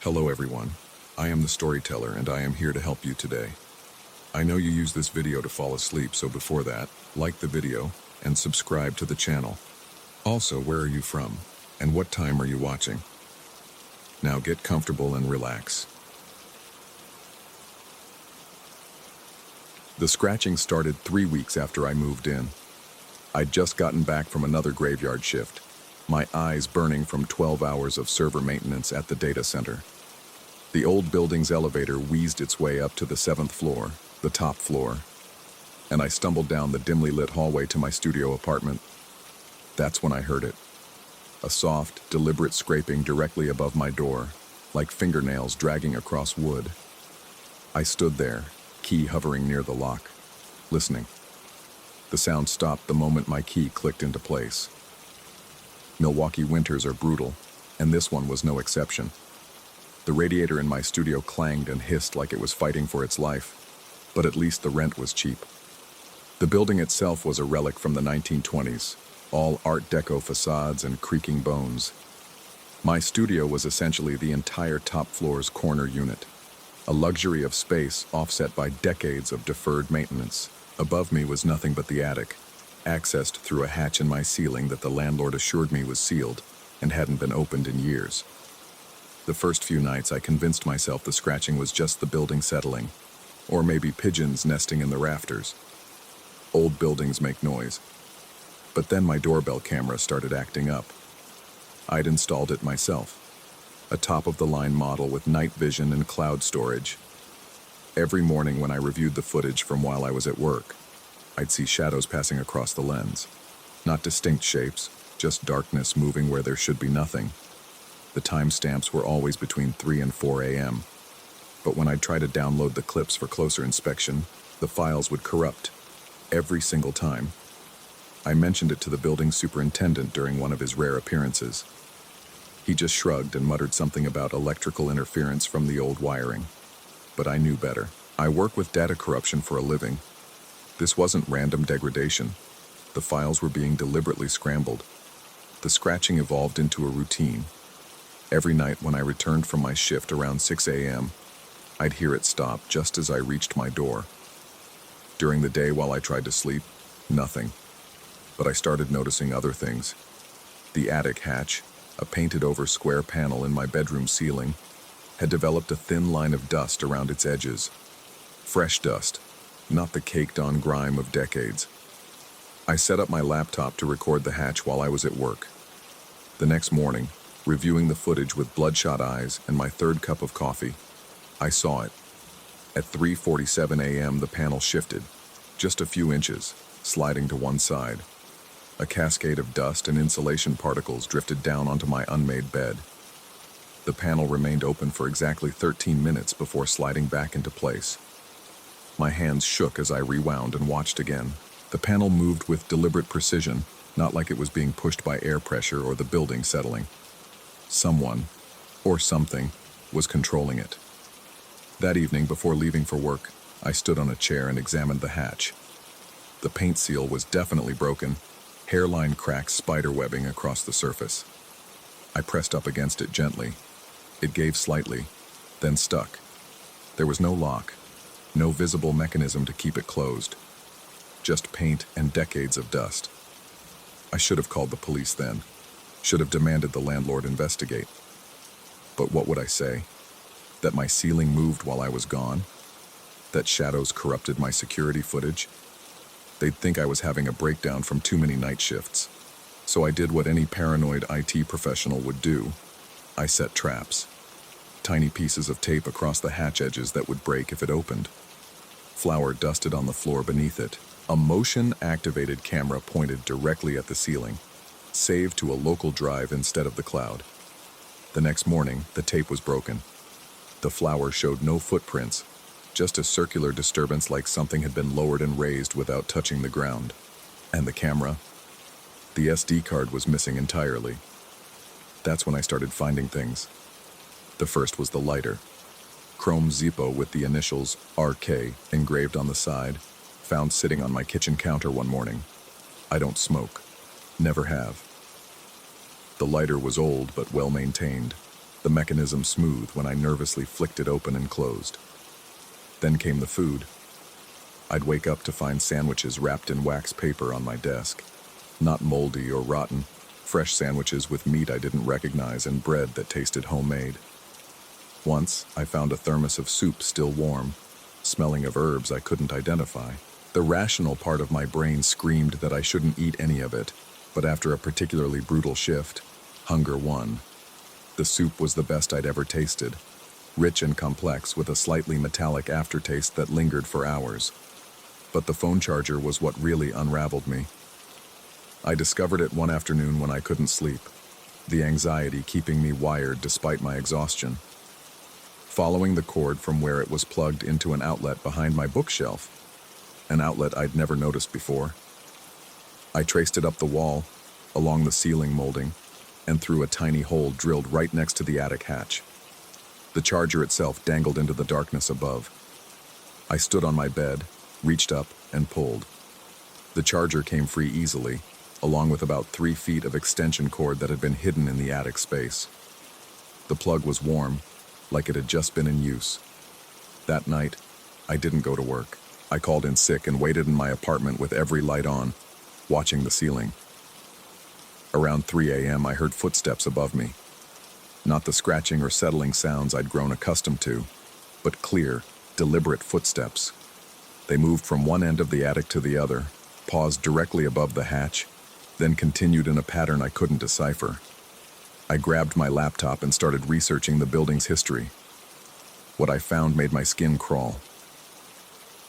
Hello everyone, I am the storyteller and I am here to help you today. I know you use this video to fall asleep, so before that, like the video and subscribe to the channel. Also, where are you from and what time are you watching? Now get comfortable and relax. The scratching started 3 weeks after I moved in. I'd just gotten back from another graveyard shift, my eyes burning from 12 hours of server maintenance at the data center. The old building's elevator wheezed its way up to the 7th floor, the top floor, and I stumbled down the dimly lit hallway to my studio apartment. That's when I heard it. A soft, deliberate scraping directly above my door, like fingernails dragging across wood. I stood there, key hovering near the lock, listening. The sound stopped the moment my key clicked into place. Milwaukee winters are brutal, and this one was no exception. The radiator in my studio clanged and hissed like it was fighting for its life, but at least the rent was cheap. The building itself was a relic from the 1920s, all Art Deco facades and creaking bones. My studio was essentially the entire top floor's corner unit, a luxury of space offset by decades of deferred maintenance. Above me was nothing but the attic, accessed through a hatch in my ceiling that the landlord assured me was sealed and hadn't been opened in years. The first few nights I convinced myself the scratching was just the building settling, or maybe pigeons nesting in the rafters. Old buildings make noise. But then my doorbell camera started acting up. I'd installed it myself, a top-of-the-line model with night vision and cloud storage. Every morning when I reviewed the footage from while I was at work, I'd see shadows passing across the lens. Not distinct shapes, just darkness moving where there should be nothing. The timestamps were always between 3 and 4 a.m. But when I'd try to download the clips for closer inspection, the files would corrupt. Every single time. I mentioned it to the building superintendent during one of his rare appearances. He just shrugged and muttered something about electrical interference from the old wiring. But I knew better. I work with data corruption for a living. This wasn't random degradation. The files were being deliberately scrambled. The scratching evolved into a routine. Every night when I returned from my shift around 6 a.m., I'd hear it stop just as I reached my door. During the day while I tried to sleep, nothing. But I started noticing other things. The attic hatch, a painted-over square panel in my bedroom ceiling, had developed a thin line of dust around its edges. Fresh dust, not the caked-on grime of decades. I set up my laptop to record the hatch while I was at work. The next morning, reviewing the footage with bloodshot eyes and my third cup of coffee, I saw it. At 3:47 a.m. the panel shifted, just a few inches, sliding to one side. A cascade of dust and insulation particles drifted down onto my unmade bed. The panel remained open for exactly 13 minutes before sliding back into place. My hands shook as I rewound and watched again. The panel moved with deliberate precision, not like it was being pushed by air pressure or the building settling. Someone, or something, was controlling it. That evening, before leaving for work, I stood on a chair and examined the hatch. The paint seal was definitely broken, hairline cracks spiderwebbing across the surface. I pressed up against it gently. It gave slightly, then stuck. There was no lock, no visible mechanism to keep it closed. Just paint and decades of dust. I should have called the police then. Should have demanded the landlord investigate. But what would I say? That my ceiling moved while I was gone? That shadows corrupted my security footage? They'd think I was having a breakdown from too many night shifts. So I did what any paranoid IT professional would do. I set traps. Tiny pieces of tape across the hatch edges that would break if it opened. Flour dusted on the floor beneath it. A motion-activated camera pointed directly at the ceiling, saved to a local drive instead of the cloud. The next morning, the tape was broken. The flour showed no footprints, just a circular disturbance like something had been lowered and raised without touching the ground. And the camera? The SD card was missing entirely. That's when I started finding things. The first was the lighter. Chrome Zippo with the initials RK engraved on the side, found sitting on my kitchen counter one morning. I don't smoke. Never have. The lighter was old but well maintained. the mechanism smooth when I nervously flicked it open and closed. Then came the food. I'd wake up to find sandwiches wrapped in wax paper on my desk. Not moldy or rotten, fresh sandwiches with meat I didn't recognize and bread that tasted homemade. Once, I found a thermos of soup still warm, smelling of herbs I couldn't identify. The rational part of my brain screamed that I shouldn't eat any of it, but after a particularly brutal shift, hunger won. The soup was the best I'd ever tasted, rich and complex with a slightly metallic aftertaste that lingered for hours. But the phone charger was what really unraveled me. I discovered it one afternoon when I couldn't sleep, the anxiety keeping me wired despite my exhaustion. Following the cord from where it was plugged into an outlet behind my bookshelf, an outlet I'd never noticed before. I traced it up the wall, along the ceiling molding, and through a tiny hole drilled right next to the attic hatch. The charger itself dangled into the darkness above. I stood on my bed, reached up, and pulled. The charger came free easily, along with about 3 feet of extension cord that had been hidden in the attic space. The plug was warm, like it had just been in use. That night, I didn't go to work. I called in sick and waited in my apartment with every light on, watching the ceiling. Around 3 a.m., I heard footsteps above me. Not the scratching or settling sounds I'd grown accustomed to, but clear, deliberate footsteps. They moved from one end of the attic to the other, paused directly above the hatch, then continued in a pattern I couldn't decipher. I grabbed my laptop and started researching the building's history. What I found made my skin crawl.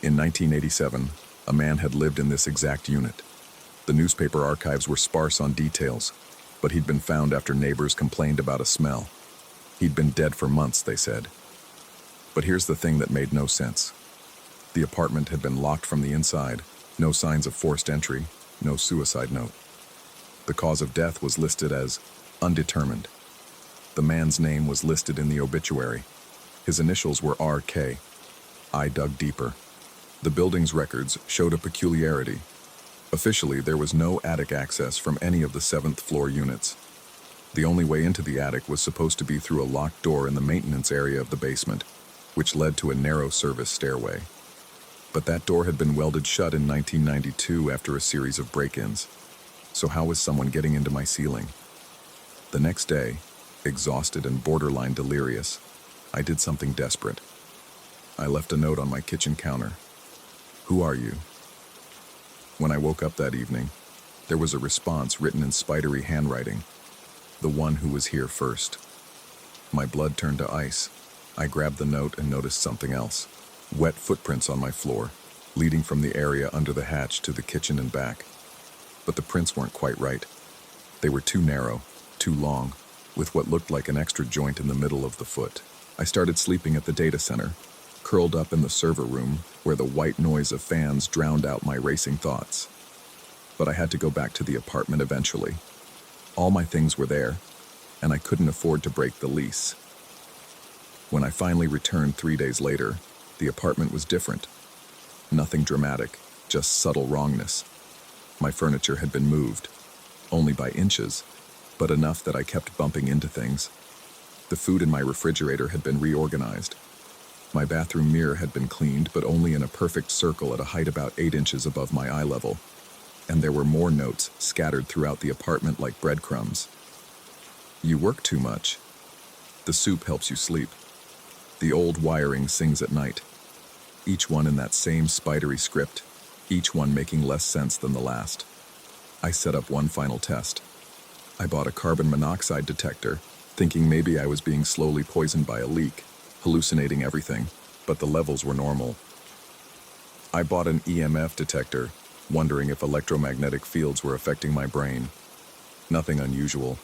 In 1987, a man had lived in this exact unit. The newspaper archives were sparse on details, but he'd been found after neighbors complained about a smell. He'd been dead for months, they said. But here's the thing that made no sense. The apartment had been locked from the inside, no signs of forced entry, no suicide note. The cause of death was listed as undetermined. The man's name was listed in the obituary. His initials were RK. I dug deeper. The building's records showed a peculiarity. Officially, there was no attic access from any of the 7th floor units. The only way into the attic was supposed to be through a locked door in the maintenance area of the basement, which led to a narrow service stairway. But that door had been welded shut in 1992 after a series of break-ins. So how was someone getting into my ceiling? The next day, exhausted and borderline delirious, I did something desperate. I left a note on my kitchen counter. Who are you? When I woke up that evening, there was a response written in spidery handwriting. The one who was here first. My blood turned to ice. I grabbed the note and noticed something else. Wet footprints on my floor, leading from the area under the hatch to the kitchen and back. But the prints weren't quite right. They were too narrow, too long, with what looked like an extra joint in the middle of the foot. I started sleeping at the data center, curled up in the server room where the white noise of fans drowned out my racing thoughts. But I had to go back to the apartment eventually. All my things were there, and I couldn't afford to break the lease. When I finally returned 3 days later, the apartment was different. Nothing dramatic, just subtle wrongness. My furniture had been moved, only by inches, but enough that I kept bumping into things. The food in my refrigerator had been reorganized. My bathroom mirror had been cleaned, but only in a perfect circle at a height about 8 inches above my eye level. And there were more notes scattered throughout the apartment like breadcrumbs. You work too much. The soup helps you sleep. The old wiring sings at night. Each one in that same spidery script, each one making less sense than the last. I set up one final test. I bought a carbon monoxide detector, thinking maybe I was being slowly poisoned by a leak, hallucinating everything, but the levels were normal. I bought an EMF detector, wondering if electromagnetic fields were affecting my brain. Nothing unusual.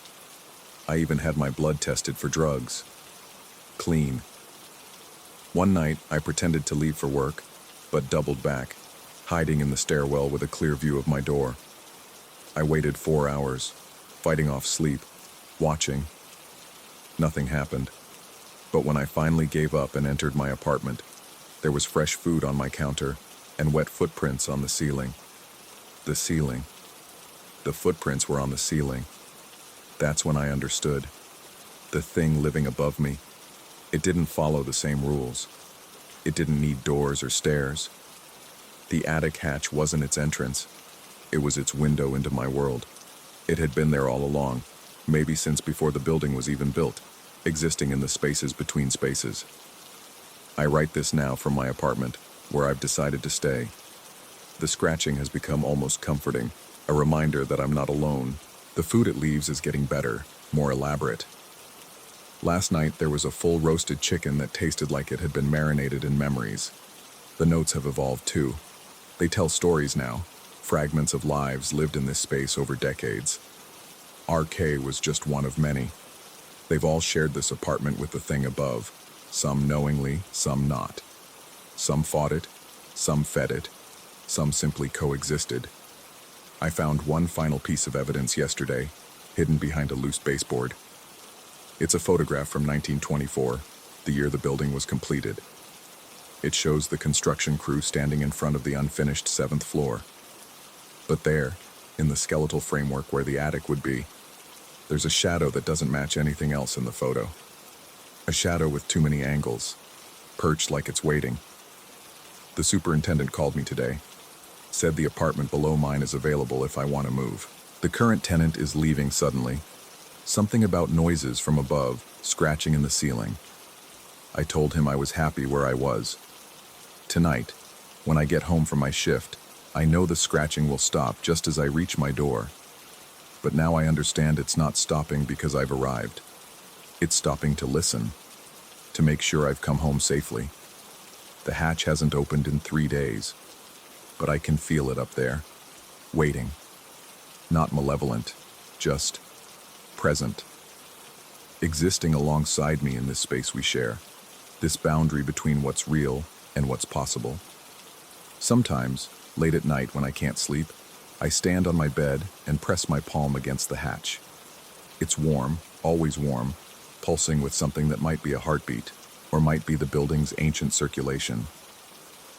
I even had my blood tested for drugs. Clean. One night, I pretended to leave for work, but doubled back, hiding in the stairwell with a clear view of my door. I waited 4 hours, fighting off sleep, watching. Nothing happened. But when I finally gave up and entered my apartment, there was fresh food on my counter and wet footprints on the ceiling. The ceiling. The footprints were on the ceiling. That's when I understood. The thing living above me. It didn't follow the same rules. It didn't need doors or stairs. The attic hatch wasn't its entrance. It was its window into my world. It had been there all along, maybe since before the building was even built, existing in the spaces between spaces. I write this now from my apartment, where I've decided to stay. The scratching has become almost comforting, a reminder that I'm not alone. The food it leaves is getting better, more elaborate. Last night there was a full roasted chicken that tasted like it had been marinated in memories. The notes have evolved too. They tell stories now, fragments of lives lived in this space over decades. RK was just one of many. They've all shared this apartment with the thing above, some knowingly, some not. Some fought it, some fed it, some simply coexisted. I found one final piece of evidence yesterday, hidden behind a loose baseboard. It's a photograph from 1924, the year the building was completed. It shows the construction crew standing in front of the unfinished 7th floor. But there, in the skeletal framework where the attic would be, there's a shadow that doesn't match anything else in the photo. A shadow with too many angles, perched like it's waiting. The superintendent called me today, said the apartment below mine is available if I want to move. The current tenant is leaving suddenly. Something about noises from above, scratching in the ceiling. I told him I was happy where I was. Tonight, when I get home from my shift, I know the scratching will stop just as I reach my door. But now I understand it's not stopping because I've arrived. It's stopping to listen, to make sure I've come home safely. The hatch hasn't opened in 3 days, but I can feel it up there, waiting. Not malevolent, just present. Existing alongside me in this space we share, this boundary between what's real and what's possible. Sometimes, late at night when I can't sleep, I stand on my bed and press my palm against the hatch. It's warm, always warm, pulsing with something that might be a heartbeat, or might be the building's ancient circulation.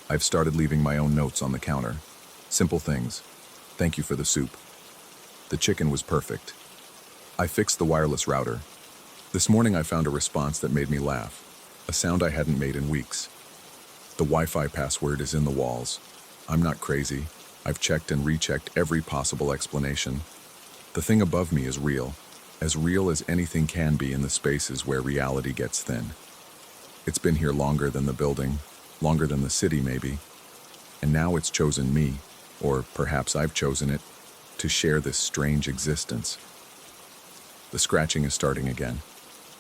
I've started leaving my own notes on the counter. Simple things. Thank you for the soup. The chicken was perfect. I fixed the wireless router. This morning I found a response that made me laugh, a sound I hadn't made in weeks. The Wi-Fi password is in the walls. I'm not crazy. I've checked and rechecked every possible explanation. The thing above me is real as anything can be in the spaces where reality gets thin. It's been here longer than the building, longer than the city maybe, and now it's chosen me, or perhaps I've chosen it, to share this strange existence. The scratching is starting again.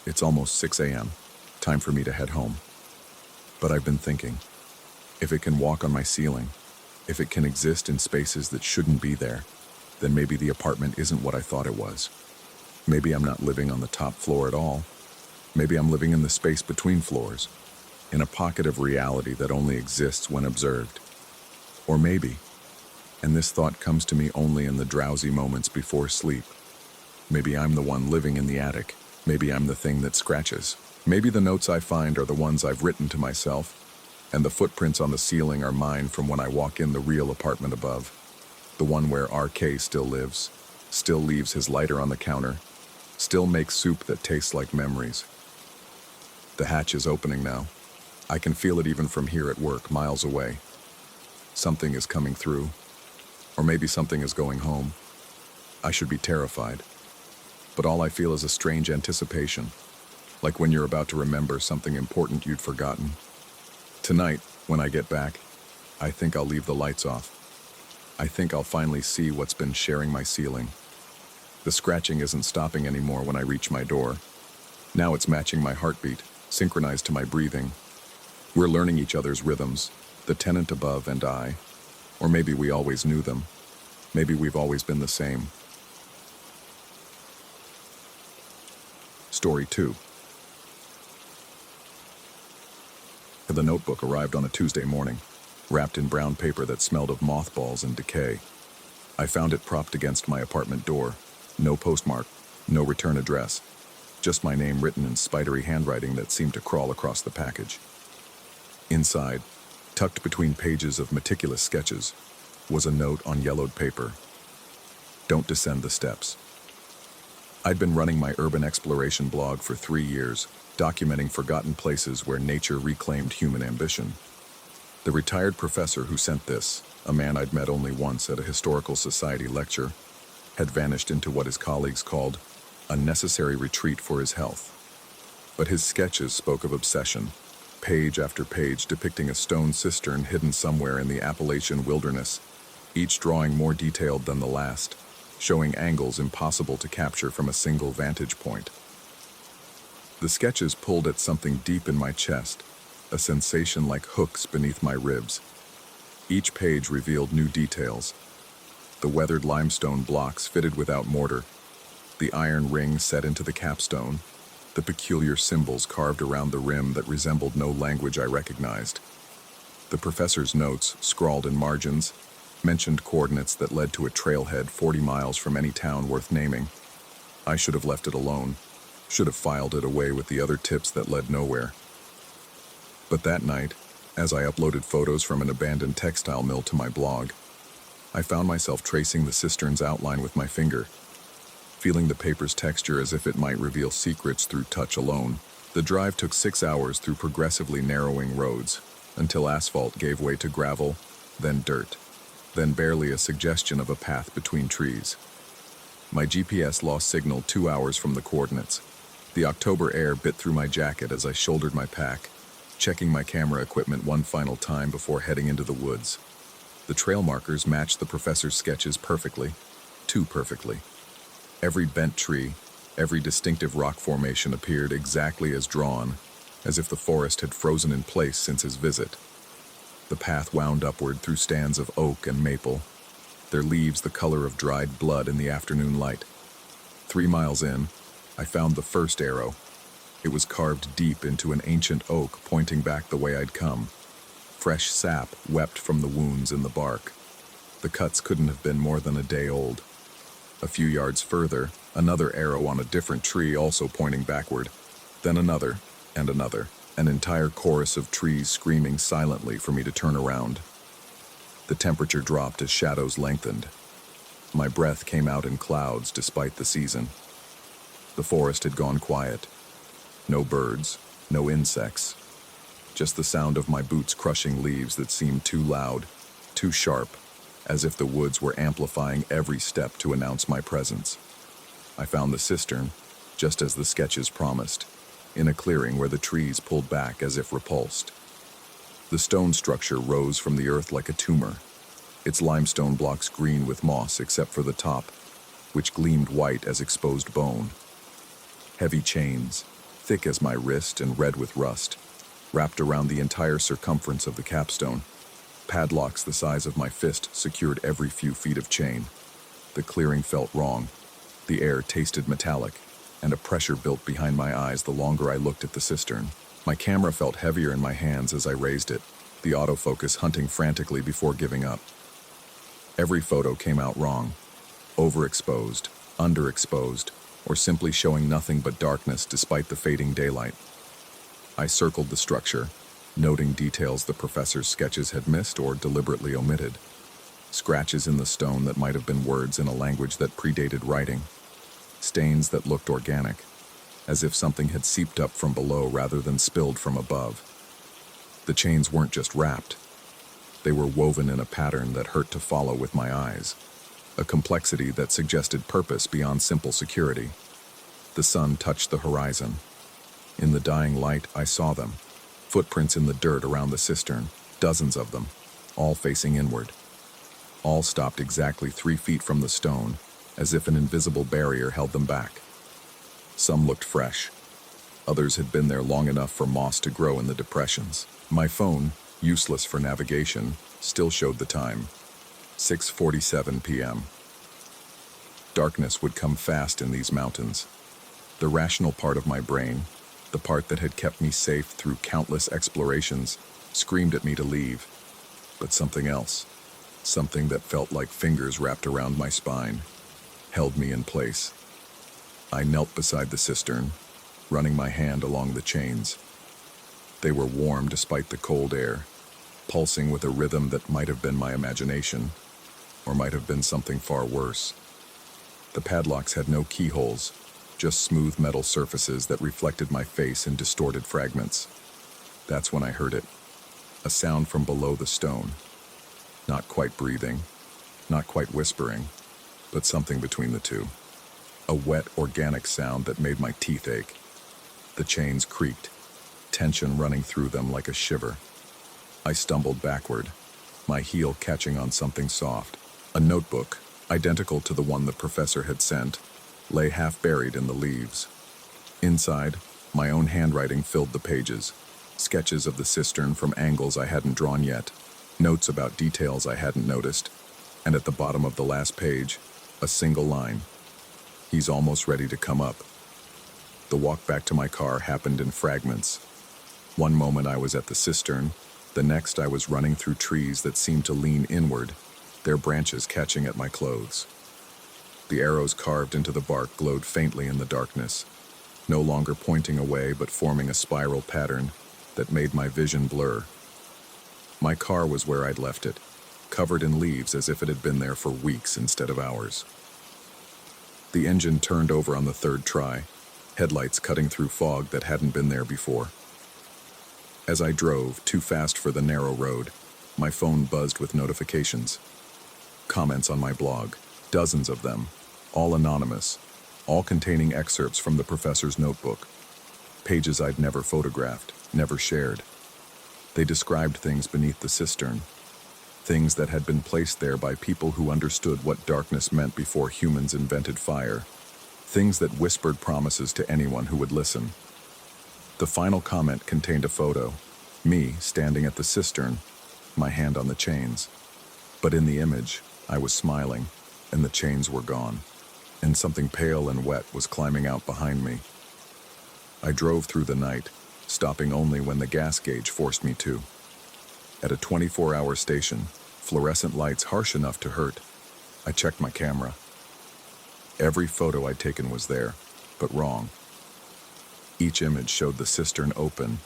It's almost 6 a.m., time for me to head home. But I've been thinking, if it can walk on my ceiling, if it can exist in spaces that shouldn't be there, then maybe the apartment isn't what I thought it was. Maybe I'm not living on the top floor at all. Maybe I'm living in the space between floors, in a pocket of reality that only exists when observed. Or maybe, and this thought comes to me only in the drowsy moments before sleep, maybe I'm the one living in the attic. Maybe I'm the thing that scratches. Maybe the notes I find are the ones I've written to myself, and the footprints on the ceiling are mine from when I walk in the real apartment above, the one where RK still lives, still leaves his lighter on the counter, still makes soup that tastes like memories. The hatch is opening now. I can feel it even from here at work, miles away. Something is coming through, or maybe something is going home. I should be terrified, but all I feel is a strange anticipation, like when you're about to remember something important you'd forgotten. Tonight, when I get back, I think I'll leave the lights off. I think I'll finally see what's been sharing my ceiling. The scratching isn't stopping anymore when I reach my door. Now it's matching my heartbeat, synchronized to my breathing. We're learning each other's rhythms, the tenant above and I. Or maybe we always knew them. Maybe we've always been the same. Story 2. The notebook arrived on a Tuesday morning, wrapped in brown paper that smelled of mothballs and decay. I found it propped against my apartment door. No postmark, no return address. Just my name written in spidery handwriting that seemed to crawl across the package. Inside, tucked between pages of meticulous sketches, was a note on yellowed paper. Don't descend the steps. I'd been running my urban exploration blog for 3 years, documenting forgotten places where nature reclaimed human ambition. The retired professor who sent this, a man I'd met only once at a historical society lecture, had vanished into what his colleagues called a necessary retreat for his health. But his sketches spoke of obsession, page after page depicting a stone cistern hidden somewhere in the Appalachian wilderness, each drawing more detailed than the last, showing angles impossible to capture from a single vantage point. The sketches pulled at something deep in my chest, a sensation like hooks beneath my ribs. Each page revealed new details. The weathered limestone blocks fitted without mortar, the iron ring set into the capstone, the peculiar symbols carved around the rim that resembled no language I recognized. The professor's notes, scrawled in margins, mentioned coordinates that led to a trailhead 40 miles from any town worth naming. I should have left it alone, should have filed it away with the other tips that led nowhere. But that night, as I uploaded photos from an abandoned textile mill to my blog, I found myself tracing the cistern's outline with my finger, feeling the paper's texture as if it might reveal secrets through touch alone. The drive took 6 hours through progressively narrowing roads, until asphalt gave way to gravel, then dirt, then barely a suggestion of a path between trees. My GPS lost signal 2 hours from the coordinates. The October air bit through my jacket as I shouldered my pack, checking my camera equipment one final time before heading into the woods. The trail markers matched the professor's sketches perfectly, too perfectly. Every bent tree, every distinctive rock formation appeared exactly as drawn, as if the forest had frozen in place since his visit. The path wound upward through stands of oak and maple, their leaves the color of dried blood in the afternoon light. 3 miles in, I found the first arrow. It was carved deep into an ancient oak pointing back the way I'd come. Fresh sap wept from the wounds in the bark. The cuts couldn't have been more than a day old. A few yards further, another arrow on a different tree also pointing backward. Then another, and another, an entire chorus of trees screaming silently for me to turn around. The temperature dropped as shadows lengthened. My breath came out in clouds despite the season. The forest had gone quiet. No birds, no insects. Just the sound of my boots crushing leaves that seemed too loud, too sharp, as if the woods were amplifying every step to announce my presence. I found the cistern, just as the sketches promised, in a clearing where the trees pulled back as if repulsed. The stone structure rose from the earth like a tumor, its limestone blocks green with moss except for the top, which gleamed white as exposed bone. Heavy chains, thick as my wrist and red with rust, wrapped around the entire circumference of the capstone. Padlocks the size of my fist secured every few feet of chain. The clearing felt wrong. The air tasted metallic, and a pressure built behind my eyes the longer I looked at the cistern. My camera felt heavier in my hands as I raised it, the autofocus hunting frantically before giving up. Every photo came out wrong. Overexposed, underexposed, or simply showing nothing but darkness despite the fading daylight. I circled the structure, noting details the professor's sketches had missed or deliberately omitted. Scratches in the stone that might have been words in a language that predated writing. Stains that looked organic, as if something had seeped up from below rather than spilled from above. The chains weren't just wrapped. They were woven in a pattern that hurt to follow with my eyes, a complexity that suggested purpose beyond simple security. The sun touched the horizon. In the dying light, I saw them. Footprints in the dirt around the cistern, dozens of them, all facing inward. All stopped exactly 3 feet from the stone, as if an invisible barrier held them back. Some looked fresh. Others had been there long enough for moss to grow in the depressions. My phone, useless for navigation, still showed the time. 6:47 p.m. Darkness would come fast in these mountains. The rational part of my brain, the part that had kept me safe through countless explorations, screamed at me to leave. But something else, something that felt like fingers wrapped around my spine, held me in place. I knelt beside the cistern, running my hand along the chains. They were warm despite the cold air, pulsing with a rhythm that might have been my imagination, or might have been something far worse. The padlocks had no keyholes, just smooth metal surfaces that reflected my face in distorted fragments. That's when I heard it. A sound from below the stone. Not quite breathing, not quite whispering, but something between the two. A wet, organic sound that made my teeth ache. The chains creaked, tension running through them like a shiver. I stumbled backward, my heel catching on something soft. A notebook, identical to the one the professor had sent, lay half buried in the leaves. Inside, my own handwriting filled the pages. Sketches of the cistern from angles I hadn't drawn yet, notes about details I hadn't noticed, and at the bottom of the last page, a single line. He's almost ready to come up. The walk back to my car happened in fragments. One moment I was at the cistern, the next I was running through trees that seemed to lean inward, their branches catching at my clothes. The arrows carved into the bark glowed faintly in the darkness, no longer pointing away but forming a spiral pattern that made my vision blur. My car was where I'd left it, covered in leaves as if it had been there for weeks instead of hours. The engine turned over on the third try, headlights cutting through fog that hadn't been there before. As I drove, too fast for the narrow road, my phone buzzed with notifications. Comments on my blog, dozens of them, all anonymous, all containing excerpts from the professor's notebook. Pages I'd never photographed, never shared. They described things beneath the cistern, things that had been placed there by people who understood what darkness meant before humans invented fire, things that whispered promises to anyone who would listen. The final comment contained a photo, me standing at the cistern, my hand on the chains. But in the image, I was smiling, and the chains were gone, and something pale and wet was climbing out behind me. I drove through the night, stopping only when the gas gauge forced me to. At a 24-hour station, fluorescent lights harsh enough to hurt, I checked my camera. Every photo I'd taken was there, but wrong. Each image showed the cistern open,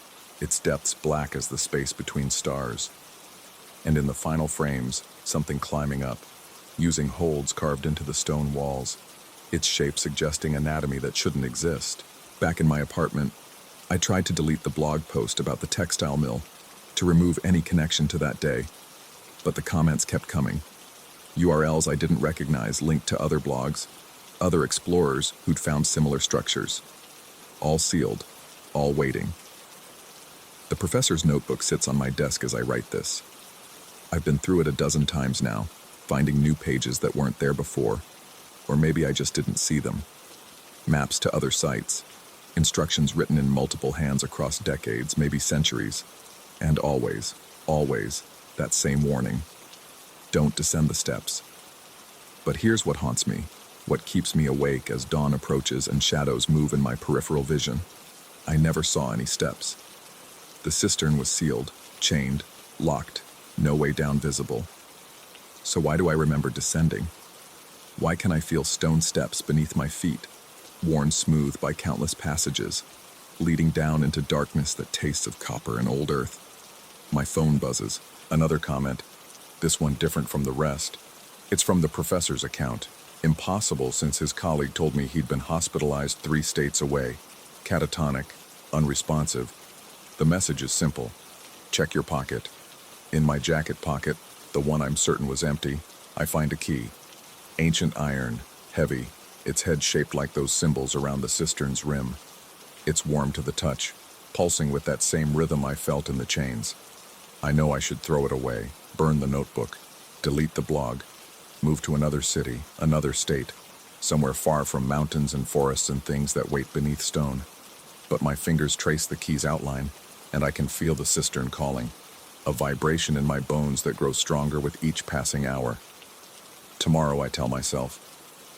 its depths black as the space between stars. And in the final frames, something climbing up, using holds carved into the stone walls, its shape suggesting anatomy that shouldn't exist. Back in my apartment, I tried to delete the blog post about the textile mill, to remove any connection to that day, but the comments kept coming. URLs I didn't recognize linked to other blogs, other explorers who'd found similar structures. All sealed, all waiting. The professor's notebook sits on my desk as I write this. I've been through it a dozen times now, finding new pages that weren't there before, or maybe I just didn't see them. Maps to other sites, instructions written in multiple hands across decades, maybe centuries, and always, always, that same warning. Don't descend the steps. But here's what haunts me, what keeps me awake as dawn approaches and shadows move in my peripheral vision. I never saw any steps. The cistern was sealed, chained, locked, no way down visible. So why do I remember descending? Why can I feel stone steps beneath my feet, worn smooth by countless passages, leading down into darkness that tastes of copper and old earth? My phone buzzes. Another comment, this one different from the rest. It's from the professor's account. Impossible since his colleague told me he'd been hospitalized 3 states away. Catatonic, unresponsive. The message is simple. Check your pocket. In my jacket pocket, the one I'm certain was empty, I find a key. Ancient iron, heavy, its head shaped like those symbols around the cistern's rim. It's warm to the touch, pulsing with that same rhythm I felt in the chains. I know I should throw it away, burn the notebook, delete the blog, move to another city, another state, somewhere far from mountains and forests and things that wait beneath stone. But my fingers trace the key's outline, and I can feel the cistern calling, a vibration in my bones that grows stronger with each passing hour. Tomorrow, I tell myself,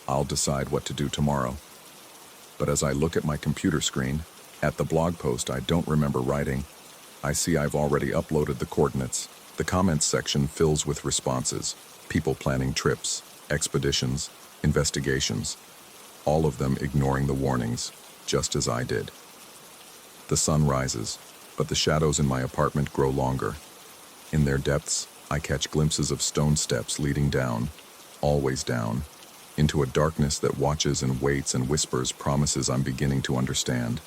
I'll decide what to do tomorrow. But as I look at my computer screen, at the blog post I don't remember writing, I see I've already uploaded the coordinates. The comments section fills with responses, people planning trips, expeditions, investigations, all of them ignoring the warnings, just as I did. The sun rises, but the shadows in my apartment grow longer. In their depths, I catch glimpses of stone steps leading down, always down, into a darkness that watches and waits and whispers promises I'm beginning to understand.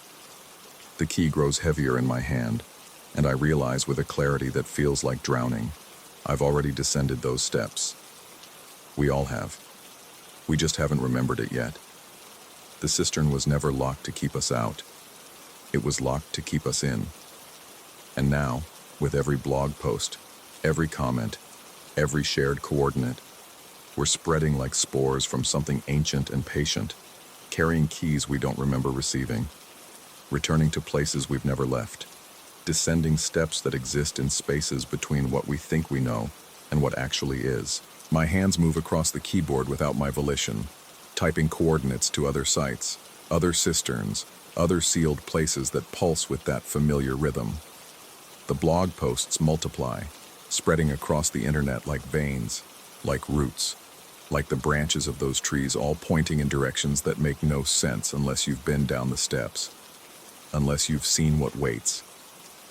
The key grows heavier in my hand, and I realize with a clarity that feels like drowning, I've already descended those steps. We all have. We just haven't remembered it yet. The cistern was never locked to keep us out. It was locked to keep us in. And now, with every blog post, every comment, every shared coordinate, we're spreading like spores from something ancient and patient, carrying keys we don't remember receiving, returning to places we've never left, descending steps that exist in spaces between what we think we know and what actually is. My hands move across the keyboard without my volition, typing coordinates to other sites, other cisterns, other sealed places that pulse with that familiar rhythm. The blog posts multiply, spreading across the internet like veins, like roots, like the branches of those trees, all pointing in directions that make no sense unless you've been down the steps, unless you've seen what waits,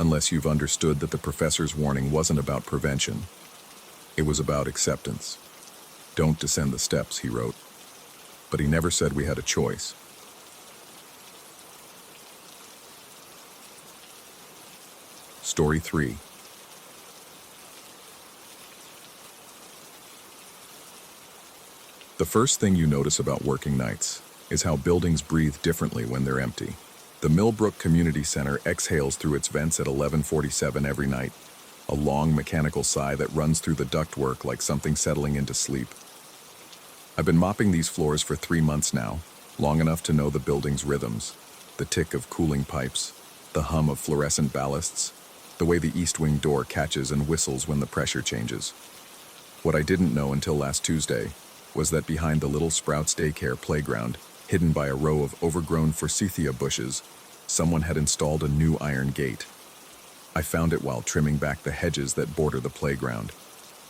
unless you've understood that the professor's warning wasn't about prevention. It was about acceptance. Don't descend the steps, he wrote. But he never said we had a choice. Story 3. The first thing you notice about working nights is how buildings breathe differently when they're empty. The Millbrook Community Center exhales through its vents at 11:47 every night, a long mechanical sigh that runs through the ductwork like something settling into sleep. I've been mopping these floors for 3 months now, long enough to know the building's rhythms, the tick of cooling pipes, the hum of fluorescent ballasts, the way the east wing door catches and whistles when the pressure changes. What I didn't know until last Tuesday was that behind the Little Sprouts daycare playground, hidden by a row of overgrown forsythia bushes, someone had installed a new iron gate. I found it while trimming back the hedges that border the playground.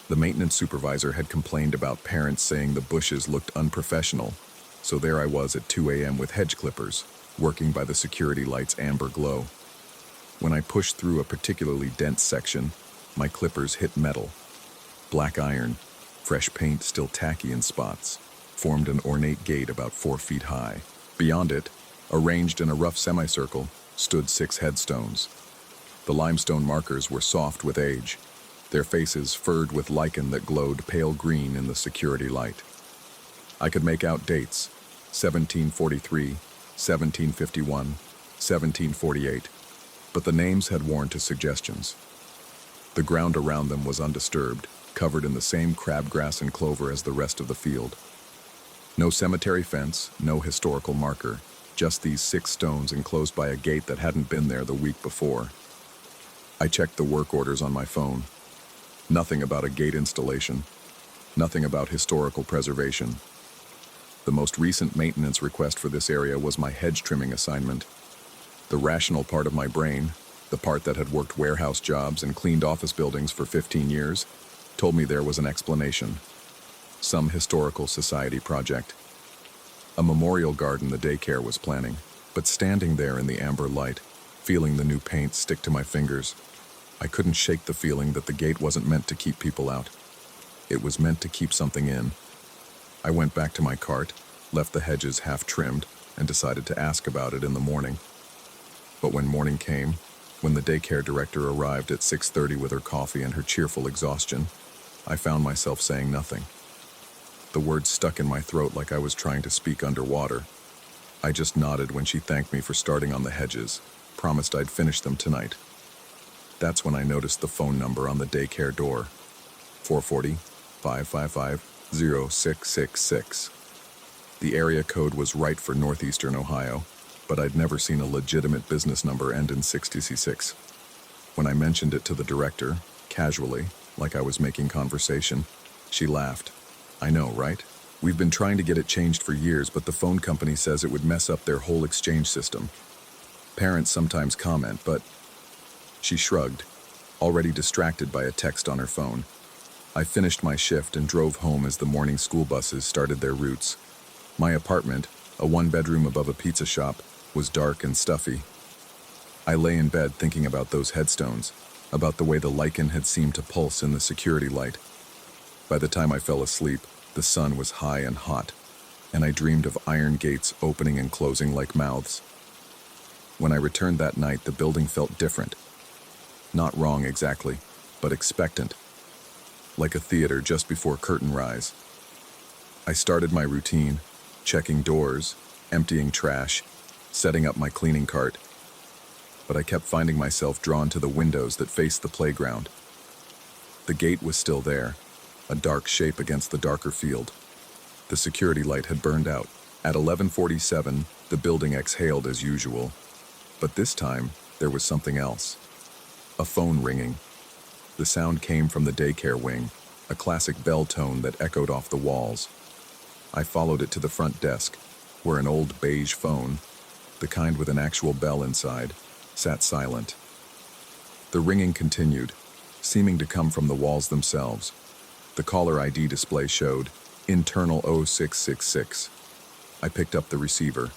The maintenance supervisor had complained about parents saying the bushes looked unprofessional, so there I was at 2 a.m. with hedge clippers, working by the security light's amber glow. When I pushed through a particularly dense section, my clippers hit metal. Black iron, fresh paint still tacky in spots, formed an ornate gate about 4 feet high. Beyond it, arranged in a rough semicircle, stood 6 headstones. The limestone markers were soft with age, their faces furred with lichen that glowed pale green in the security light. I could make out dates, 1743, 1751, 1748, but the names had worn to suggestions. The ground around them was undisturbed, covered in the same crabgrass and clover as the rest of the field. No cemetery fence, no historical marker, just these 6 stones enclosed by a gate that hadn't been there the week before. I checked the work orders on my phone. Nothing about a gate installation, nothing about historical preservation. The most recent maintenance request for this area was my hedge trimming assignment. The rational part of my brain, the part that had worked warehouse jobs and cleaned office buildings for 15 years, told me there was an explanation. Some historical society project. A memorial garden the daycare was planning, but standing there in the amber light, feeling the new paint stick to my fingers, I couldn't shake the feeling that the gate wasn't meant to keep people out. It was meant to keep something in. I went back to my cart, left the hedges half trimmed, and decided to ask about it in the morning. But when morning came, when the daycare director arrived at 6:30 with her coffee and her cheerful exhaustion, I found myself saying nothing. The words stuck in my throat like I was trying to speak underwater. I just nodded when she thanked me for starting on the hedges, promised I'd finish them tonight. That's when I noticed the phone number on the daycare door. 440-555-0666. The area code was right for northeastern Ohio, but I'd never seen a legitimate business number end in 66. When I mentioned it to the director, casually, like I was making conversation, she laughed. I know, right? We've been trying to get it changed for years, but the phone company says it would mess up their whole exchange system. Parents sometimes comment, but... She shrugged, already distracted by a text on her phone. I finished my shift and drove home as the morning school buses started their routes. My apartment, a 1-bedroom above a pizza shop, was dark and stuffy. I lay in bed thinking about those headstones, about the way the lichen had seemed to pulse in the security light. By the time I fell asleep, the sun was high and hot, and I dreamed of iron gates opening and closing like mouths. When I returned that night, the building felt different. Not wrong exactly, but expectant, like a theater just before curtain rise. I started my routine, checking doors, emptying trash, setting up my cleaning cart. But I kept finding myself drawn to the windows that faced the playground. The gate was still there, a dark shape against the darker field. The security light had burned out. At 11:47, the building exhaled as usual. But this time, there was something else. A phone ringing. The sound came from the daycare wing, a classic bell tone that echoed off the walls. I followed it to the front desk, where an old beige phone, the kind with an actual bell inside, sat silent. The ringing continued, seeming to come from the walls themselves. The caller ID display showed internal 0666. I picked up the receiver.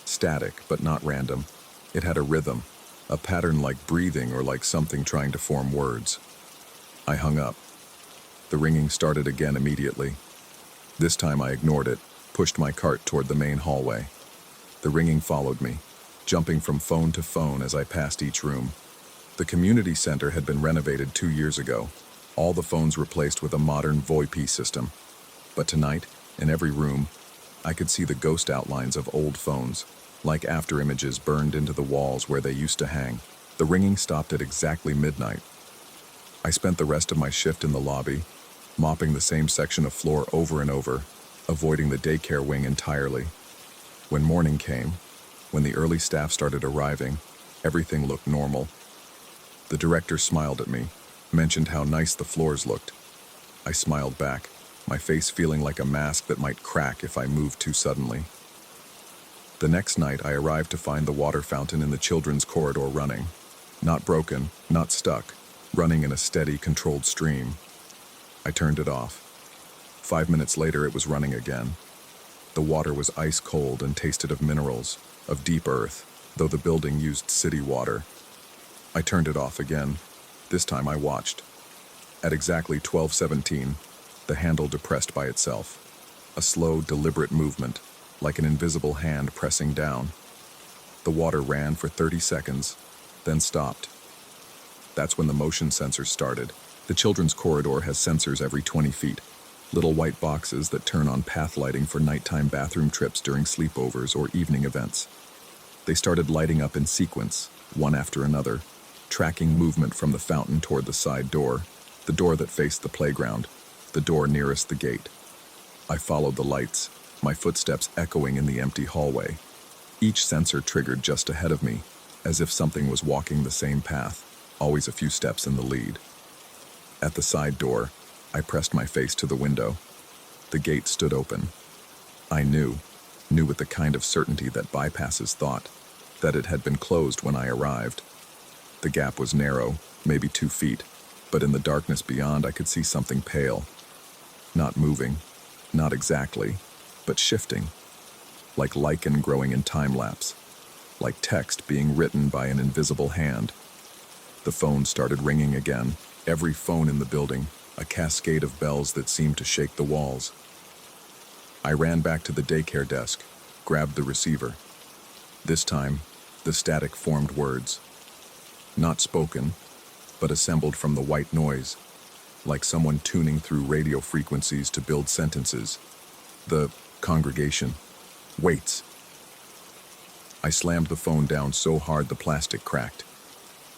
Static, but not random. It had a rhythm, a pattern like breathing or like something trying to form words. I hung up. The ringing started again immediately. This time I ignored it, pushed my cart toward the main hallway. The ringing followed me, jumping from phone to phone as I passed each room. The community center had been renovated 2 years ago, all the phones replaced with a modern VoIP system. But tonight, in every room, I could see the ghost outlines of old phones, like after images burned into the walls where they used to hang. The ringing stopped at exactly midnight. I spent the rest of my shift in the lobby, mopping the same section of floor over and over, avoiding the daycare wing entirely. When morning came, when the early staff started arriving, everything looked normal. The director smiled at me, mentioned how nice the floors looked. I smiled back, my face feeling like a mask that might crack if I moved too suddenly. The next night, I arrived to find the water fountain in the children's corridor running. Not broken, not stuck, running in a steady, controlled stream. I turned it off. 5 minutes later, it was running again. The water was ice cold and tasted of minerals, of deep earth, though the building used city water. I turned it off again. This time I watched. At exactly 12:17, the handle depressed by itself. A slow, deliberate movement, like an invisible hand pressing down. The water ran for 30 seconds, then stopped. That's when the motion sensors started. The children's corridor has sensors every 20 feet, little white boxes that turn on path lighting for nighttime bathroom trips during sleepovers or evening events. They started lighting up in sequence, one after another, tracking movement from the fountain toward the side door, the door that faced the playground, the door nearest the gate. I followed the lights, my footsteps echoing in the empty hallway. Each sensor triggered just ahead of me, as if something was walking the same path, always a few steps in the lead. At the side door, I pressed my face to the window. The gate stood open. I knew with the kind of certainty that bypasses thought, that it had been closed when I arrived. The gap was narrow, maybe 2 feet, but in the darkness beyond I could see something pale. Not moving, not exactly, but shifting, like lichen growing in time-lapse, like text being written by an invisible hand. The phone started ringing again, every phone in the building, a cascade of bells that seemed to shake the walls. I ran back to the daycare desk, grabbed the receiver. This time, the static formed words. Not spoken, but assembled from the white noise, like someone tuning through radio frequencies to build sentences. The congregation waits. I slammed the phone down so hard the plastic cracked.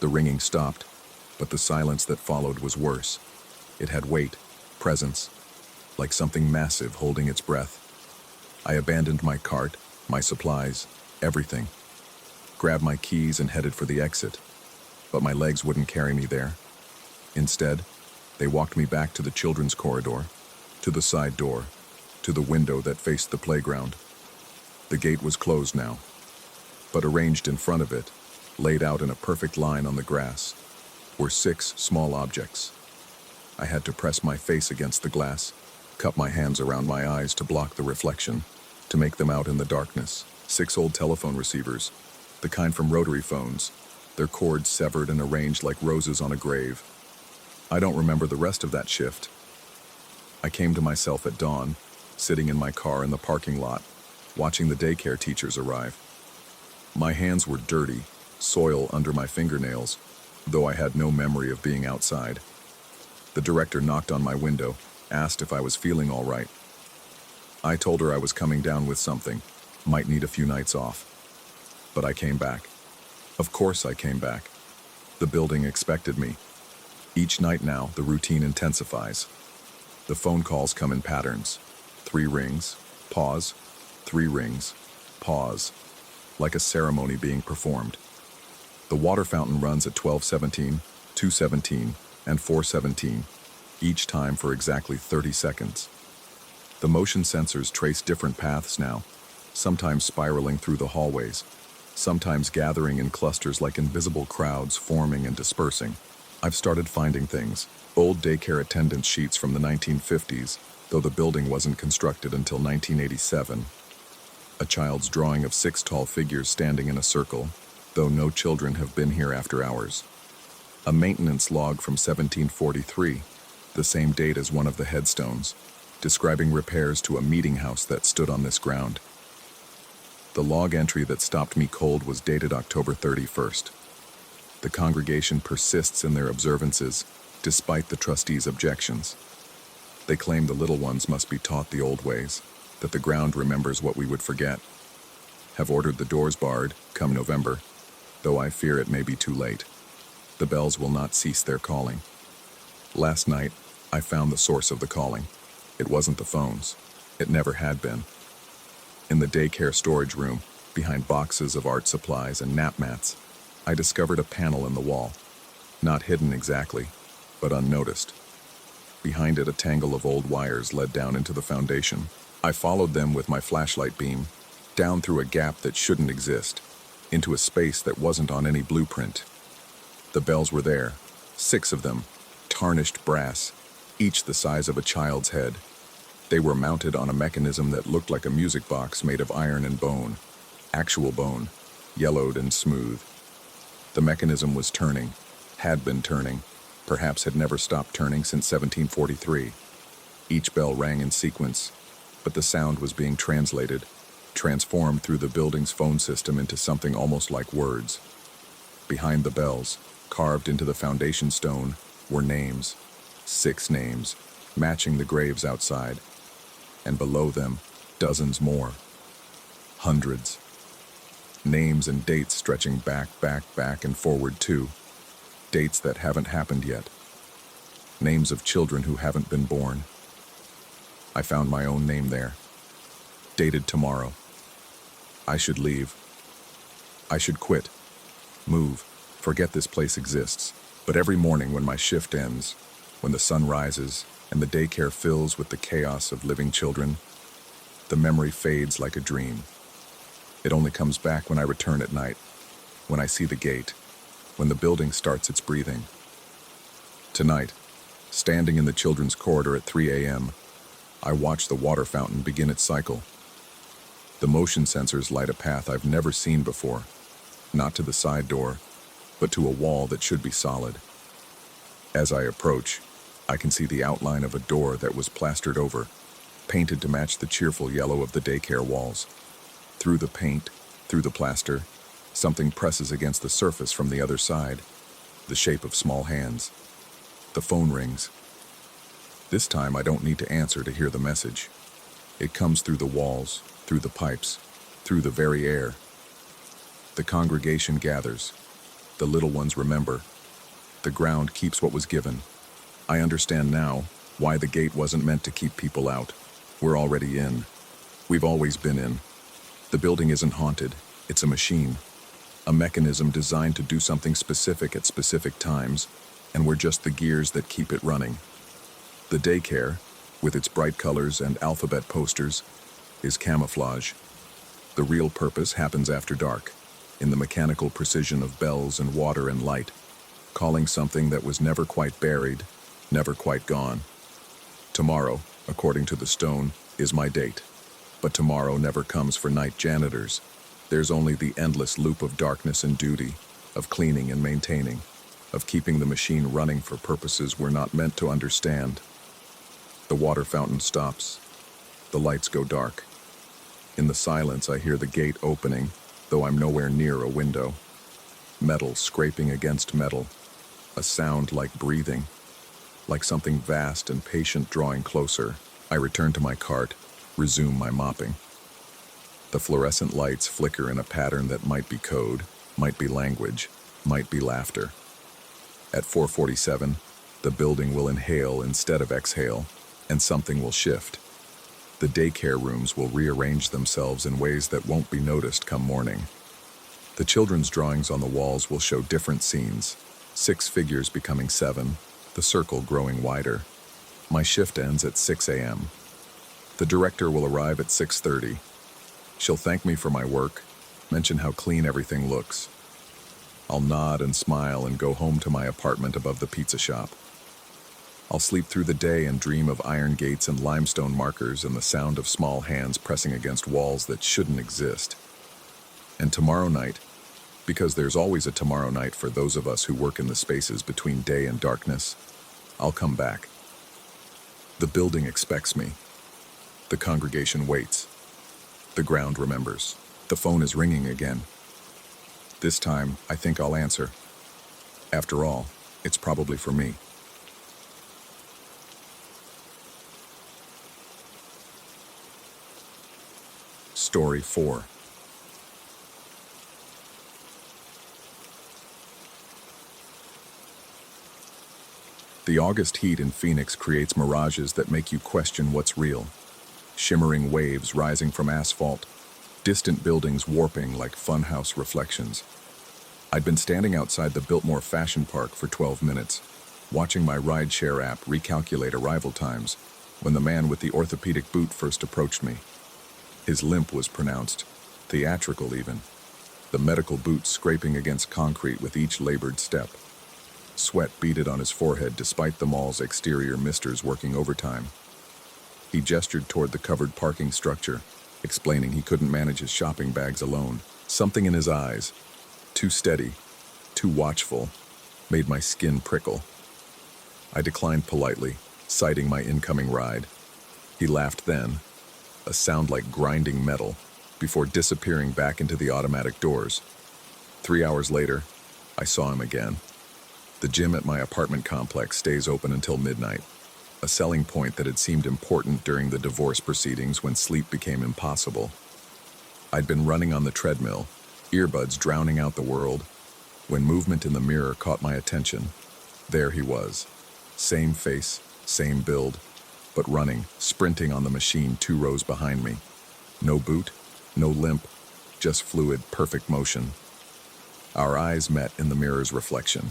The ringing stopped, but the silence that followed was worse. It had weight, presence, like something massive holding its breath. I abandoned my cart, my supplies, everything. Grabbed my keys and headed for the exit, but my legs wouldn't carry me there. Instead, they walked me back to the children's corridor, to the side door, to the window that faced the playground. The gate was closed now, but arranged in front of it, laid out in a perfect line on the grass, were 6 small objects. I had to press my face against the glass, cup my hands around my eyes to block the reflection, to make them out in the darkness. 6 old telephone receivers, the kind from rotary phones, their cords severed and arranged like roses on a grave. I don't remember the rest of that shift. I came to myself at dawn, sitting in my car in the parking lot, watching the daycare teachers arrive. My hands were dirty, soil under my fingernails, though I had no memory of being outside. The director knocked on my window, asked if I was feeling all right. I told her I was coming down with something, might need a few nights off. But I came back. Of course I came back. The building expected me. Each night now, the routine intensifies. The phone calls come in patterns. 3 rings, pause, 3 rings, pause, like a ceremony being performed. The water fountain runs at 12:17, 2:17, and 4:17, each time for exactly 30 seconds. The motion sensors trace different paths now, sometimes spiraling through the hallways, sometimes gathering in clusters like invisible crowds forming and dispersing. I've started finding things, old daycare attendance sheets from the 1950s, though the building wasn't constructed until 1987. A child's drawing of 6 tall figures standing in a circle, though no children have been here after hours. A maintenance log from 1743, the same date as one of the headstones, describing repairs to a meeting house that stood on this ground. The log entry that stopped me cold was dated October 31st. The congregation persists in their observances, despite the trustees' objections. They claim the little ones must be taught the old ways, that the ground remembers what we would forget. Have ordered the doors barred, come November, though I fear it may be too late. The bells will not cease their calling. Last night, I found the source of the calling. It wasn't the phones. It never had been. In the daycare storage room, behind boxes of art supplies and nap mats, I discovered a panel in the wall. Not hidden exactly, but unnoticed. Behind it, a tangle of old wires led down into the foundation. I followed them with my flashlight beam, down through a gap that shouldn't exist, into a space that wasn't on any blueprint. The bells were there, 6 of them, tarnished brass, each the size of a child's head. They were mounted on a mechanism that looked like a music box made of iron and bone, actual bone, yellowed and smooth. The mechanism was turning, had been turning, perhaps had never stopped turning since 1743. Each bell rang in sequence, but the sound was being translated, transformed through the building's phone system into something almost like words. Behind the bells, carved into the foundation stone, were names, 6 names, matching the graves outside, and below them, dozens more. Hundreds. Names and dates stretching back, and forward too. Dates that haven't happened yet. Names of children who haven't been born. I found my own name there. Dated tomorrow. I should leave. I should quit. Move. Forget this place exists. But every morning when my shift ends, when the sun rises and the daycare fills with the chaos of living children, the memory fades like a dream. It only comes back when I return at night, when I see the gate, when the building starts its breathing. Tonight, standing in the children's corridor at 3 a.m., I watch the water fountain begin its cycle. The motion sensors light a path I've never seen before, not to the side door, but to a wall that should be solid. As I approach, I can see the outline of a door that was plastered over, painted to match the cheerful yellow of the daycare walls. Through the paint, through the plaster, something presses against the surface from the other side, the shape of small hands. The phone rings. This time I don't need to answer to hear the message. It comes through the walls, through the pipes, through the very air. The congregation gathers. The little ones remember. The ground keeps what was given. I understand now why the gate wasn't meant to keep people out. We're already in. We've always been in. The building isn't haunted. It's a machine. A mechanism designed to do something specific at specific times, and we're just the gears that keep it running. The daycare, with its bright colors and alphabet posters, is camouflage. The real purpose happens after dark, in the mechanical precision of bells and water and light, calling something that was never quite buried, never quite gone. Tomorrow, according to the stone, is my date. But tomorrow never comes for night janitors. There's only the endless loop of darkness and duty, of cleaning and maintaining, of keeping the machine running for purposes we're not meant to understand. The water fountain stops. The lights go dark. In the silence, I hear the gate opening, though I'm nowhere near a window. Metal scraping against metal, a sound like breathing, like something vast and patient drawing closer. I return to my cart, resume my mopping. The fluorescent lights flicker in a pattern that might be code, might be language, might be laughter. At 4:47, the building will inhale instead of exhale, and something will shift. The daycare rooms will rearrange themselves in ways that won't be noticed come morning. The children's drawings on the walls will show different scenes, 6 figures becoming 7, the circle growing wider. My shift ends at 6 a.m. The director will arrive at 6:30. She'll thank me for my work, mention how clean everything looks. I'll nod and smile and go home to my apartment above the pizza shop. I'll sleep through the day and dream of iron gates and limestone markers and the sound of small hands pressing against walls that shouldn't exist. And tomorrow night, because there's always a tomorrow night for those of us who work in the spaces between day and darkness, I'll come back. The building expects me. The congregation waits. The ground remembers. The phone is ringing again. This time, I think I'll answer. After all, it's probably for me. Story 4. The August heat in Phoenix creates mirages that make you question what's real. Shimmering waves rising from asphalt, distant buildings warping like funhouse reflections. I'd been standing outside the Biltmore Fashion Park for 12 minutes, watching my rideshare app recalculate arrival times, when the man with the orthopedic boot first approached me. His limp was pronounced, theatrical even, the medical boot scraping against concrete with each labored step. Sweat beaded on his forehead despite the mall's exterior misters working overtime. He gestured toward the covered parking structure, explaining he couldn't manage his shopping bags alone. Something in his eyes, too steady, too watchful, made my skin prickle. I declined politely, citing my incoming ride. He laughed then, a sound like grinding metal, before disappearing back into the automatic doors. 3 hours later, I saw him again. The gym at my apartment complex stays open until midnight, a selling point that had seemed important during the divorce proceedings when sleep became impossible. I'd been running on the treadmill, earbuds drowning out the world, when movement in the mirror caught my attention. There he was, same face, same build, but running, sprinting on the machine 2 rows behind me. No boot, no limp, just fluid, perfect motion. Our eyes met in the mirror's reflection.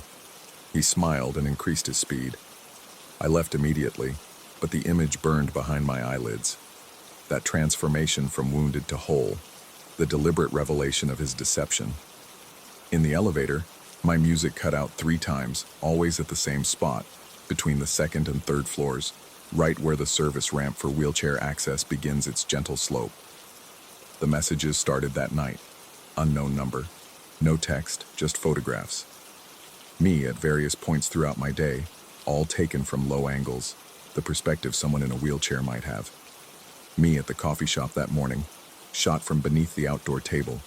He smiled and increased his speed. I left immediately, but the image burned behind my eyelids. That transformation from wounded to whole, the deliberate revelation of his deception. In the elevator, my music cut out 3 times, always at the same spot, between the 2nd and 3rd floors, right where the service ramp for wheelchair access begins its gentle slope. The messages started that night. Unknown number. No text, just photographs. Me at various points throughout my day, all taken from low angles, the perspective someone in a wheelchair might have. Me at the coffee shop that morning, shot from beneath the outdoor table.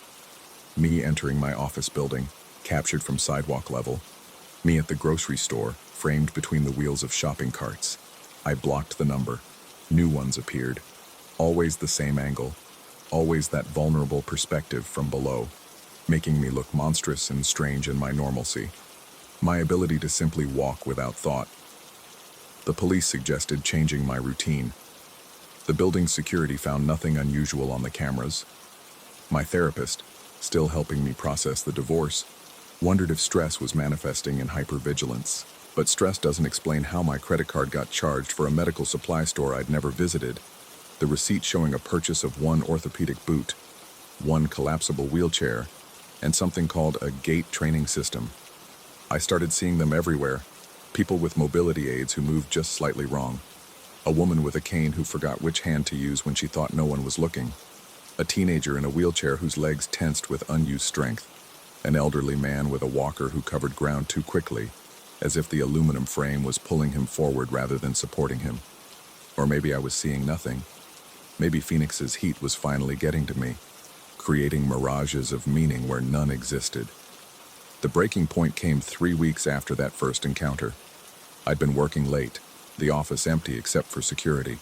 Me entering my office building, captured from sidewalk level. Me at the grocery store, framed between the wheels of shopping carts. I blocked the number. New ones appeared. Always the same angle. Always that vulnerable perspective from below, making me look monstrous and strange in my normalcy. My ability to simply walk without thought. The police suggested changing my routine. The building's security found nothing unusual on the cameras. My therapist, still helping me process the divorce, wondered if stress was manifesting in hypervigilance. But stress doesn't explain how my credit card got charged for a medical supply store I'd never visited. The receipt showing a purchase of 1 orthopedic boot, 1 collapsible wheelchair, and something called a gait training system. I started seeing them everywhere. People with mobility aids who moved just slightly wrong. A woman with a cane who forgot which hand to use when she thought no one was looking. A teenager in a wheelchair whose legs tensed with unused strength. An elderly man with a walker who covered ground too quickly, as if the aluminum frame was pulling him forward rather than supporting him. Or maybe I was seeing nothing. Maybe Phoenix's heat was finally getting to me, creating mirages of meaning where none existed. The breaking point came 3 weeks after that first encounter. I'd been working late, the office empty except for security.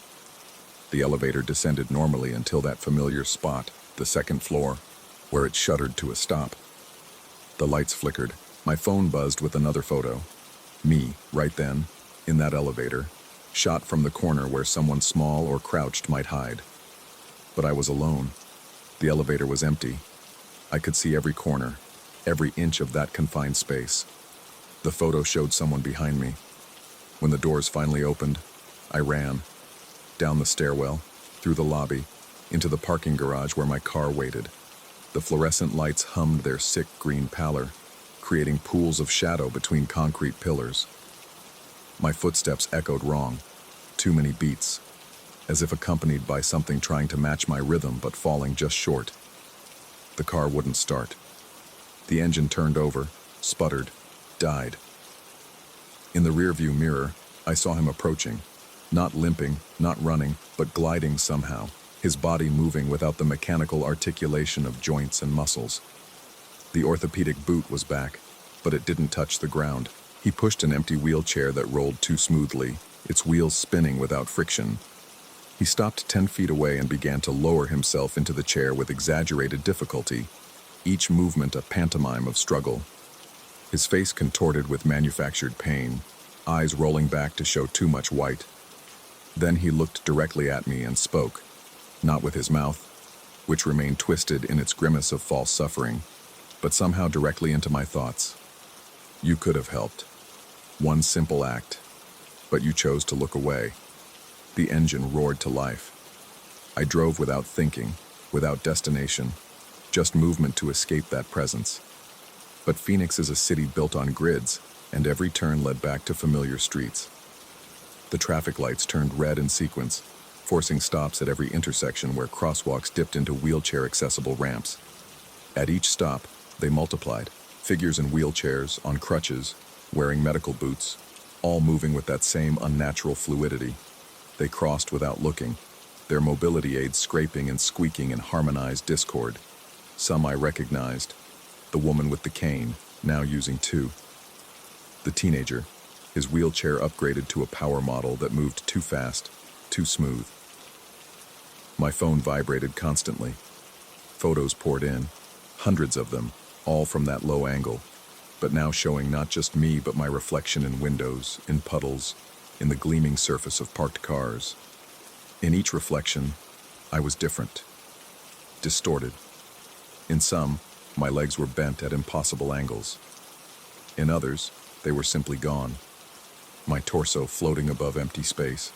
The elevator descended normally until that familiar spot, the second floor, where it shuddered to a stop. The lights flickered. My phone buzzed with another photo. Me, right then, in that elevator, shot from the corner where someone small or crouched might hide. But I was alone. The elevator was empty. I could see every corner, every inch of that confined space. The photo showed someone behind me. When the doors finally opened, I ran. Down the stairwell, through the lobby, into the parking garage where my car waited. The fluorescent lights hummed their sick green pallor, creating pools of shadow between concrete pillars. My footsteps echoed wrong, too many beats, as if accompanied by something trying to match my rhythm but falling just short. The car wouldn't start. The engine turned over, sputtered, died. In the rearview mirror, I saw him approaching, not limping, not running, but gliding somehow, his body moving without the mechanical articulation of joints and muscles. The orthopedic boot was back, but it didn't touch the ground. He pushed an empty wheelchair that rolled too smoothly, its wheels spinning without friction. He stopped 10 feet away and began to lower himself into the chair with exaggerated difficulty, each movement a pantomime of struggle. His face contorted with manufactured pain, eyes rolling back to show too much white. Then he looked directly at me and spoke, not with his mouth, which remained twisted in its grimace of false suffering, but somehow directly into my thoughts. You could have helped. One simple act, but you chose to look away. The engine roared to life. I drove without thinking, without destination, just movement to escape that presence. But Phoenix is a city built on grids, and every turn led back to familiar streets. The traffic lights turned red in sequence, forcing stops at every intersection where crosswalks dipped into wheelchair-accessible ramps. At each stop, they multiplied, figures in wheelchairs, on crutches, wearing medical boots, all moving with that same unnatural fluidity. They crossed without looking, their mobility aids scraping and squeaking in harmonized discord. Some I recognized, the woman with the cane, now using two. The teenager, his wheelchair upgraded to a power model that moved too fast, too smooth. My phone vibrated constantly. Photos poured in, hundreds of them, all from that low angle, but now showing not just me but my reflection in windows, in puddles, in the gleaming surface of parked cars. In each reflection, I was different, distorted. In some, my legs were bent at impossible angles. In others, they were simply gone, my torso floating above empty space.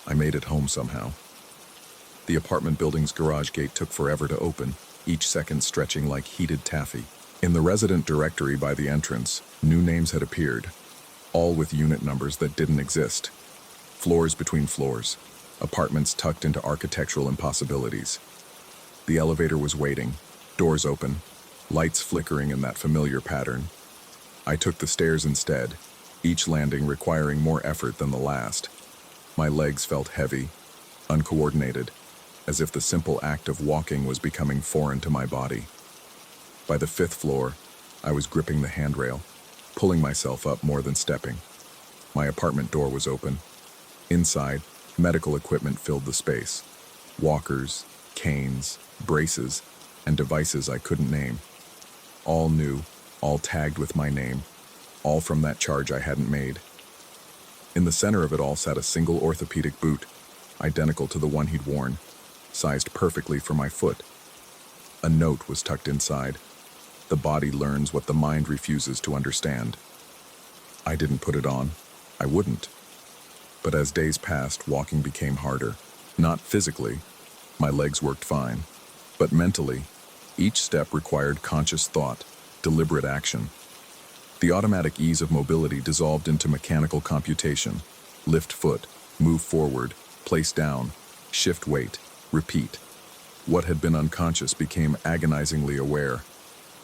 I made it home somehow. The apartment building's garage gate took forever to open, each second stretching like heated taffy. In the resident directory by the entrance, new names had appeared, all with unit numbers that didn't exist. Floors between floors, apartments tucked into architectural impossibilities. The elevator was waiting, doors open, lights flickering in that familiar pattern. I took the stairs instead, each landing requiring more effort than the last. My legs felt heavy, uncoordinated, as if the simple act of walking was becoming foreign to my body. By the 5th floor, I was gripping the handrail, pulling myself up more than stepping. My apartment door was open. Inside, medical equipment filled the space. Walkers, canes, braces, and devices I couldn't name. All new, all tagged with my name, all from that charge I hadn't made. In the center of it all sat a single orthopedic boot, identical to the one he'd worn, sized perfectly for my foot. A note was tucked inside. The body learns what the mind refuses to understand. I didn't put it on. I wouldn't. But as days passed, walking became harder. Not physically. My legs worked fine. But mentally, each step required conscious thought, deliberate action. The automatic ease of mobility dissolved into mechanical computation. Lift foot, move forward, place down, shift weight, repeat. What had been unconscious became agonizingly aware.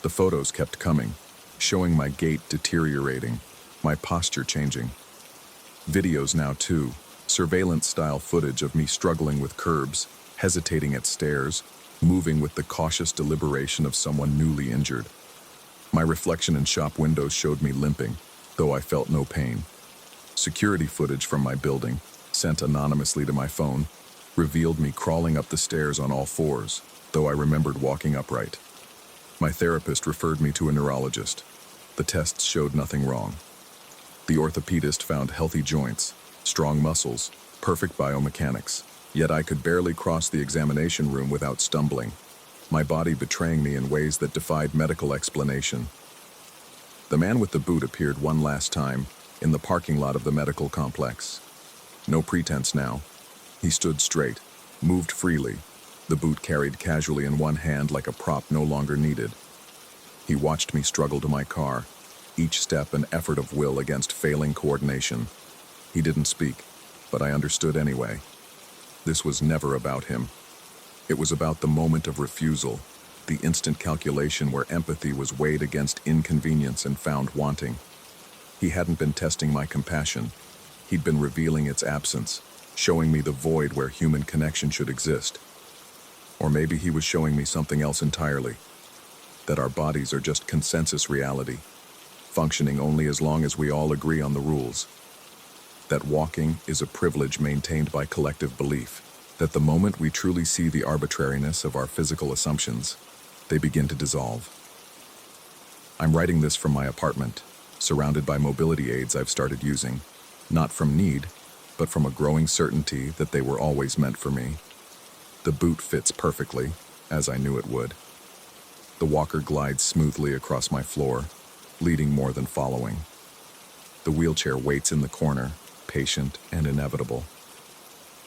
The photos kept coming, showing my gait deteriorating, my posture changing. Videos now too, Surveillance-style footage of me struggling with curbs, hesitating at stairs, moving with the cautious deliberation of someone newly injured. My reflection in shop windows showed me limping, though I felt no pain. Security footage from my building, sent anonymously to my phone, revealed me crawling up the stairs on all fours, though I remembered walking upright. My therapist referred me to a neurologist. The tests showed nothing wrong. The orthopedist found healthy joints, strong muscles, perfect biomechanics, yet I could barely cross the examination room without stumbling, my body betraying me in ways that defied medical explanation. The man with the boot appeared one last time in the parking lot of the medical complex. No pretense now. He stood straight, moved freely, the boot carried casually in one hand like a prop no longer needed. He watched me struggle to my car, each step an effort of will against failing coordination. He didn't speak, but I understood anyway. This was never about him. It was about the moment of refusal, the instant calculation where empathy was weighed against inconvenience and found wanting. He hadn't been testing my compassion. He'd been revealing its absence, showing me the void where human connection should exist. Or maybe he was showing me something else entirely, that our bodies are just consensus reality, functioning only as long as we all agree on the rules. That walking is a privilege maintained by collective belief, that the moment we truly see the arbitrariness of our physical assumptions, they begin to dissolve. I'm writing this from my apartment, surrounded by mobility aids I've started using, not from need, but from a growing certainty that they were always meant for me. The boot fits perfectly, as I knew it would. The walker glides smoothly across my floor, leading more than following. The wheelchair waits in the corner, patient and inevitable.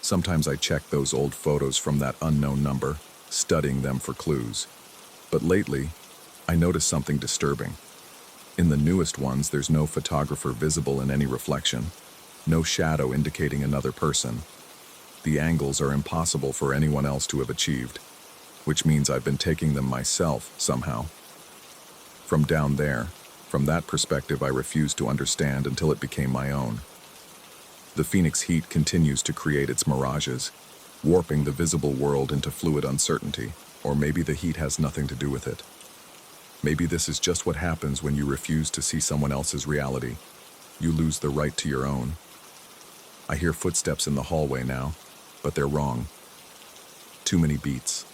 Sometimes I check those old photos from that unknown number, studying them for clues. But lately, I notice something disturbing. In the newest ones, there's no photographer visible in any reflection, no shadow indicating another person. The angles are impossible for anyone else to have achieved, which means I've been taking them myself somehow. From down there, from that perspective, I refused to understand until it became my own. The Phoenix heat continues to create its mirages, warping the visible world into fluid uncertainty, or maybe the heat has nothing to do with it. Maybe this is just what happens when you refuse to see someone else's reality. You lose the right to your own. I hear footsteps in the hallway now, but they're wrong. Too many beats.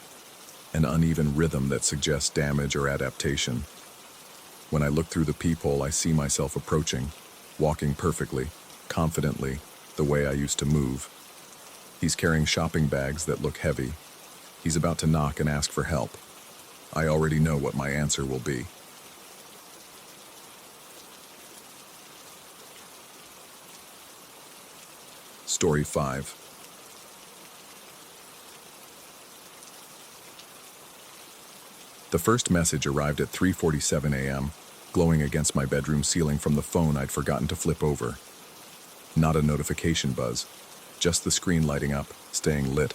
An uneven rhythm that suggests damage or adaptation. When I look through the peephole, I see myself approaching, walking perfectly, confidently, the way I used to move. He's carrying shopping bags that look heavy. He's about to knock and ask for help. I already know what my answer will be. Story 5. The first message arrived at 3:47 a.m., glowing against my bedroom ceiling from the phone I'd forgotten to flip over. Not a notification buzz, just the screen lighting up, staying lit,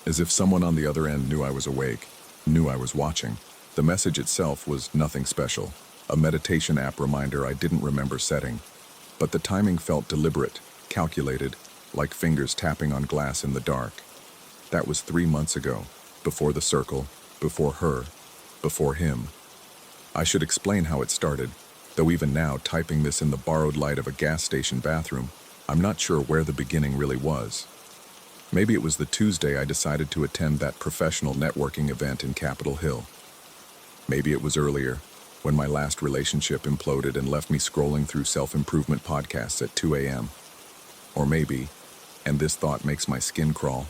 as if someone on the other end knew I was awake, knew I was watching. The message itself was nothing special, a meditation app reminder I didn't remember setting. But the timing felt deliberate, calculated, like fingers tapping on glass in the dark. That was 3 months ago, before the circle, before her, before him. I should explain how it started, though even now, typing this in the borrowed light of a gas station bathroom, I'm not sure where the beginning really was. Maybe it was the Tuesday I decided to attend that professional networking event in Capitol Hill. Maybe it was earlier, when my last relationship imploded and left me scrolling through self-improvement podcasts at 2 a.m. Or maybe, and this thought makes my skin crawl,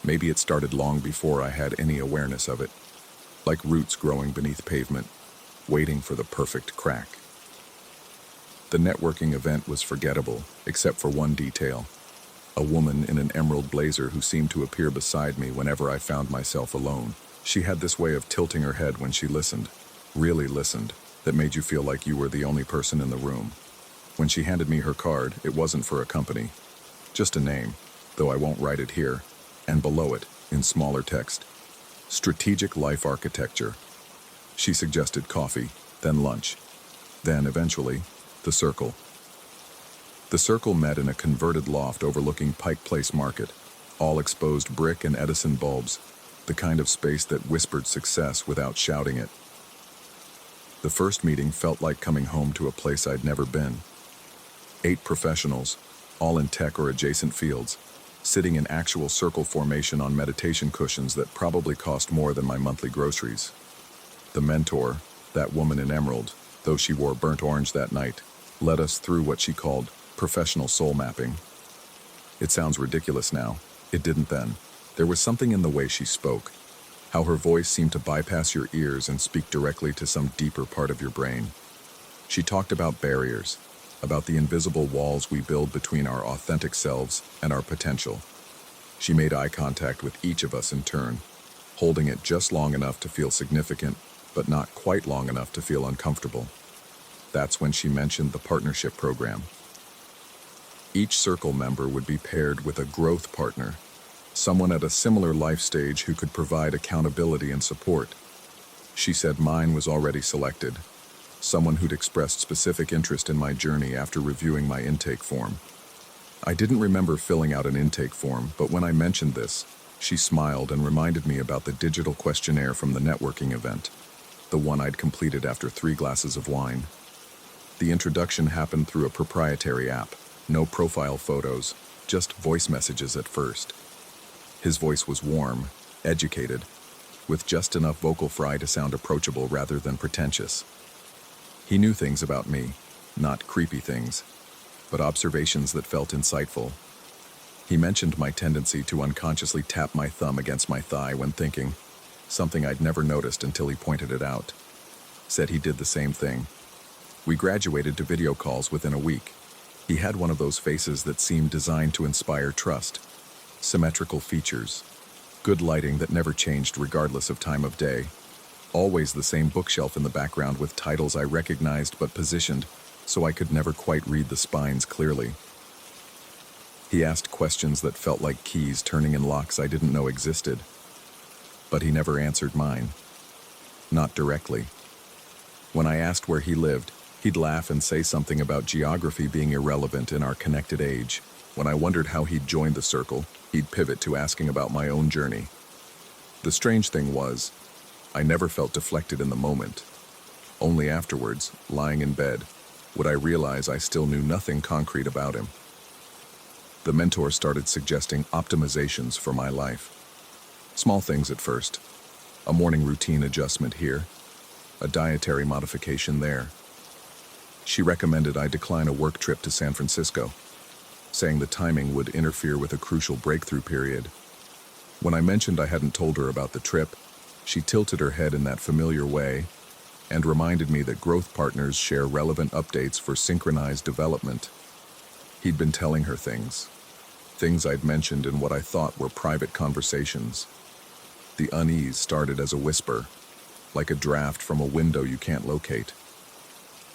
maybe it started long before I had any awareness of it, like roots growing beneath pavement, waiting for the perfect crack. The networking event was forgettable, except for one detail. A woman in an emerald blazer who seemed to appear beside me whenever I found myself alone. She had this way of tilting her head when she listened, really listened, that made you feel like you were the only person in the room. When she handed me her card, it wasn't for a company, just a name, though I won't write it here, and below it, in smaller text, Strategic Life Architecture. She suggested coffee, then lunch, then, eventually, the circle. The circle met in a converted loft overlooking Pike Place Market, all exposed brick and Edison bulbs, the kind of space that whispered success without shouting it. The first meeting felt like coming home to a place I'd never been. 8 professionals, all in tech or adjacent fields, sitting in actual circle formation on meditation cushions that probably cost more than my monthly groceries. The mentor, that woman in emerald, though she wore burnt orange that night, led us through what she called professional soul mapping. It sounds ridiculous now. It didn't then. There was something in the way she spoke, how her voice seemed to bypass your ears and speak directly to some deeper part of your brain. She talked about barriers, about the invisible walls we build between our authentic selves and our potential. She made eye contact with each of us in turn, holding it just long enough to feel significant, but not quite long enough to feel uncomfortable. That's when she mentioned the partnership program. Each circle member would be paired with a growth partner, someone at a similar life stage who could provide accountability and support. She said mine was already selected, someone who'd expressed specific interest in my journey after reviewing my intake form. I didn't remember filling out an intake form, but when I mentioned this, she smiled and reminded me about the digital questionnaire from the networking event, the one I'd completed after 3 glasses of wine. The introduction happened through a proprietary app, no profile photos, just voice messages at first. His voice was warm, educated, with just enough vocal fry to sound approachable rather than pretentious. He knew things about me, not creepy things, but observations that felt insightful. He mentioned my tendency to unconsciously tap my thumb against my thigh when thinking, something I'd never noticed until he pointed it out. Said he did the same thing. We graduated to video calls within a week. He had one of those faces that seemed designed to inspire trust. Symmetrical features, good lighting that never changed regardless of time of day, always the same bookshelf in the background with titles I recognized but positioned so I could never quite read the spines clearly. He asked questions that felt like keys turning in locks I didn't know existed, but he never answered mine. Not directly. When I asked where he lived, he'd laugh and say something about geography being irrelevant in our connected age. When I wondered how he'd joined the circle, he'd pivot to asking about my own journey. The strange thing was, I never felt deflected in the moment. Only afterwards, lying in bed, would I realize I still knew nothing concrete about him. The mentor started suggesting optimizations for my life. Small things at first. A morning routine adjustment here, a dietary modification there. She recommended I decline a work trip to San Francisco, saying the timing would interfere with a crucial breakthrough period. When I mentioned I hadn't told her about the trip, she tilted her head in that familiar way and reminded me that growth partners share relevant updates for synchronized development. He'd been telling her things I'd mentioned in what I thought were private conversations. The unease started as a whisper, like a draft from a window you can't locate.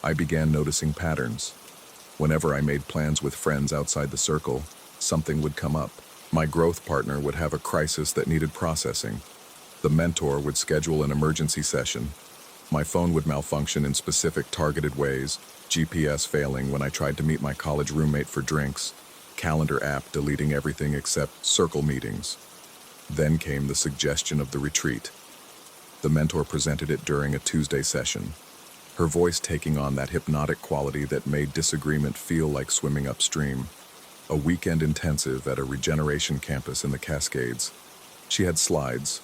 I began noticing patterns. Whenever I made plans with friends outside the circle, something would come up. My growth partner would have a crisis that needed processing. The mentor would schedule an emergency session. My phone would malfunction in specific targeted ways, GPS failing when I tried to meet my college roommate for drinks, calendar app deleting everything except circle meetings. Then came the suggestion of the retreat. The mentor presented it during a Tuesday session, her voice taking on that hypnotic quality that made disagreement feel like swimming upstream. A weekend intensive at a regeneration campus in the Cascades. She had slides,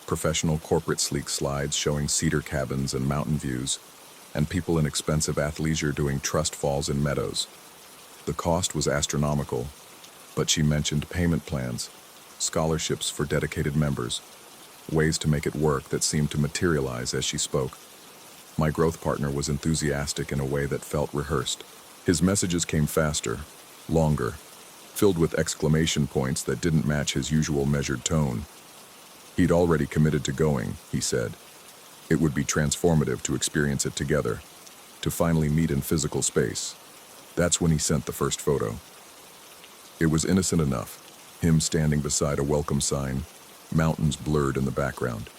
professional corporate sleek slides showing cedar cabins and mountain views, and people in expensive athleisure doing trust falls in meadows. The cost was astronomical, but she mentioned payment plans, scholarships for dedicated members, ways to make it work that seemed to materialize as she spoke. My growth partner was enthusiastic in a way that felt rehearsed. His messages came faster, longer, filled with exclamation points that didn't match his usual measured tone. He'd already committed to going, he said. It would be transformative to experience it together, to finally meet in physical space. That's when he sent the first photo. It was innocent enough, him standing beside a welcome sign, mountains blurred in the background.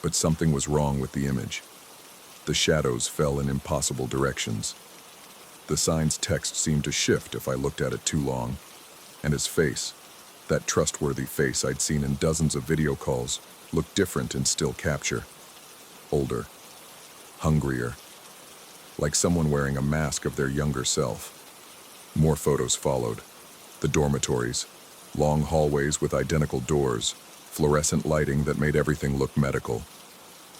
But something was wrong with the image. The shadows fell in impossible directions. The sign's text seemed to shift if I looked at it too long, and his face, that trustworthy face I'd seen in dozens of video calls, looked different in still capture. Older, hungrier, like someone wearing a mask of their younger self. More photos followed. The dormitories, long hallways with identical doors, fluorescent lighting that made everything look medical.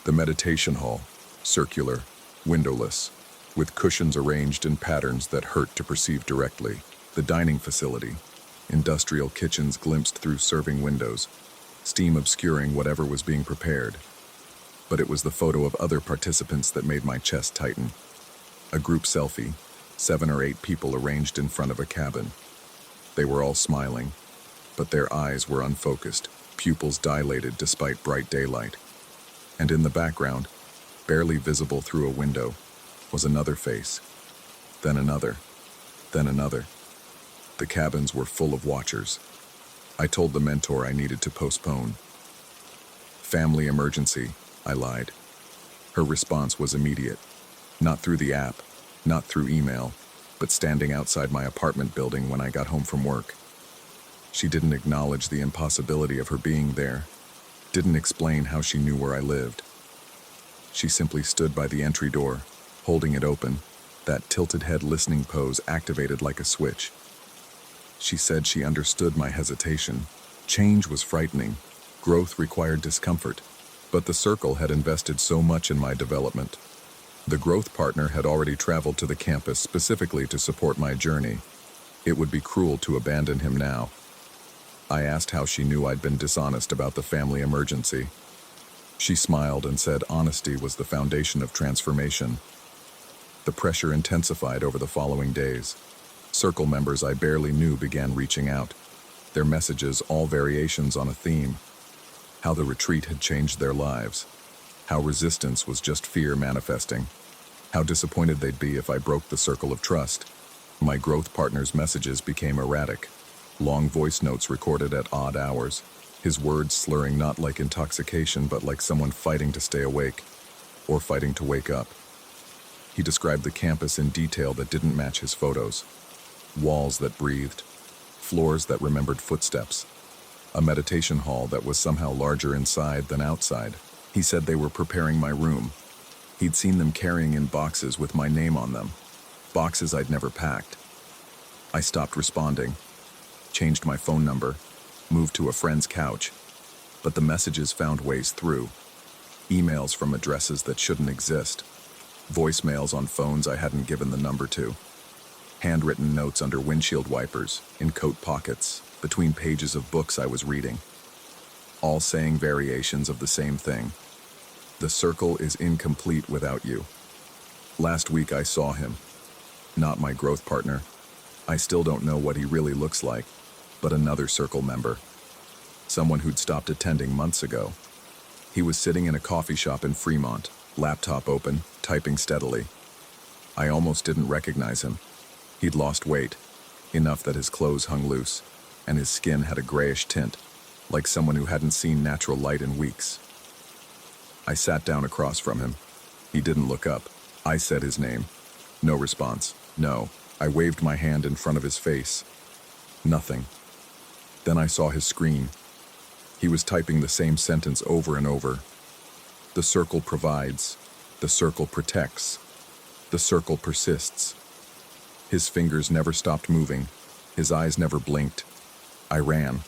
The meditation hall, circular, windowless, with cushions arranged in patterns that hurt to perceive directly. The dining facility, industrial kitchens glimpsed through serving windows, steam obscuring whatever was being prepared. But it was the photo of other participants that made my chest tighten. A group selfie, 7 or 8 people arranged in front of a cabin. They were all smiling, but their eyes were unfocused, pupils dilated despite bright daylight. And in the background, barely visible through a window, was another face, then another, then another. The cabins were full of watchers. I told the mentor I needed to postpone. Family emergency, I lied. Her response was immediate. Not through the app, not through email, but standing outside my apartment building when I got home from work. She didn't acknowledge the impossibility of her being there, didn't explain how she knew where I lived. She simply stood by the entry door, holding it open, that tilted head listening pose activated like a switch. She said she understood my hesitation. Change was frightening. Growth required discomfort. But the circle had invested so much in my development. The growth partner had already traveled to the campus specifically to support my journey. It would be cruel to abandon him now. I asked how she knew I'd been dishonest about the family emergency. She smiled and said honesty was the foundation of transformation. The pressure intensified over the following days. Circle members I barely knew began reaching out. Their messages all variations on a theme. How the retreat had changed their lives. How resistance was just fear manifesting. How disappointed they'd be if I broke the circle of trust. My growth partner's messages became erratic. Long voice notes recorded at odd hours. His words slurring not like intoxication but like someone fighting to stay awake. Or fighting to wake up. He described the campus in detail that didn't match his photos. Walls that breathed. Floors that remembered footsteps. A meditation hall that was somehow larger inside than outside. He said they were preparing my room. He'd seen them carrying in boxes with my name on them. Boxes I'd never packed. I stopped responding. Changed my phone number. Moved to a friend's couch. But the messages found ways through. Emails from addresses that shouldn't exist. Voicemails on phones I hadn't given the number to. Handwritten notes under windshield wipers, in coat pockets, between pages of books I was reading. All saying variations of the same thing. The circle is incomplete without you. Last week I saw him. Not my growth partner. I still don't know what he really looks like, but another circle member. Someone who'd stopped attending months ago. He was sitting in a coffee shop in Fremont, laptop open, typing steadily. I almost didn't recognize him. He'd lost weight, enough that his clothes hung loose, and his skin had a grayish tint, like someone who hadn't seen natural light in weeks. I sat down across from him. He didn't look up. I said his name. No response. No. I waved my hand in front of his face. Nothing. Then I saw his screen. He was typing the same sentence over and over. The circle provides. The circle protects. The circle persists. His fingers never stopped moving. His eyes never blinked. I ran.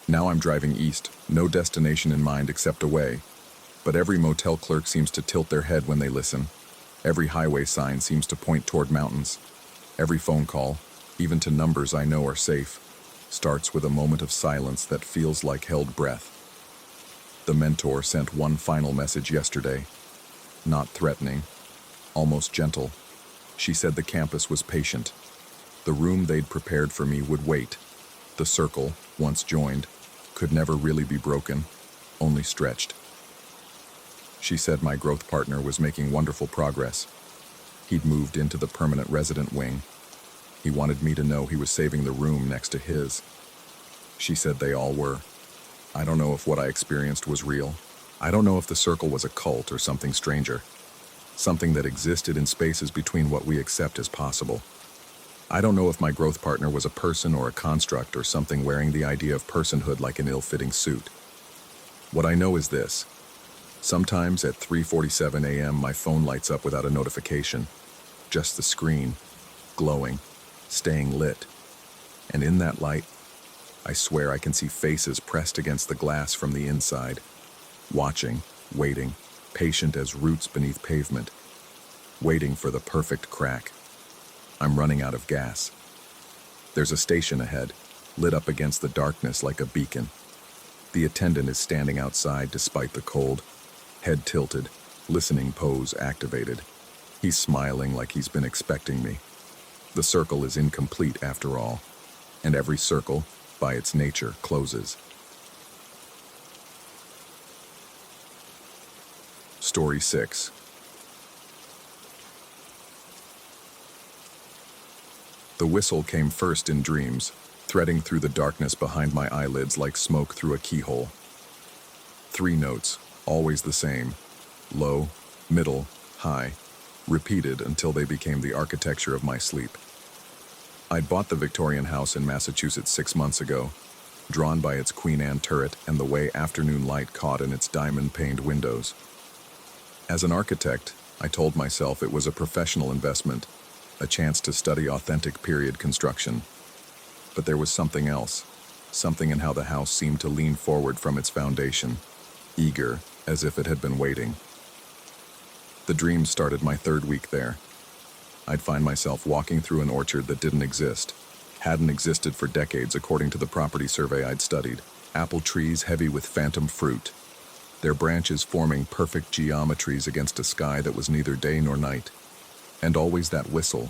Now I'm driving east, no destination in mind except away. But every motel clerk seems to tilt their head when they listen. Every highway sign seems to point toward mountains. Every phone call, even to numbers I know are safe, starts with a moment of silence that feels like held breath. The mentor sent one final message yesterday. Not threatening, almost gentle. She said the campus was patient. The room they'd prepared for me would wait. The circle, once joined, could never really be broken, only stretched. She said my growth partner was making wonderful progress. He'd moved into the permanent resident wing. He wanted me to know he was saving the room next to his. She said they all were. I don't know if what I experienced was real. I don't know if the circle was a cult or something stranger. something that existed in spaces between what we accept as possible. I don't know if my growth partner was a person or a construct or something wearing the idea of personhood like an ill-fitting suit. What I know is this. Sometimes at 3:47 a.m. my phone lights up without a notification, just the screen, glowing, staying lit. And in that light, I swear I can see faces pressed against the glass from the inside, watching, waiting, patient as roots beneath pavement, waiting for the perfect crack. I'm running out of gas. There's a station ahead, lit up against the darkness like a beacon. The attendant is standing outside despite the cold, head tilted, listening pose activated. He's smiling like he's been expecting me. The circle is incomplete after all, and every circle, by its nature, closes. Story 6. The whistle came first in dreams, threading through the darkness behind my eyelids like smoke through a keyhole. 3 notes, always the same, low, middle, high, repeated until they became the architecture of my sleep. I'd bought the Victorian house in Massachusetts 6 months ago, drawn by its Queen Anne turret and the way afternoon light caught in its diamond-paned windows. As an architect, I told myself it was a professional investment, a chance to study authentic period construction. But there was something else, something in how the house seemed to lean forward from its foundation, eager, as if it had been waiting. The dream started my 3rd week there. I'd find myself walking through an orchard that didn't exist, hadn't existed for decades according to the property survey I'd studied. Apple trees heavy with phantom fruit, their branches forming perfect geometries against a sky that was neither day nor night. And always that whistle,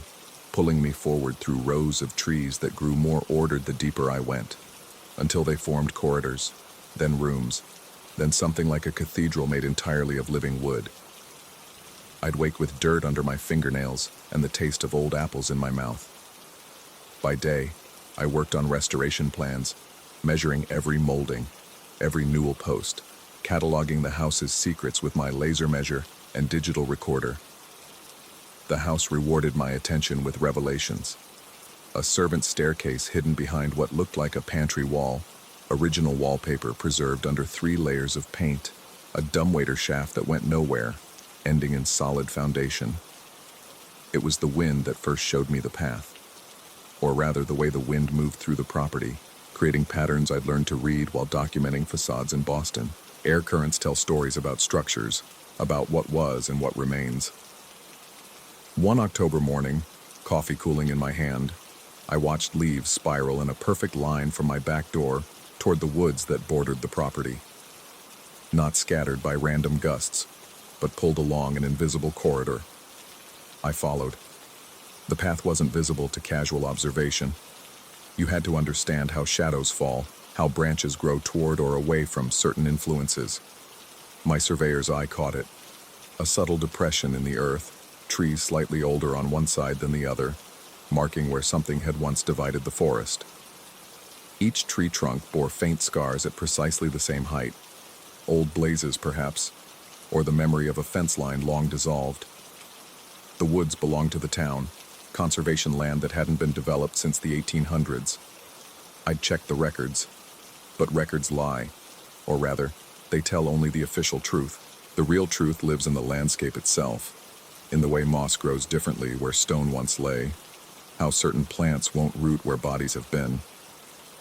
pulling me forward through rows of trees that grew more ordered the deeper I went, until they formed corridors, then rooms, then something like a cathedral made entirely of living wood. I'd wake with dirt under my fingernails and the taste of old apples in my mouth. By day, I worked on restoration plans, measuring every molding, every newel post, cataloging the house's secrets with my laser measure and digital recorder. The house rewarded my attention with revelations. A servant's staircase hidden behind what looked like a pantry wall, original wallpaper preserved under 3 layers of paint, a dumbwaiter shaft that went nowhere, ending in solid foundation. It was the wind that first showed me the path, or rather the way the wind moved through the property, creating patterns I'd learned to read while documenting facades in Boston. Air currents tell stories about structures, about what was and what remains. One October morning, coffee cooling in my hand, I watched leaves spiral in a perfect line from my back door toward the woods that bordered the property. Not scattered by random gusts, but pulled along an invisible corridor. I followed. The path wasn't visible to casual observation. You had to understand how shadows fall, how branches grow toward or away from certain influences. My surveyor's eye caught it. A subtle depression in the earth, trees slightly older on one side than the other, marking where something had once divided the forest. Each tree trunk bore faint scars at precisely the same height, old blazes perhaps, or the memory of a fence line long dissolved. The woods belonged to the town, conservation land that hadn't been developed since the 1800s. I'd checked the records, but records lie, or rather, they tell only the official truth. The real truth lives in the landscape itself, in the way moss grows differently where stone once lay, how certain plants won't root where bodies have been.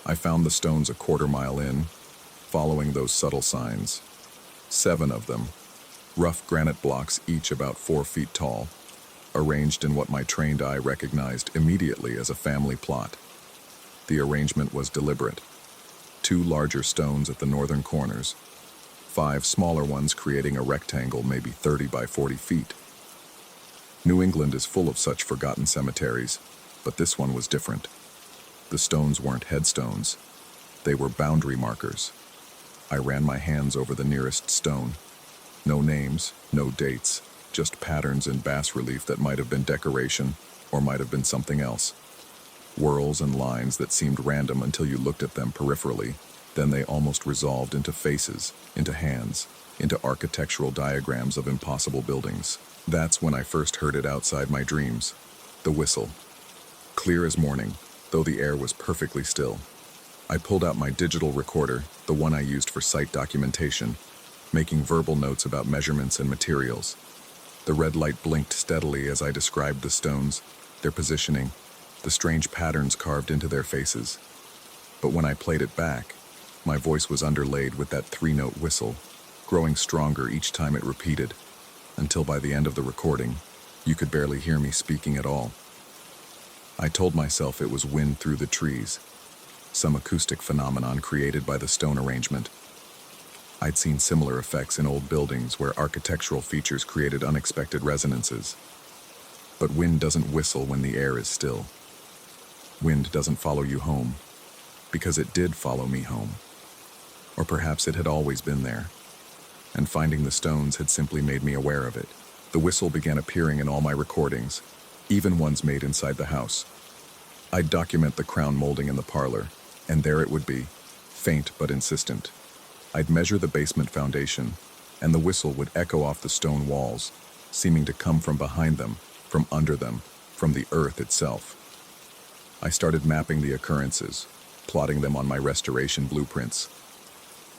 I found the stones a quarter-mile in, following those subtle signs. 7 of them, rough granite blocks each about 4 feet tall, arranged in what my trained eye recognized immediately as a family plot. The arrangement was deliberate. 2 larger stones at the northern corners, 5 smaller ones creating a rectangle maybe 30 by 40 feet. New England is full of such forgotten cemeteries, but this one was different. The stones weren't headstones. They were boundary markers. I ran my hands over the nearest stone. No names, no dates, just patterns in bas relief that might have been decoration or might have been something else. Whorls and lines that seemed random until you looked at them peripherally, then they almost resolved into faces, into hands. into architectural diagrams of impossible buildings. That's when I first heard it outside my dreams. The whistle. Clear as morning, though the air was perfectly still. I pulled out my digital recorder, the one I used for site documentation, making verbal notes about measurements and materials. The red light blinked steadily as I described the stones, their positioning, the strange patterns carved into their faces. But when I played it back, my voice was underlaid with that three-note whistle, growing stronger each time it repeated, until by the end of the recording, you could barely hear me speaking at all. I told myself it was wind through the trees, some acoustic phenomenon created by the stone arrangement. I'd seen similar effects in old buildings where architectural features created unexpected resonances. But wind doesn't whistle when the air is still. Wind doesn't follow you home, because it did follow me home. Or perhaps it had always been there, and finding the stones had simply made me aware of it. The whistle began appearing in all my recordings, even ones made inside the house. I'd document the crown molding in the parlor, and there it would be, faint but insistent. I'd measure the basement foundation, and the whistle would echo off the stone walls, seeming to come from behind them, from under them, from the earth itself. I started mapping the occurrences, plotting them on my restoration blueprints.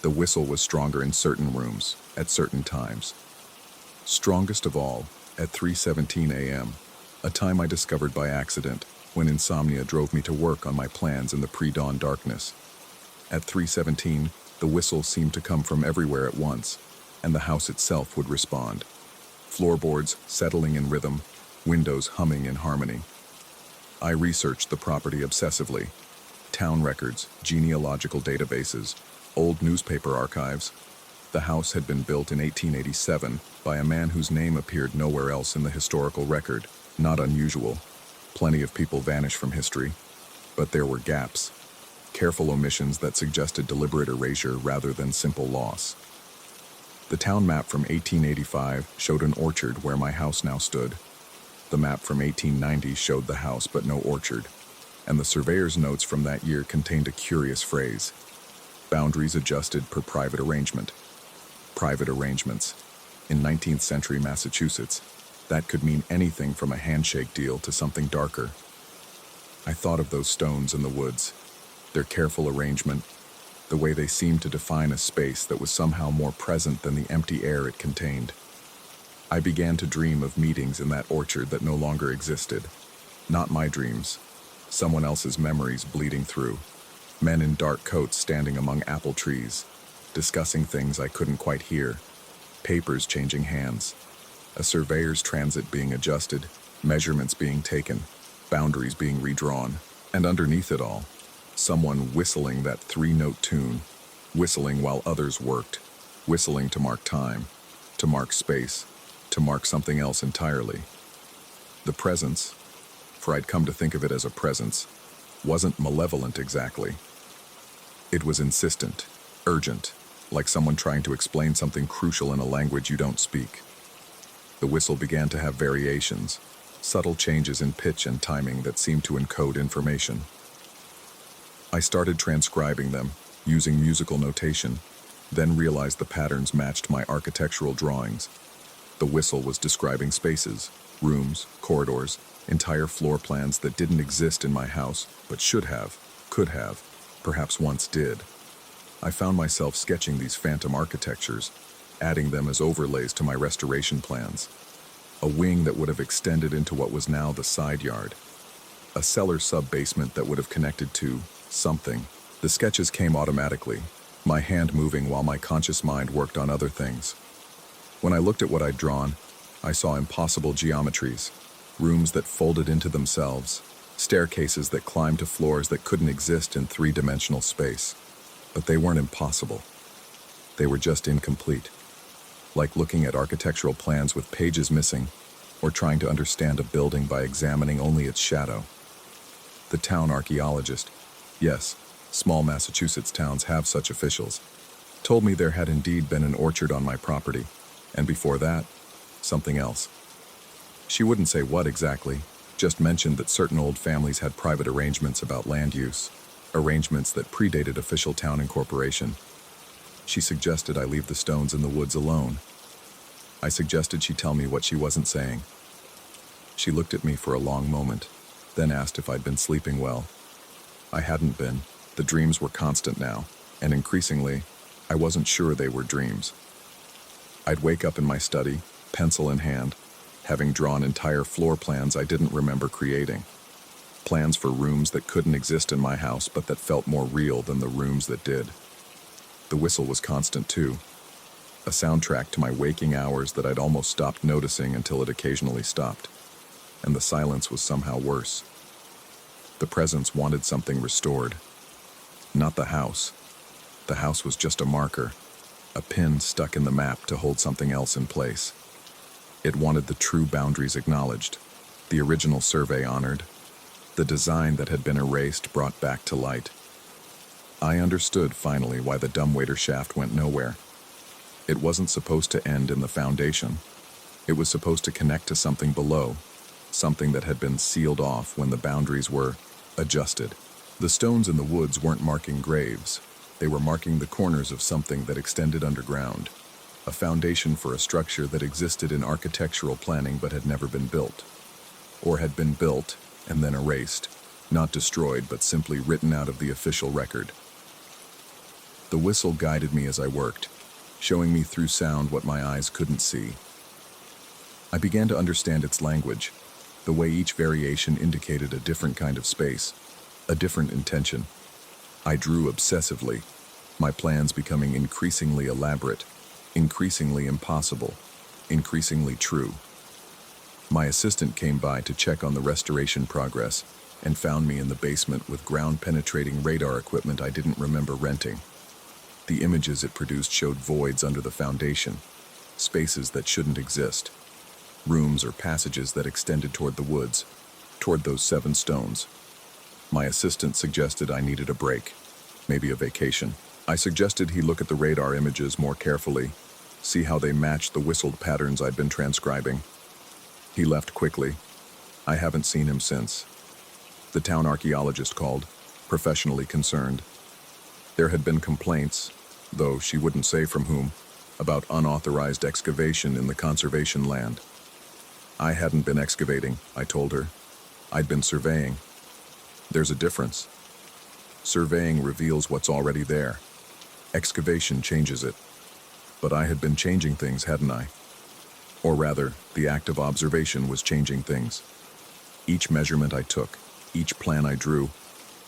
The whistle was stronger in certain rooms, at certain times. Strongest of all, at 3:17 a.m., a time I discovered by accident when insomnia drove me to work on my plans in the pre-dawn darkness. At 3:17, the whistle seemed to come from everywhere at once, and the house itself would respond. Floorboards settling in rhythm, windows humming in harmony. I researched the property obsessively. Town records, genealogical databases, old newspaper archives. The house had been built in 1887 by a man whose name appeared nowhere else in the historical record. Not unusual. Plenty of people vanish from history. But there were gaps. Careful omissions that suggested deliberate erasure rather than simple loss. The town map from 1885 showed an orchard where my house now stood. The map from 1890 showed the house but no orchard, and the surveyor's notes from that year contained a curious phrase: boundaries adjusted per private arrangement. Private arrangements. In 19th century Massachusetts, that could mean anything from a handshake deal to something darker. I thought of those stones in the woods, their careful arrangement, the way they seemed to define a space that was somehow more present than the empty air it contained. I began to dream of meetings in that orchard that no longer existed. Not my dreams, someone else's memories bleeding through. Men in dark coats standing among apple trees, discussing things I couldn't quite hear. Papers changing hands. A surveyor's transit being adjusted, measurements being taken, boundaries being redrawn. And underneath it all, someone whistling that three-note tune, whistling while others worked, whistling to mark time, to mark space, to mark something else entirely. The presence, for I'd come to think of it as a presence, wasn't malevolent exactly. It was insistent, urgent, like someone trying to explain something crucial in a language you don't speak. The whistle began to have variations, subtle changes in pitch and timing that seemed to encode information. I started transcribing them, using musical notation, then realized the patterns matched my architectural drawings. The whistle was describing spaces, rooms, corridors, entire floor plans that didn't exist in my house, but should have, could have, perhaps once did. I found myself sketching these phantom architectures, adding them as overlays to my restoration plans. A wing that would have extended into what was now the side yard. A cellar sub-basement that would have connected to something. The sketches came automatically, my hand moving while my conscious mind worked on other things. When I looked at what I'd drawn, I saw impossible geometries, rooms that folded into themselves, staircases that climbed to floors that couldn't exist in three-dimensional space. But they weren't impossible. They were just incomplete. Like looking at architectural plans with pages missing, or trying to understand a building by examining only its shadow. The town archaeologist, yes, small Massachusetts towns have such officials, told me there had indeed been an orchard on my property, and before that, something else. She wouldn't say what exactly, just mentioned that certain old families had private arrangements about land use, arrangements that predated official town incorporation. She suggested I leave the stones in the woods alone. I suggested she tell me what she wasn't saying. She looked at me for a long moment, then asked if I'd been sleeping well. I hadn't been. The dreams were constant now, and increasingly, I wasn't sure they were dreams. I'd wake up in my study, pencil in hand, having drawn entire floor plans I didn't remember creating. Plans for rooms that couldn't exist in my house but that felt more real than the rooms that did. The whistle was constant too, a soundtrack to my waking hours that I'd almost stopped noticing until it occasionally stopped. And the silence was somehow worse. The presence wanted something restored. Not the house. The house was just a marker, a pin stuck in the map to hold something else in place. It wanted the true boundaries acknowledged, the original survey honored, the design that had been erased brought back to light. I understood finally why the dumbwaiter shaft went nowhere. It wasn't supposed to end in the foundation. It was supposed to connect to something below, something that had been sealed off when the boundaries were adjusted. The stones in the woods weren't marking graves. They were marking the corners of something that extended underground, a foundation for a structure that existed in architectural planning but had never been built. Or had been built and then erased, not destroyed but simply written out of the official record. The whistle guided me as I worked, showing me through sound what my eyes couldn't see. I began to understand its language, the way each variation indicated a different kind of space, a different intention. I drew obsessively, my plans becoming increasingly elaborate, increasingly impossible, increasingly true. My assistant came by to check on the restoration progress and found me in the basement with ground-penetrating radar equipment I didn't remember renting. The images it produced showed voids under the foundation, spaces that shouldn't exist, rooms or passages that extended toward the woods, toward those 7 stones. My assistant suggested I needed a break, maybe a vacation. I suggested he look at the radar images more carefully, see how they matched the whistled patterns I'd been transcribing. He left quickly. I haven't seen him since. The town archaeologist called, professionally concerned. There had been complaints, though she wouldn't say from whom, about unauthorized excavation in the conservation land. I hadn't been excavating, I told her. I'd been surveying. There's a difference. Surveying reveals what's already there. Excavation changes it. But I had been changing things, hadn't I? Or rather, the act of observation was changing things. Each measurement I took, each plan I drew,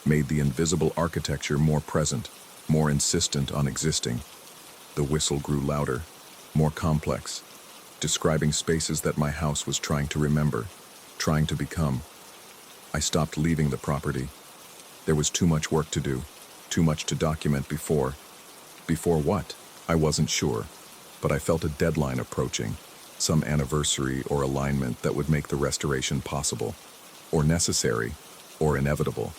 made the invisible architecture more present, more insistent on existing. The whistle grew louder, more complex, describing spaces that my house was trying to remember, trying to become. I stopped leaving the property. There was too much work to do, too much to document before. Before what? I wasn't sure, but I felt a deadline approaching, some anniversary or alignment that would make the restoration possible, or necessary, or inevitable.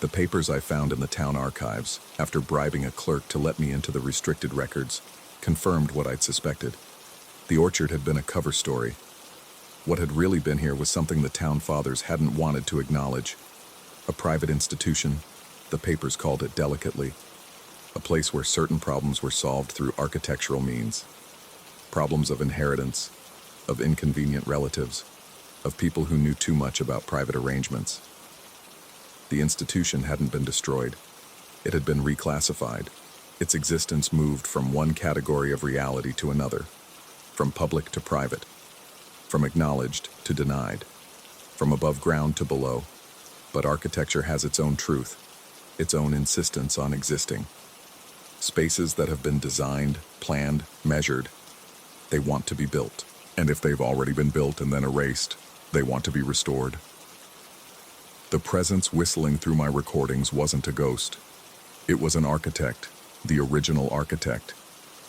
The papers I found in the town archives, after bribing a clerk to let me into the restricted records, confirmed what I'd suspected. The orchard had been a cover story. What had really been here was something the town fathers hadn't wanted to acknowledge. A private institution, the papers called it delicately. A place where certain problems were solved through architectural means. Problems of inheritance, of inconvenient relatives, of people who knew too much about private arrangements. The institution hadn't been destroyed. It had been reclassified. Its existence moved from one category of reality to another, from public to private, from acknowledged to denied, from above ground to below. But architecture has its own truth, its own insistence on existing. Spaces that have been designed, planned, measured, they want to be built. And if they've already been built and then erased, they want to be restored. The presence whistling through my recordings wasn't a ghost. It was an architect, the original architect,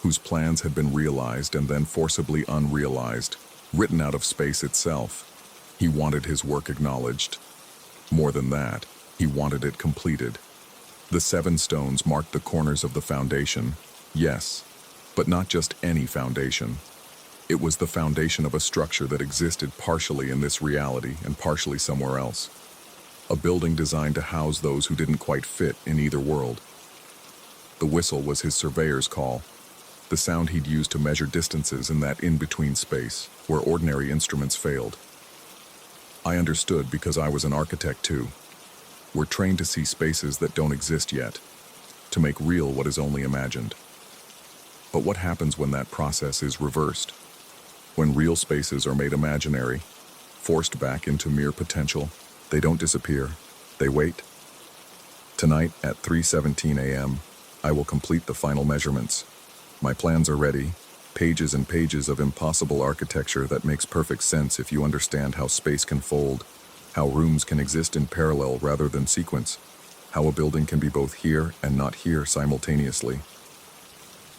whose plans had been realized and then forcibly unrealized, written out of space itself. He wanted his work acknowledged. More than that, he wanted it completed. The 7 stones marked the corners of the foundation, yes, but not just any foundation. It was the foundation of a structure that existed partially in this reality and partially somewhere else. A building designed to house those who didn't quite fit in either world. The The whistle was his surveyor's call, the sound he'd used to measure distances in that in-between space where ordinary instruments failed. I understood because I was an architect too. We're trained to see spaces that don't exist yet, to make real what is only imagined. But what happens when that process is reversed? When real spaces are made imaginary, forced back into mere potential, they don't disappear, they wait. Tonight at 3:17 a.m., I will complete the final measurements. My plans are ready, pages and pages of impossible architecture that makes perfect sense if you understand how space can fold, how rooms can exist in parallel rather than sequence, how a building can be both here and not here simultaneously.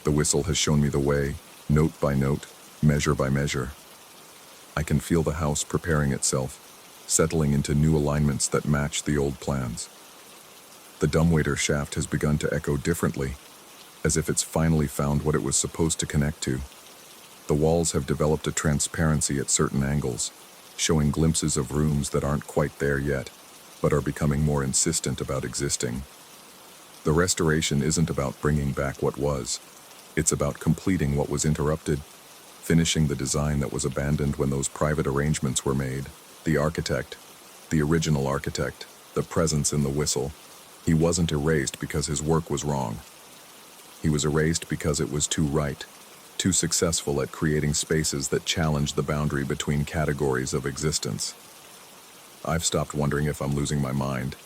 The whistle has shown me the way, note by note, measure by measure. I can feel the house preparing itself, settling into new alignments that match the old plans. The dumbwaiter shaft has begun to echo differently, as if it's finally found what it was supposed to connect to. The walls have developed a transparency at certain angles, showing glimpses of rooms that aren't quite there yet, but are becoming more insistent about existing. The restoration isn't about bringing back what was. It's about completing what was interrupted, finishing the design that was abandoned when those private arrangements were made. The architect, the original architect, the presence in the whistle, he wasn't erased because his work was wrong. He was erased because it was too right, too successful at creating spaces that challenged the boundary between categories of existence. I've stopped wondering if I'm losing my mind.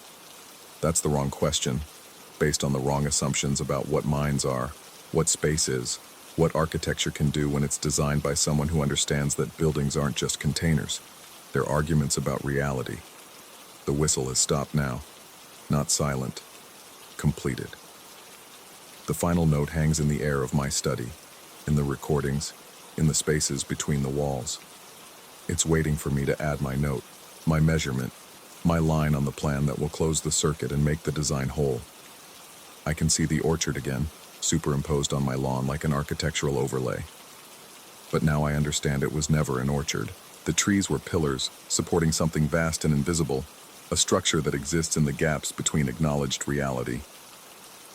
That's the wrong question, based on the wrong assumptions about what minds are, what space is, what architecture can do when it's designed by someone who understands that buildings aren't just containers. They're arguments about reality. The whistle has stopped now. Not silent, completed. The final note hangs in the air of my study, in the recordings, in the spaces between the walls. It's waiting for me to add my note, my measurement, my line on the plan that will close the circuit and make the design whole. I can see the orchard again, superimposed on my lawn like an architectural overlay. But now I understand it was never an orchard. The trees were pillars, supporting something vast and invisible, a structure that exists in the gaps between acknowledged reality.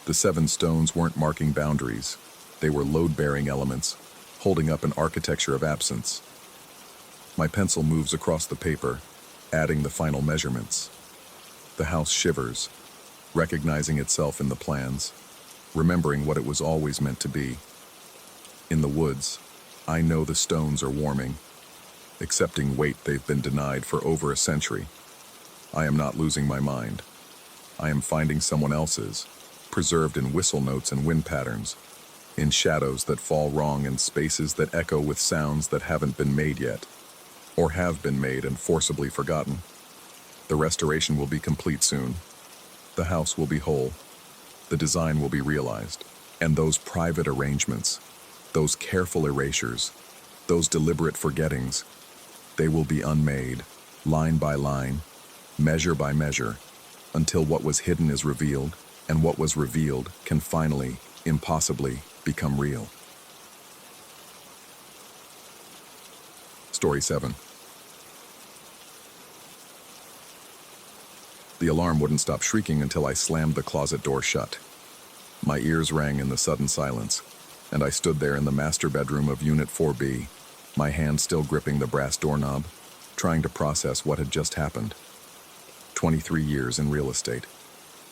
The 7 stones weren't marking boundaries. They were load-bearing elements, holding up an architecture of absence. My pencil moves across the paper, adding the final measurements. The house shivers, recognizing itself in the plans, remembering what it was always meant to be. In the woods, I know the stones are warming, accepting weight they've been denied for over a century. I am not losing my mind. I am finding someone else's, preserved in whistle notes and wind patterns, in shadows that fall wrong in spaces that echo with sounds that haven't been made yet, or have been made and forcibly forgotten. The restoration will be complete soon. The house will be whole. The design will be realized. And those private arrangements, those careful erasures, those deliberate forgettings, they will be unmade, line by line, measure by measure, until what was hidden is revealed, and what was revealed can finally, impossibly, become real. Story 7. The alarm wouldn't stop shrieking until I slammed the closet door shut. My ears rang in the sudden silence, and I stood there in the master bedroom of Unit 4B, my hand still gripping the brass doorknob, trying to process what had just happened. 23 years in real estate,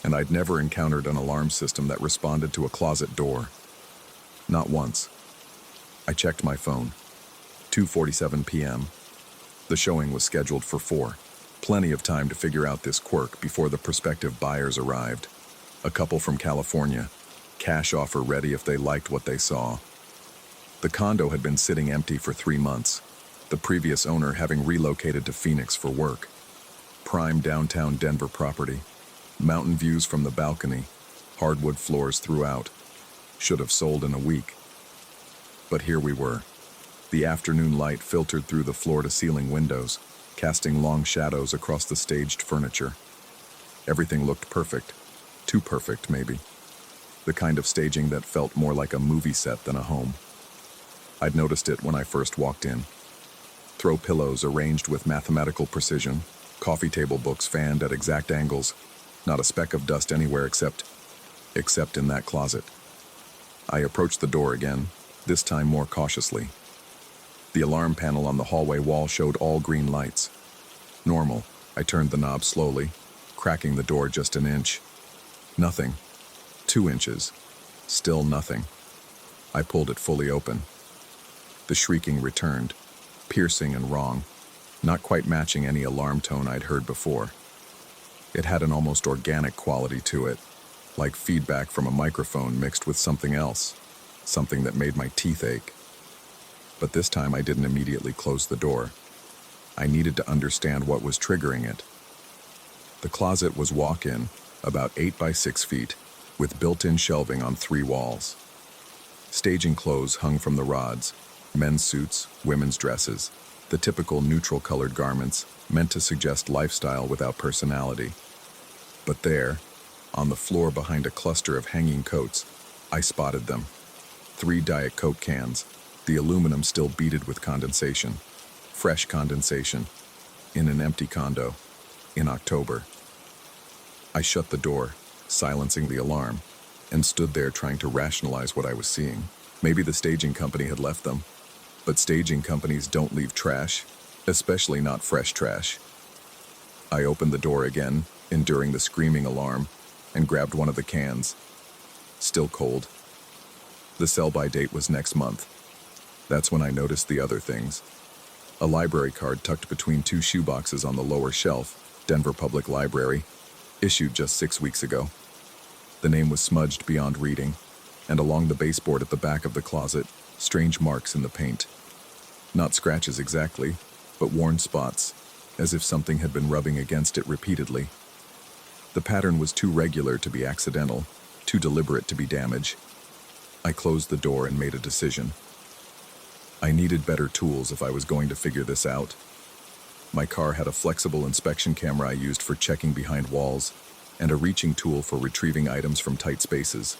and I'd never encountered an alarm system that responded to a closet door. Not once. I checked my phone. 2:47 p.m. The showing was scheduled for 4. Plenty of time to figure out this quirk before the prospective buyers arrived. A couple from California, cash offer ready if they liked what they saw. The condo had been sitting empty for 3 months, the previous owner having relocated to Phoenix for work. Prime downtown Denver property, mountain views from the balcony, hardwood floors throughout. Should have sold in a week. But here we were. The afternoon light filtered through the floor-to-ceiling windows, casting long shadows across the staged furniture. Everything looked perfect. Too perfect, maybe. The kind of staging that felt more like a movie set than a home. I'd noticed it when I first walked in. Throw pillows arranged with mathematical precision, coffee table books fanned at exact angles, not a speck of dust anywhere except in that closet. I approached the door again, this time more cautiously. The alarm panel on the hallway wall showed all green lights. Normal. I turned the knob slowly, cracking the door just an inch. Nothing. 2 inches. Still nothing. I pulled it fully open. The shrieking returned, piercing and wrong, not quite matching any alarm tone I'd heard before. It had an almost organic quality to it, like feedback from a microphone mixed with something else, something that made my teeth ache. But this time I didn't immediately close the door. I needed to understand what was triggering it. The closet was walk-in, about 8 by 6 feet, with built-in shelving on 3 walls. Staging clothes hung from the rods, men's suits, women's dresses, the typical neutral-colored garments meant to suggest lifestyle without personality. But there, on the floor behind a cluster of hanging coats, I spotted them. 3 Diet Coke cans, the aluminum still beaded with condensation. Fresh condensation. In an empty condo. In October. I shut the door, silencing the alarm, and stood there trying to rationalize what I was seeing. Maybe the staging company had left them. But staging companies don't leave trash, especially not fresh trash. I opened the door again, enduring the screaming alarm, and grabbed one of the cans. Still cold. The sell-by date was next month. That's when I noticed the other things. A library card tucked between 2 shoeboxes on the lower shelf, Denver Public Library, issued just 6 weeks ago. The name was smudged beyond reading, and along the baseboard at the back of the closet, strange marks in the paint. Not scratches exactly, but worn spots, as if something had been rubbing against it repeatedly. The pattern was too regular to be accidental, too deliberate to be damage. I closed the door and made a decision. I needed better tools if I was going to figure this out. My car had a flexible inspection camera I used for checking behind walls, and a reaching tool for retrieving items from tight spaces.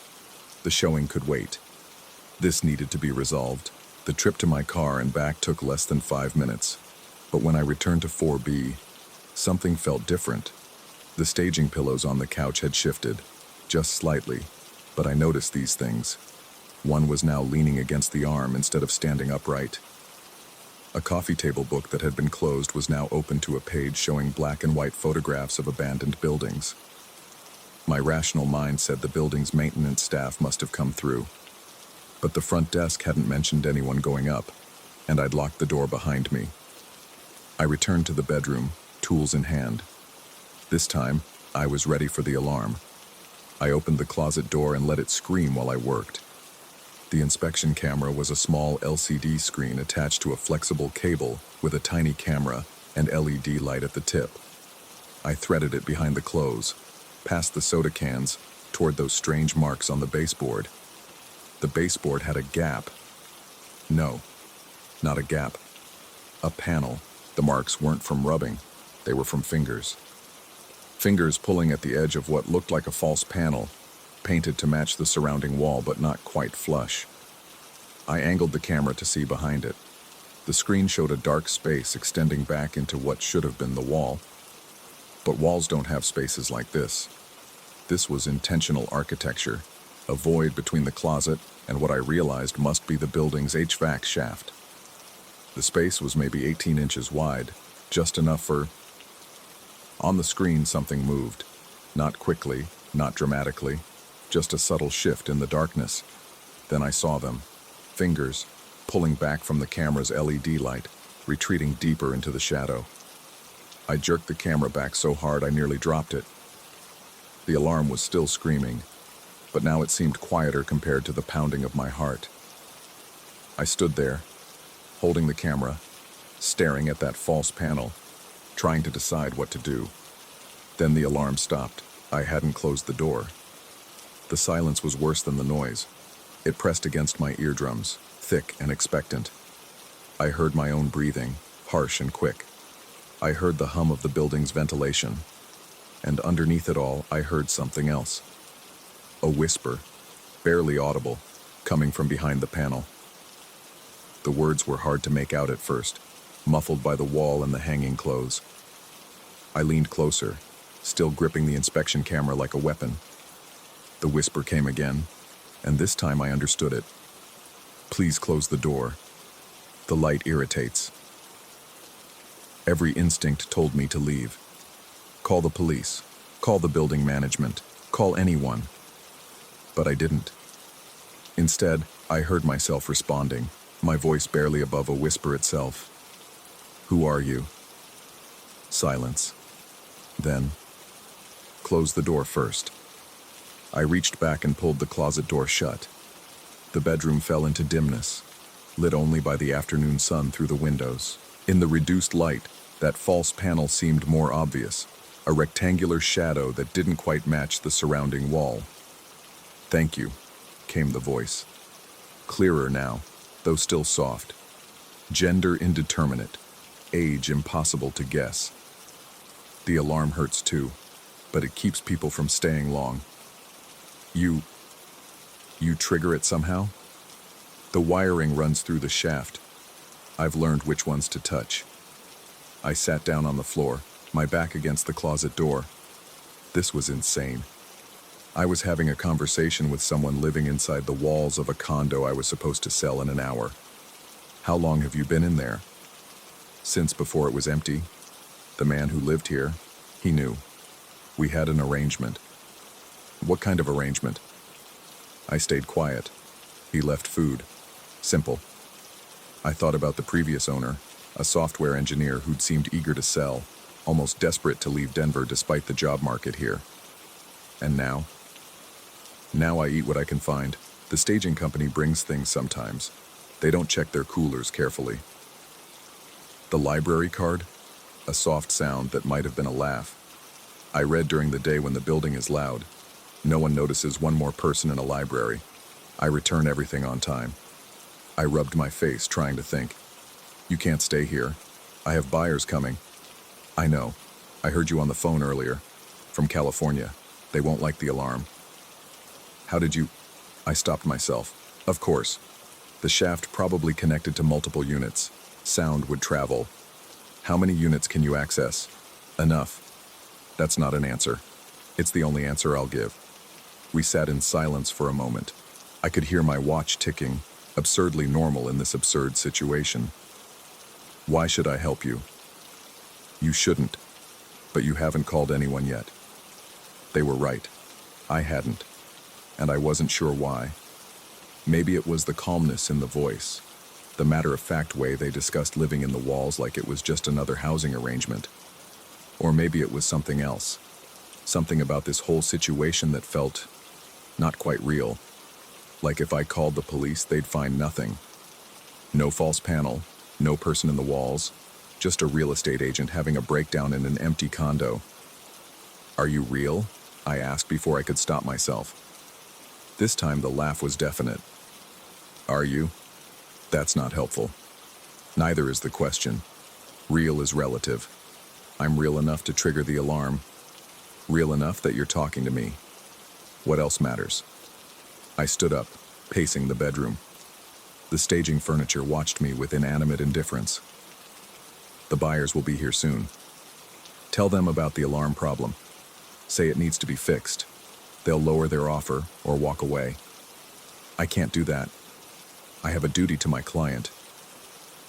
The showing could wait. This needed to be resolved. The trip to my car and back took less than 5 minutes. But when I returned to 4B, something felt different. The staging pillows on the couch had shifted, just slightly, but I noticed these things. One was now leaning against the arm instead of standing upright. A coffee table book that had been closed was now open to a page showing black and white photographs of abandoned buildings. My rational mind said the building's maintenance staff must have come through. But the front desk hadn't mentioned anyone going up, and I'd locked the door behind me. I returned to the bedroom, tools in hand. This time, I was ready for the alarm. I opened the closet door and let it scream while I worked. The inspection camera was a small LCD screen attached to a flexible cable with a tiny camera and LED light at the tip. I threaded it behind the clothes, past the soda cans, toward those strange marks on the baseboard. The baseboard had a gap. No, not a gap. A panel. The marks weren't from rubbing. They were from fingers. Fingers pulling at the edge of what looked like a false panel, painted to match the surrounding wall but not quite flush. I angled the camera to see behind it. The screen showed a dark space extending back into what should have been the wall. But walls don't have spaces like this. This was intentional architecture, a void between the closet and what I realized must be the building's HVAC shaft. The space was maybe 18 inches wide, just enough for... On the screen, something moved. Not quickly, not dramatically, just a subtle shift in the darkness. Then I saw them. Fingers, pulling back from the camera's LED light, retreating deeper into the shadow. I jerked the camera back so hard I nearly dropped it. The alarm was still screaming, but now it seemed quieter compared to the pounding of my heart. I stood there, holding the camera, staring at that false panel, trying to decide what to do. Then the alarm stopped. I hadn't closed the door. The silence was worse than the noise. It pressed against my eardrums, thick and expectant. I heard my own breathing, harsh and quick. I heard the hum of the building's ventilation. And underneath it all, I heard something else. A whisper, barely audible, coming from behind the panel. The words were hard to make out at first, muffled by the wall and the hanging clothes. I leaned closer, still gripping the inspection camera like a weapon. The whisper came again. And this time I understood it. Please close the door. The light irritates. Every instinct told me to leave. Call the police. Call the building management. Call anyone. But I didn't. Instead, I heard myself responding, my voice barely above a whisper itself. Who are you? Silence. Then, close the door first. I reached back and pulled the closet door shut. The bedroom fell into dimness, lit only by the afternoon sun through the windows. In the reduced light, that false panel seemed more obvious, a rectangular shadow that didn't quite match the surrounding wall. Thank you, came the voice. Clearer now, though still soft. Gender indeterminate, age impossible to guess. The alarm hurts too, but it keeps people from staying long. You trigger it somehow? The wiring runs through the shaft. I've learned which ones to touch. I sat down on the floor, my back against the closet door. This was insane. I was having a conversation with someone living inside the walls of a condo I was supposed to sell in an hour. How long have you been in there? Since before it was empty. The man who lived here, he knew. We had an arrangement. What kind of arrangement? I stayed quiet. He left food. Simple. I thought about the previous owner, a software engineer who'd seemed eager to sell, almost desperate to leave Denver despite the job market here. And now? Now I eat what I can find. The staging company brings things sometimes. They don't check their coolers carefully. The library card? A soft sound that might have been a laugh. I read during the day when the building is loud. No one notices one more person in a library. I return everything on time. I rubbed my face, trying to think. You can't stay here. I have buyers coming. I know. I heard you on the phone earlier. From California. They won't like the alarm. How did you... I stopped myself. Of course. The shaft probably connected to multiple units. Sound would travel. How many units can you access? Enough. That's not an answer. It's the only answer I'll give. We sat in silence for a moment. I could hear my watch ticking, absurdly normal in this absurd situation. Why should I help you? You shouldn't, but you haven't called anyone yet. They were right. I hadn't, and I wasn't sure why. Maybe it was the calmness in the voice, the matter-of-fact way they discussed living in the walls like it was just another housing arrangement. Or maybe it was something else, something about this whole situation that felt not quite real. Like if I called the police, they'd find nothing. No false panel, no person in the walls, just a real estate agent having a breakdown in an empty condo. Are you real? I asked before I could stop myself. This time the laugh was definite. Are you? That's not helpful. Neither is the question. Real is relative. I'm real enough to trigger the alarm. Real enough that you're talking to me. What else matters? I stood up, pacing the bedroom. The staging furniture watched me with inanimate indifference. The buyers will be here soon. Tell them about the alarm problem. Say it needs to be fixed. They'll lower their offer or walk away. I can't do that. I have a duty to my client.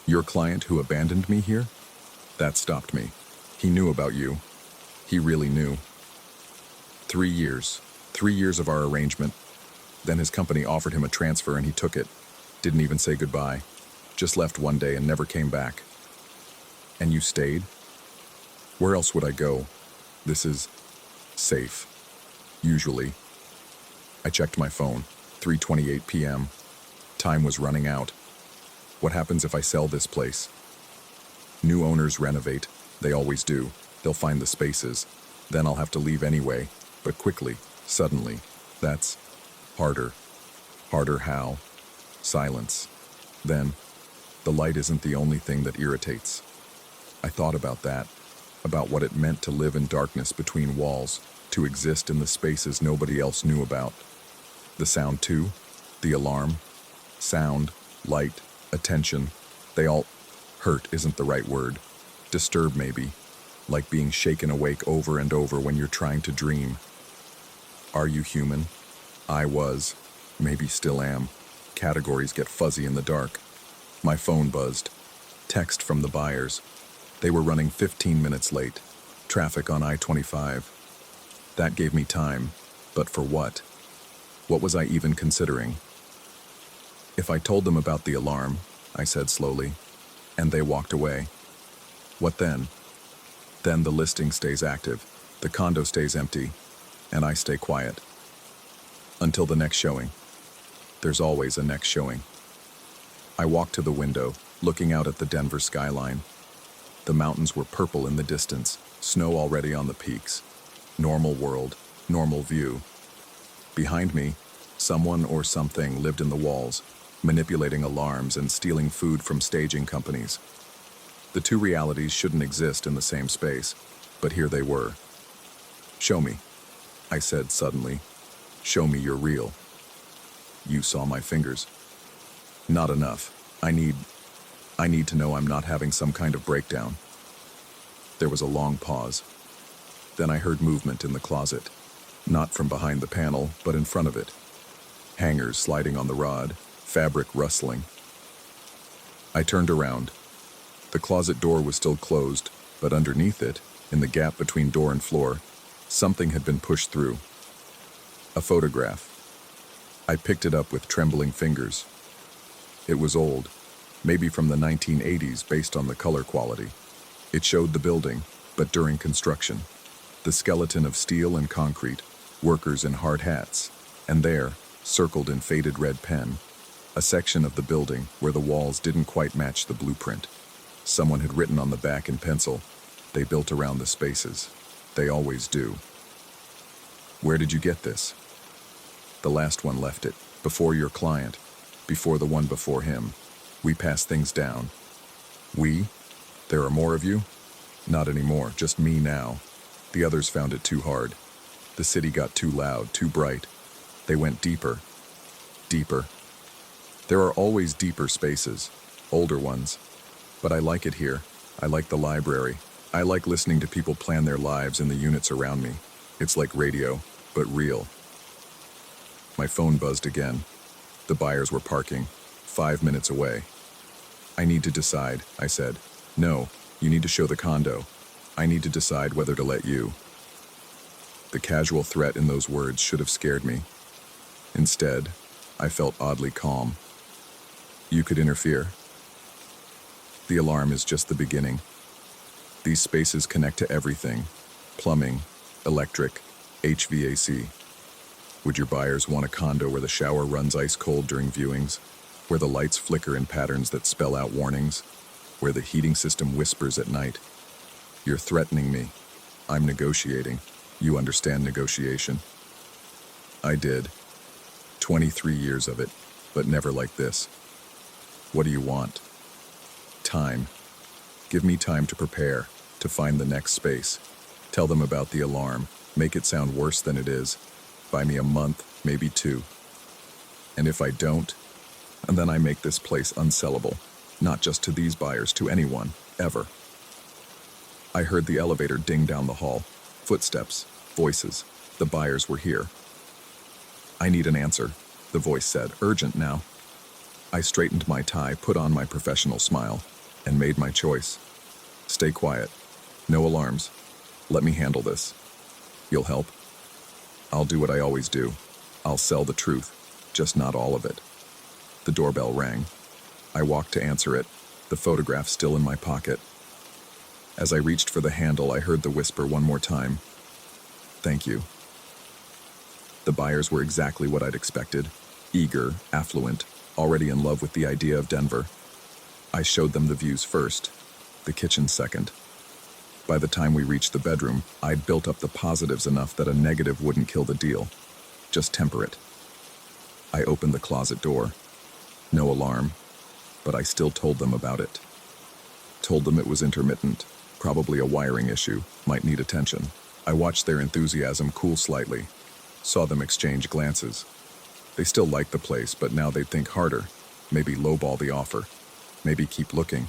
Your client who abandoned me here? That stopped me. He knew about you. He really knew. 3 years. 3 years of our arrangement. Then his company offered him a transfer and he took it. Didn't even say goodbye. Just left one day and never came back. And you stayed? Where else would I go? This is safe. Usually. I checked my phone. 3:28 p.m. Time was running out. What happens if I sell this place? New owners renovate. They always do. They'll find the spaces. Then I'll have to leave anyway. But quickly, suddenly. That's harder. Harder how? Silence. Then, the light isn't the only thing that irritates. I thought about that. About what it meant to live in darkness between walls, to exist in the spaces nobody else knew about. The sound too, the alarm, sound, light, attention, they all hurt isn't the right word. Disturb maybe, like being shaken awake over and over when you're trying to dream. Are you human? I was. Maybe still am. Categories get fuzzy in the dark. My phone buzzed. Text from the buyers. They were running 15 minutes late. Traffic on I-25. That gave me time. But for what? What was I even considering? If I told them about the alarm, I said slowly, and they walked away, what then? Then the listing stays active, the condo stays empty, and I stay quiet. Until the next showing. There's always a next showing. I walked to the window, looking out at the Denver skyline. The mountains were purple in the distance, snow already on the peaks. Normal world, normal view. Behind me, someone or something lived in the walls, manipulating alarms and stealing food from staging companies. The two realities shouldn't exist in the same space, but here they were. Show me, I said suddenly. Show me you're real. You saw my fingers. Not enough. I need to know I'm not having some kind of breakdown. There was a long pause. Then I heard movement in the closet. Not from behind the panel, but in front of it. Hangers sliding on the rod, fabric rustling. I turned around. The closet door was still closed, but underneath it, in the gap between door and floor, something had been pushed through. A photograph. I picked it up with trembling fingers. It was old, maybe from the 1980s based on the color quality. It showed the building, but during construction. The skeleton of steel and concrete, workers in hard hats, and there, circled in faded red pen, a section of the building where the walls didn't quite match the blueprint. Someone had written on the back in pencil, "They built around the spaces. They always do." Where did you get this? The last one left it, before your client, before the one before him. We pass things down. We? There are more of you? Not anymore, just me now. The others found it too hard. The city got too loud, too bright. They went deeper. Deeper. There are always deeper spaces, older ones. But I like it here. I like the library. I like listening to people plan their lives in the units around me. It's like radio, but real. My phone buzzed again. The buyers were parking, 5 minutes away. I need to decide, I said. No, you need to show the condo. I need to decide whether to let you. The casual threat in those words should have scared me. Instead, I felt oddly calm. You could interfere. The alarm is just the beginning. These spaces connect to everything. Plumbing, electric, HVAC. Would your buyers want a condo where the shower runs ice cold during viewings? Where the lights flicker in patterns that spell out warnings? Where the heating system whispers at night? You're threatening me. I'm negotiating. You understand negotiation. I did. 23 years of it, but never like this. What do you want? Time. Give me time to prepare, to find the next space. Tell them about the alarm. Make it sound worse than it is. Buy me a month, maybe 2. And if I don't, and then I make this place unsellable. Not just to these buyers, to anyone, ever. I heard the elevator ding down the hall. Footsteps, voices. The buyers were here. I need an answer, the voice said, urgent now. I straightened my tie, put on my professional smile, and made my choice. Stay quiet. No alarms. Let me handle this. You'll help? I'll do what I always do. I'll sell the truth, just not all of it. The doorbell rang. I walked to answer it, the photograph still in my pocket. As I reached for the handle, I heard the whisper one more time. Thank you. The buyers were exactly what I'd expected. Eager, affluent, already in love with the idea of Denver. I showed them the views first, the kitchen second. By the time we reached the bedroom, I'd built up the positives enough that a negative wouldn't kill the deal. Just temper it. I opened the closet door. No alarm, but I still told them about it. Told them it was intermittent, probably a wiring issue, might need attention. I watched their enthusiasm cool slightly, saw them exchange glances. They still liked the place, but now they'd think harder, maybe lowball the offer, maybe keep looking.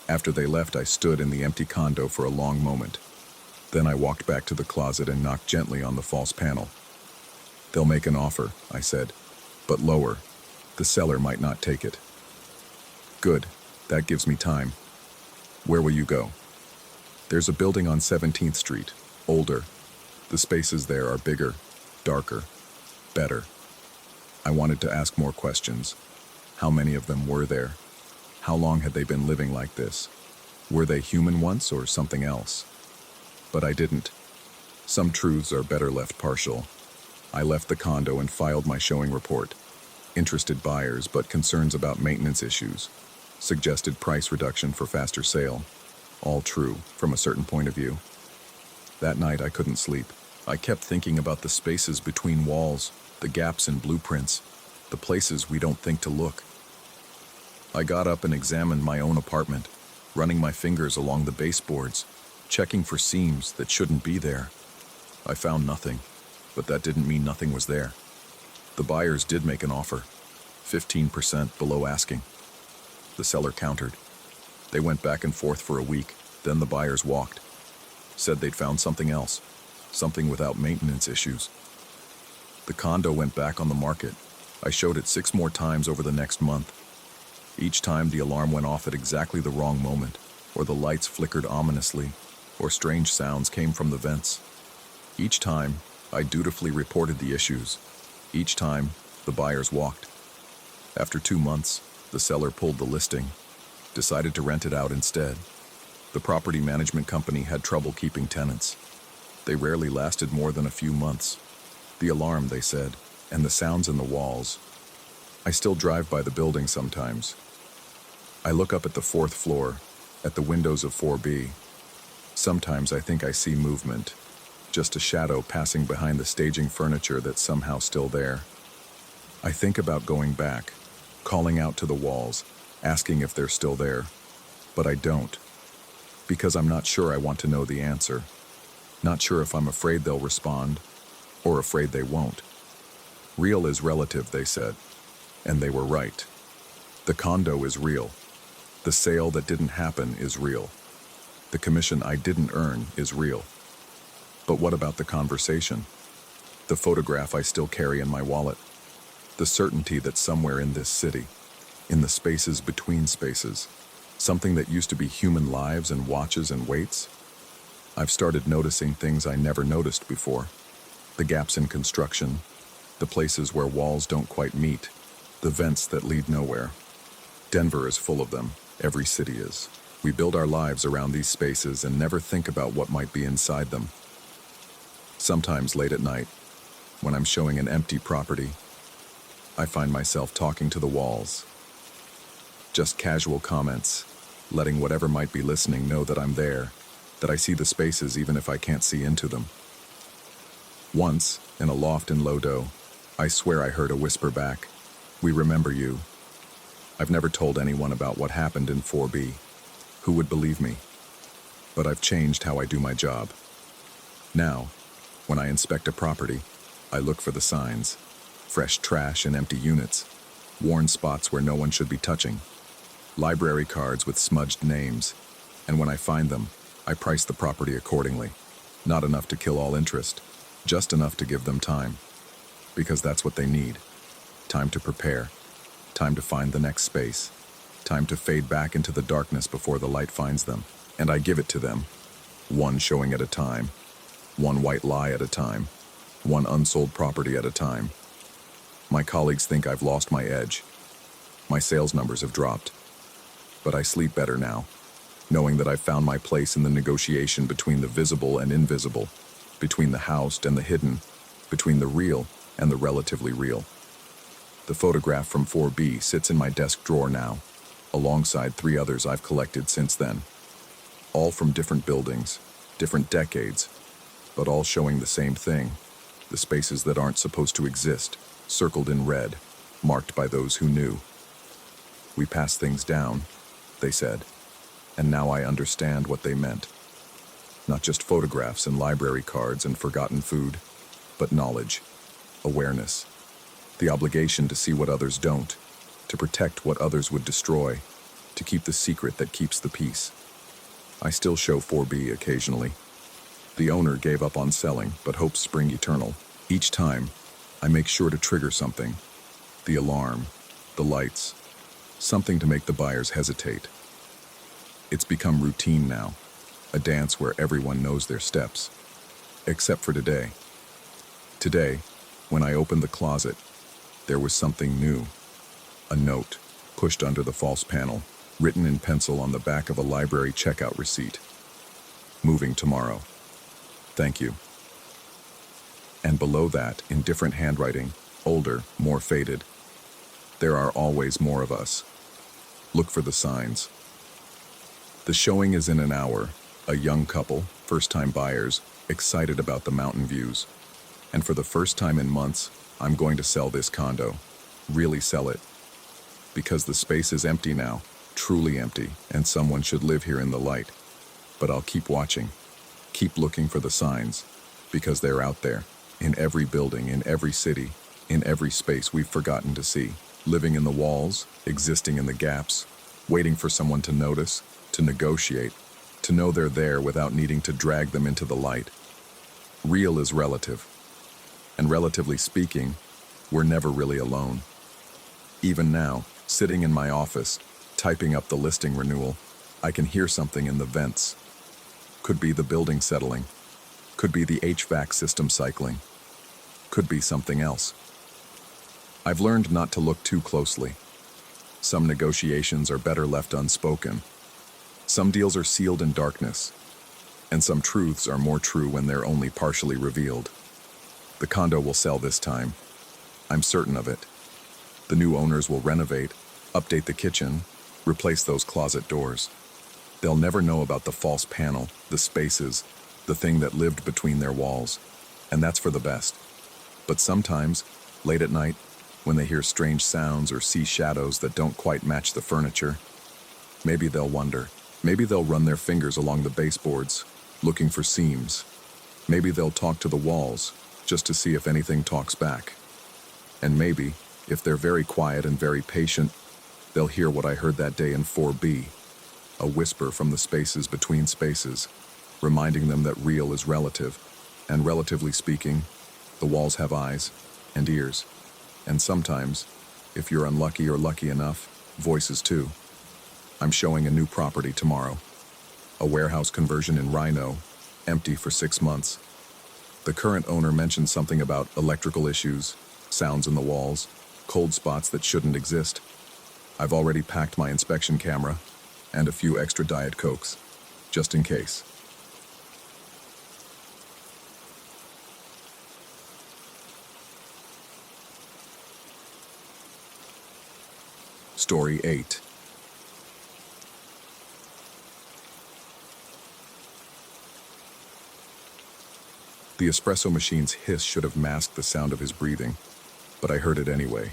After they left, I stood in the empty condo for a long moment. Then I walked back to the closet and knocked gently on the false panel. They'll make an offer, I said. but lower. The seller might not take it. Good, that gives me time. Where will you go? There's a building on 17th Street, older. The spaces there are bigger, darker, better. I wanted to ask more questions. How many of them were there? How long had they been living like this? Were they human once or something else? But I didn't. Some truths are better left partial. I left the condo and filed my showing report. Interested buyers, but concerns about maintenance issues. Suggested price reduction for faster sale. All true, from a certain point of view. That night I couldn't sleep. I kept thinking about the spaces between walls, the gaps in blueprints, the places we don't think to look. I got up and examined my own apartment, running my fingers along the baseboards, checking for seams that shouldn't be there. I found nothing, but that didn't mean nothing was there. The buyers did make an offer, 15% below asking. The seller countered. They went back and forth for a week, then the buyers walked. Said they'd found something else, something without maintenance issues. The condo went back on the market. I showed it 6 more times over the next month. Each time the alarm went off at exactly the wrong moment, or the lights flickered ominously, or strange sounds came from the vents. Each time, I dutifully reported the issues. Each time, the buyers walked. After 2 months, the seller pulled the listing, decided to rent it out instead. The property management company had trouble keeping tenants. They rarely lasted more than a few months. The alarm, they said, and the sounds in the walls. I still drive by the building sometimes. I look up at the 4th floor, at the windows of 4B. Sometimes I think I see movement, just a shadow passing behind the staging furniture that's somehow still there. I think about going back, calling out to the walls, asking if they're still there, but I don't, because I'm not sure I want to know the answer. Not sure if I'm afraid they'll respond, or afraid they won't. Real is relative, they said, and they were right. The condo is real. The sale that didn't happen is real. The commission I didn't earn is real. But what about the conversation? The photograph I still carry in my wallet? The certainty that somewhere in this city, in the spaces between spaces, something that used to be human lives and watches and waits? I've started noticing things I never noticed before. The gaps in construction, the places where walls don't quite meet, the vents that lead nowhere. Denver is full of them. Every city is. We build our lives around these spaces and never think about what might be inside them. Sometimes late at night, when I'm showing an empty property, I find myself talking to the walls. Just casual comments, letting whatever might be listening know that I'm there, that I see the spaces even if I can't see into them. Once, in a loft in Lodo, I swear I heard a whisper back, "We remember you." I've never told anyone about what happened in 4B. Who would believe me? But I've changed how I do my job. Now, when I inspect a property, I look for the signs. Fresh trash and empty units. Worn spots where no one should be touching. Library cards with smudged names. And when I find them, I price the property accordingly. Not enough to kill all interest. Just enough to give them time. Because that's what they need. Time to prepare. Time to find the next space. Time to fade back into the darkness before the light finds them. And I give it to them. One showing at a time. One white lie at a time. One unsold property at a time. My colleagues think I've lost my edge. My sales numbers have dropped. But I sleep better now, knowing that I've found my place in the negotiation between the visible and invisible, between the housed and the hidden, between the real and the relatively real. The photograph from 4B sits in my desk drawer now, alongside 3 others I've collected since then. All from different buildings, different decades, but all showing the same thing, the spaces that aren't supposed to exist, circled in red, marked by those who knew. We pass things down, they said, and now I understand what they meant. Not just photographs and library cards and forgotten food, but knowledge, awareness, the obligation to see what others don't, to protect what others would destroy, to keep the secret that keeps the peace. I still show 4B occasionally. The owner gave up on selling, but hopes spring eternal. Each time, I make sure to trigger something. The alarm, the lights, something to make the buyers hesitate. It's become routine now, a dance where everyone knows their steps. Except for today. Today, when I opened the closet, there was something new. A note, pushed under the false panel, written in pencil on the back of a library checkout receipt. Moving tomorrow. Thank you. And below that, in different handwriting, older, more faded, there are always more of us. Look for the signs. The showing is in an hour. A young couple, first-time buyers, excited about the mountain views. And for the first time in months, I'm going to sell this condo. Really sell it. Because the space is empty now, truly empty, and someone should live here in the light. But I'll keep watching. Keep looking for the signs. Because they're out there. In every building, in every city, in every space we've forgotten to see. Living in the walls, existing in the gaps, waiting for someone to notice, to negotiate, to know they're there without needing to drag them into the light. Real is relative. And relatively speaking, we're never really alone. Even now, sitting in my office, typing up the listing renewal, I can hear something in the vents. Could be the building settling. Could be the HVAC system cycling. Could be something else. I've learned not to look too closely. Some negotiations are better left unspoken. Some deals are sealed in darkness. And some truths are more true when they're only partially revealed. The condo will sell this time. I'm certain of it. The new owners will renovate, update the kitchen, replace those closet doors. They'll never know about the false panel, the spaces, the thing that lived between their walls. And that's for the best. But sometimes, late at night, when they hear strange sounds or see shadows that don't quite match the furniture, maybe they'll wonder. Maybe they'll run their fingers along the baseboards, looking for seams. Maybe they'll talk to the walls, just to see if anything talks back. And maybe, if they're very quiet and very patient, they'll hear what I heard that day in 4B, a whisper from the spaces between spaces, reminding them that real is relative, and relatively speaking, the walls have eyes and ears, and sometimes, if you're unlucky or lucky enough, voices too. I'm showing a new property tomorrow, a warehouse conversion in Rhino, empty for 6 months. The current owner mentioned something about electrical issues, sounds in the walls, cold spots that shouldn't exist. I've already packed my inspection camera and a few extra Diet Cokes, just in case. Story 8. The espresso machine's hiss should have masked the sound of his breathing, but I heard it anyway.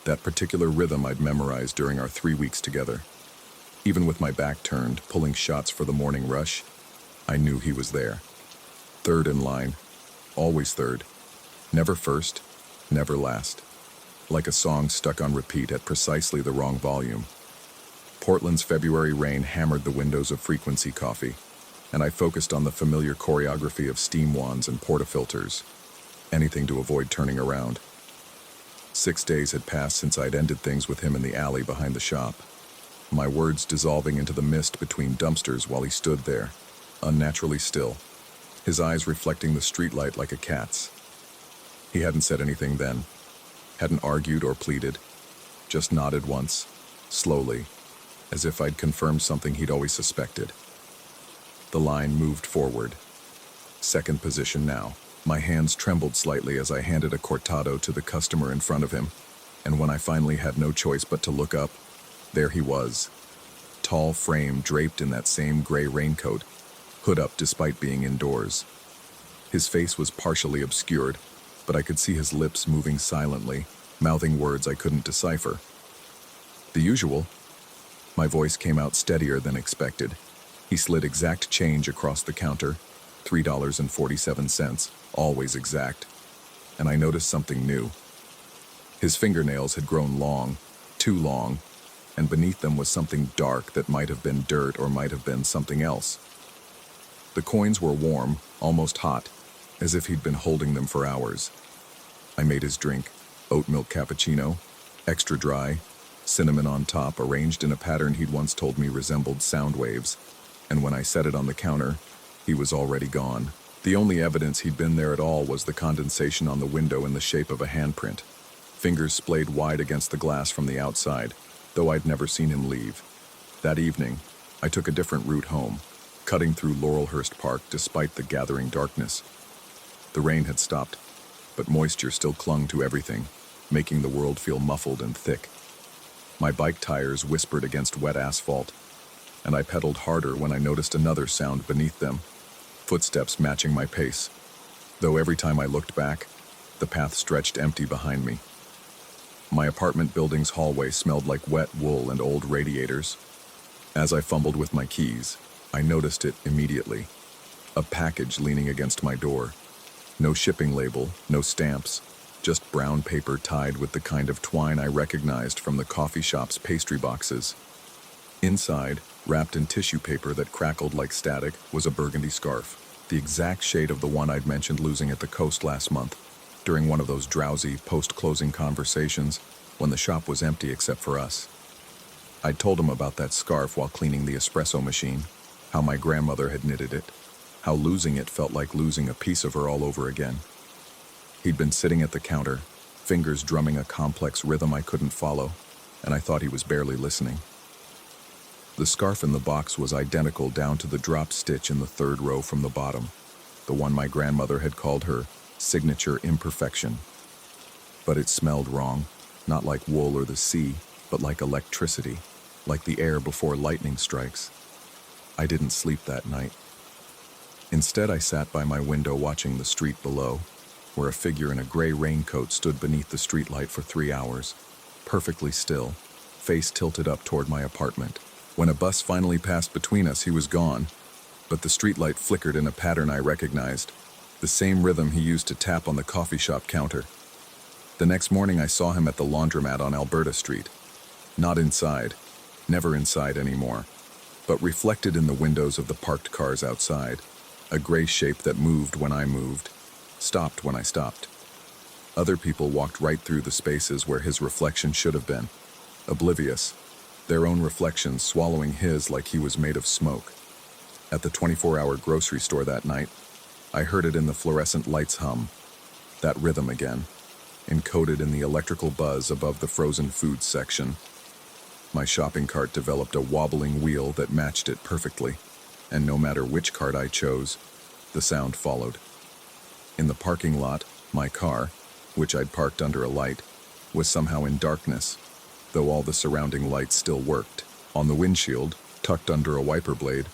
That particular rhythm I'd memorized during our 3 weeks together. Even with my back turned, pulling shots for the morning rush, I knew he was there. Third in line, always third, never first, never last. Like a song stuck on repeat at precisely the wrong volume. Portland's February rain hammered the windows of Frequency Coffee, and I focused on the familiar choreography of steam wands and portafilters. Anything to avoid turning around. 6 days had passed since I'd ended things with him in the alley behind the shop. My words dissolving into the mist between dumpsters while he stood there, unnaturally still, his eyes reflecting the streetlight like a cat's. He hadn't said anything then, hadn't argued or pleaded, just nodded once, slowly, as if I'd confirmed something he'd always suspected. The line moved forward. Second position now. My hands trembled slightly as I handed a cortado to the customer in front of him, and when I finally had no choice but to look up, there he was. Tall frame draped in that same gray raincoat, hood up despite being indoors. His face was partially obscured, but I could see his lips moving silently, mouthing words I couldn't decipher. The usual. My voice came out steadier than expected. He slid exact change across the counter, $3.47, always exact, and I noticed something new. His fingernails had grown long, too long, and beneath them was something dark that might have been dirt or might have been something else. The coins were warm, almost hot, as if he'd been holding them for hours. I made his drink, oat milk cappuccino, extra dry, cinnamon on top, arranged in a pattern he'd once told me resembled sound waves, and when I set it on the counter, he was already gone. The only evidence he'd been there at all was the condensation on the window in the shape of a handprint. Fingers splayed wide against the glass from the outside, though I'd never seen him leave. That evening, I took a different route home, cutting through Laurelhurst Park despite the gathering darkness. The rain had stopped, but moisture still clung to everything, making the world feel muffled and thick. My bike tires whispered against wet asphalt, and I pedaled harder when I noticed another sound beneath them, footsteps matching my pace, though every time I looked back, the path stretched empty behind me. My apartment building's hallway smelled like wet wool and old radiators. As I fumbled with my keys, I noticed it immediately. A package leaning against my door. No shipping label, no stamps, just brown paper tied with the kind of twine I recognized from the coffee shop's pastry boxes. Inside, wrapped in tissue paper that crackled like static, was a burgundy scarf, the exact shade of the one I'd mentioned losing at the coast last month, during one of those drowsy, post-closing conversations when the shop was empty except for us. I'd told him about that scarf while cleaning the espresso machine, how my grandmother had knitted it, how losing it felt like losing a piece of her all over again. He'd been sitting at the counter, fingers drumming a complex rhythm I couldn't follow, and I thought he was barely listening. The scarf in the box was identical down to the drop stitch in the third row from the bottom, the one my grandmother had called her signature imperfection. But it smelled wrong, not like wool or the sea, but like electricity, like the air before lightning strikes. I didn't sleep that night. Instead, I sat by my window watching the street below, where a figure in a gray raincoat stood beneath the streetlight for 3 hours, perfectly still, face tilted up toward my apartment. When a bus finally passed between us, he was gone, but the streetlight flickered in a pattern I recognized, the same rhythm he used to tap on the coffee shop counter. The next morning, I saw him at the laundromat on Alberta Street. Not inside, never inside anymore, but reflected in the windows of the parked cars outside, a gray shape that moved when I moved, stopped when I stopped. Other people walked right through the spaces where his reflection should have been, oblivious, their own reflections swallowing his like he was made of smoke. At the 24-hour grocery store that night, I heard it in the fluorescent lights hum, that rhythm again, encoded in the electrical buzz above the frozen foods section. My shopping cart developed a wobbling wheel that matched it perfectly, and no matter which cart I chose, the sound followed. In the parking lot, my car, which I'd parked under a light, was somehow in darkness, though all the surrounding lights still worked. On the windshield, tucked under a wiper blade,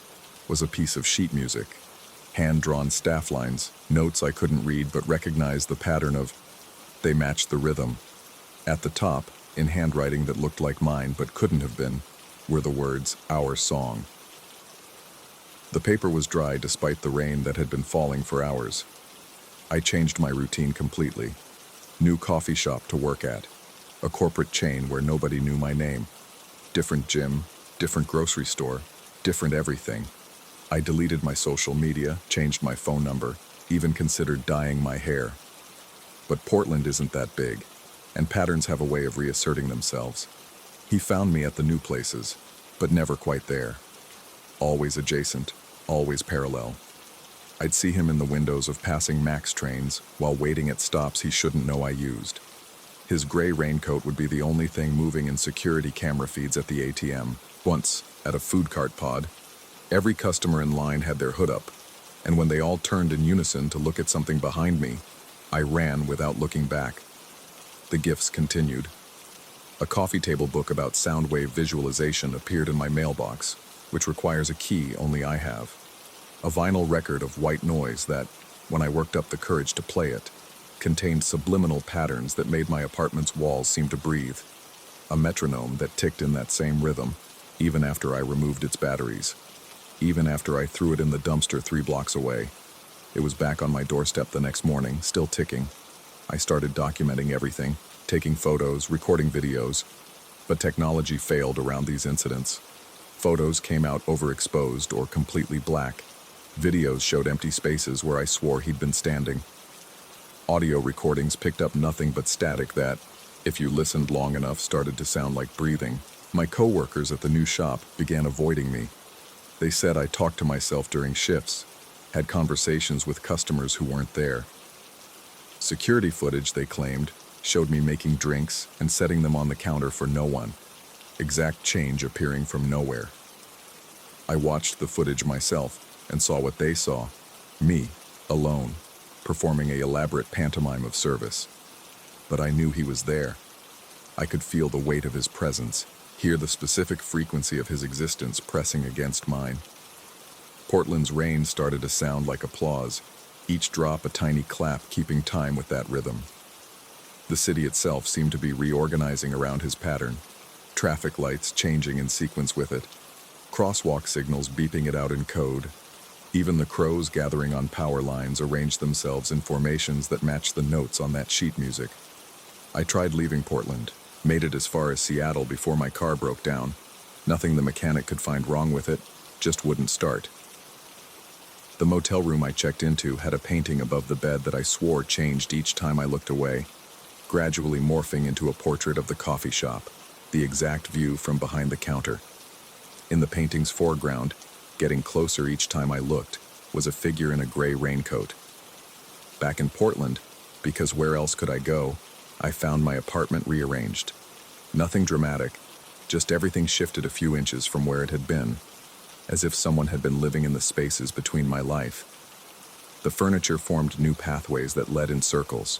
was a piece of sheet music, hand-drawn staff lines, notes I couldn't read but recognized the pattern of. They matched the rhythm. At the top, in handwriting that looked like mine but couldn't have been, were the words, "Our Song." The paper was dry despite the rain that had been falling for hours. I changed my routine completely. New coffee shop to work at. A corporate chain where nobody knew my name. Different gym, different grocery store, different everything. I deleted my social media, changed my phone number, even considered dyeing my hair. But Portland isn't that big, and patterns have a way of reasserting themselves. He found me at the new places, but never quite there. Always adjacent, always parallel. I'd see him in the windows of passing MAX trains while waiting at stops he shouldn't know I used. His gray raincoat would be the only thing moving in security camera feeds at the ATM. Once, at a food cart pod, every customer in line had their hood up, and when they all turned in unison to look at something behind me, I ran without looking back. The gifts continued. A coffee table book about sound wave visualization appeared in my mailbox, which requires a key only I have. A vinyl record of white noise that, when I worked up the courage to play it, contained subliminal patterns that made my apartment's walls seem to breathe. A metronome that ticked in that same rhythm, even after I removed its batteries. Even after I threw it in the dumpster 3 blocks away. It was back on my doorstep the next morning, still ticking. I started documenting everything, taking photos, recording videos, but technology failed around these incidents. Photos came out overexposed or completely black. Videos showed empty spaces where I swore he'd been standing. Audio recordings picked up nothing but static that, if you listened long enough, started to sound like breathing. My coworkers at the new shop began avoiding me. They said I talked to myself during shifts, had conversations with customers who weren't there. Security footage, they claimed, showed me making drinks and setting them on the counter for no one. Exact change appearing from nowhere. I watched the footage myself and saw what they saw. Me, alone, performing an elaborate pantomime of service. But I knew he was there. I could feel the weight of his presence, hear the specific frequency of his existence pressing against mine. Portland's rain started to sound like applause, each drop a tiny clap keeping time with that rhythm. The city itself seemed to be reorganizing around his pattern, traffic lights changing in sequence with it, crosswalk signals beeping it out in code. Even the crows gathering on power lines arranged themselves in formations that matched the notes on that sheet music. I tried leaving Portland, made it as far as Seattle before my car broke down. Nothing the mechanic could find wrong with it, just wouldn't start. The motel room I checked into had a painting above the bed that I swore changed each time I looked away, gradually morphing into a portrait of the coffee shop, the exact view from behind the counter. In the painting's foreground, getting closer each time I looked, was a figure in a gray raincoat. Back in Portland, because where else could I go, I found my apartment rearranged. Nothing dramatic, just everything shifted a few inches from where it had been, as if someone had been living in the spaces between my life. The furniture formed new pathways that led in circles.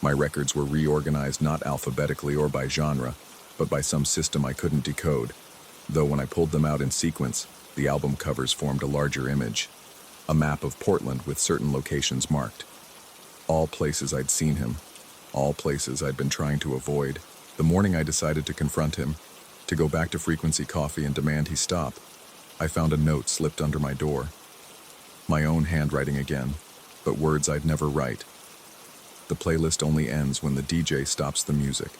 My records were reorganized not alphabetically or by genre, but by some system I couldn't decode, though when I pulled them out in sequence, the album covers formed a larger image, a map of Portland with certain locations marked. All places I'd seen him, all places I'd been trying to avoid. The morning I decided to confront him, to go back to Frequency Coffee and demand he stop, I found a note slipped under my door. My own handwriting again, but words I'd never write. The playlist only ends when the DJ stops the music.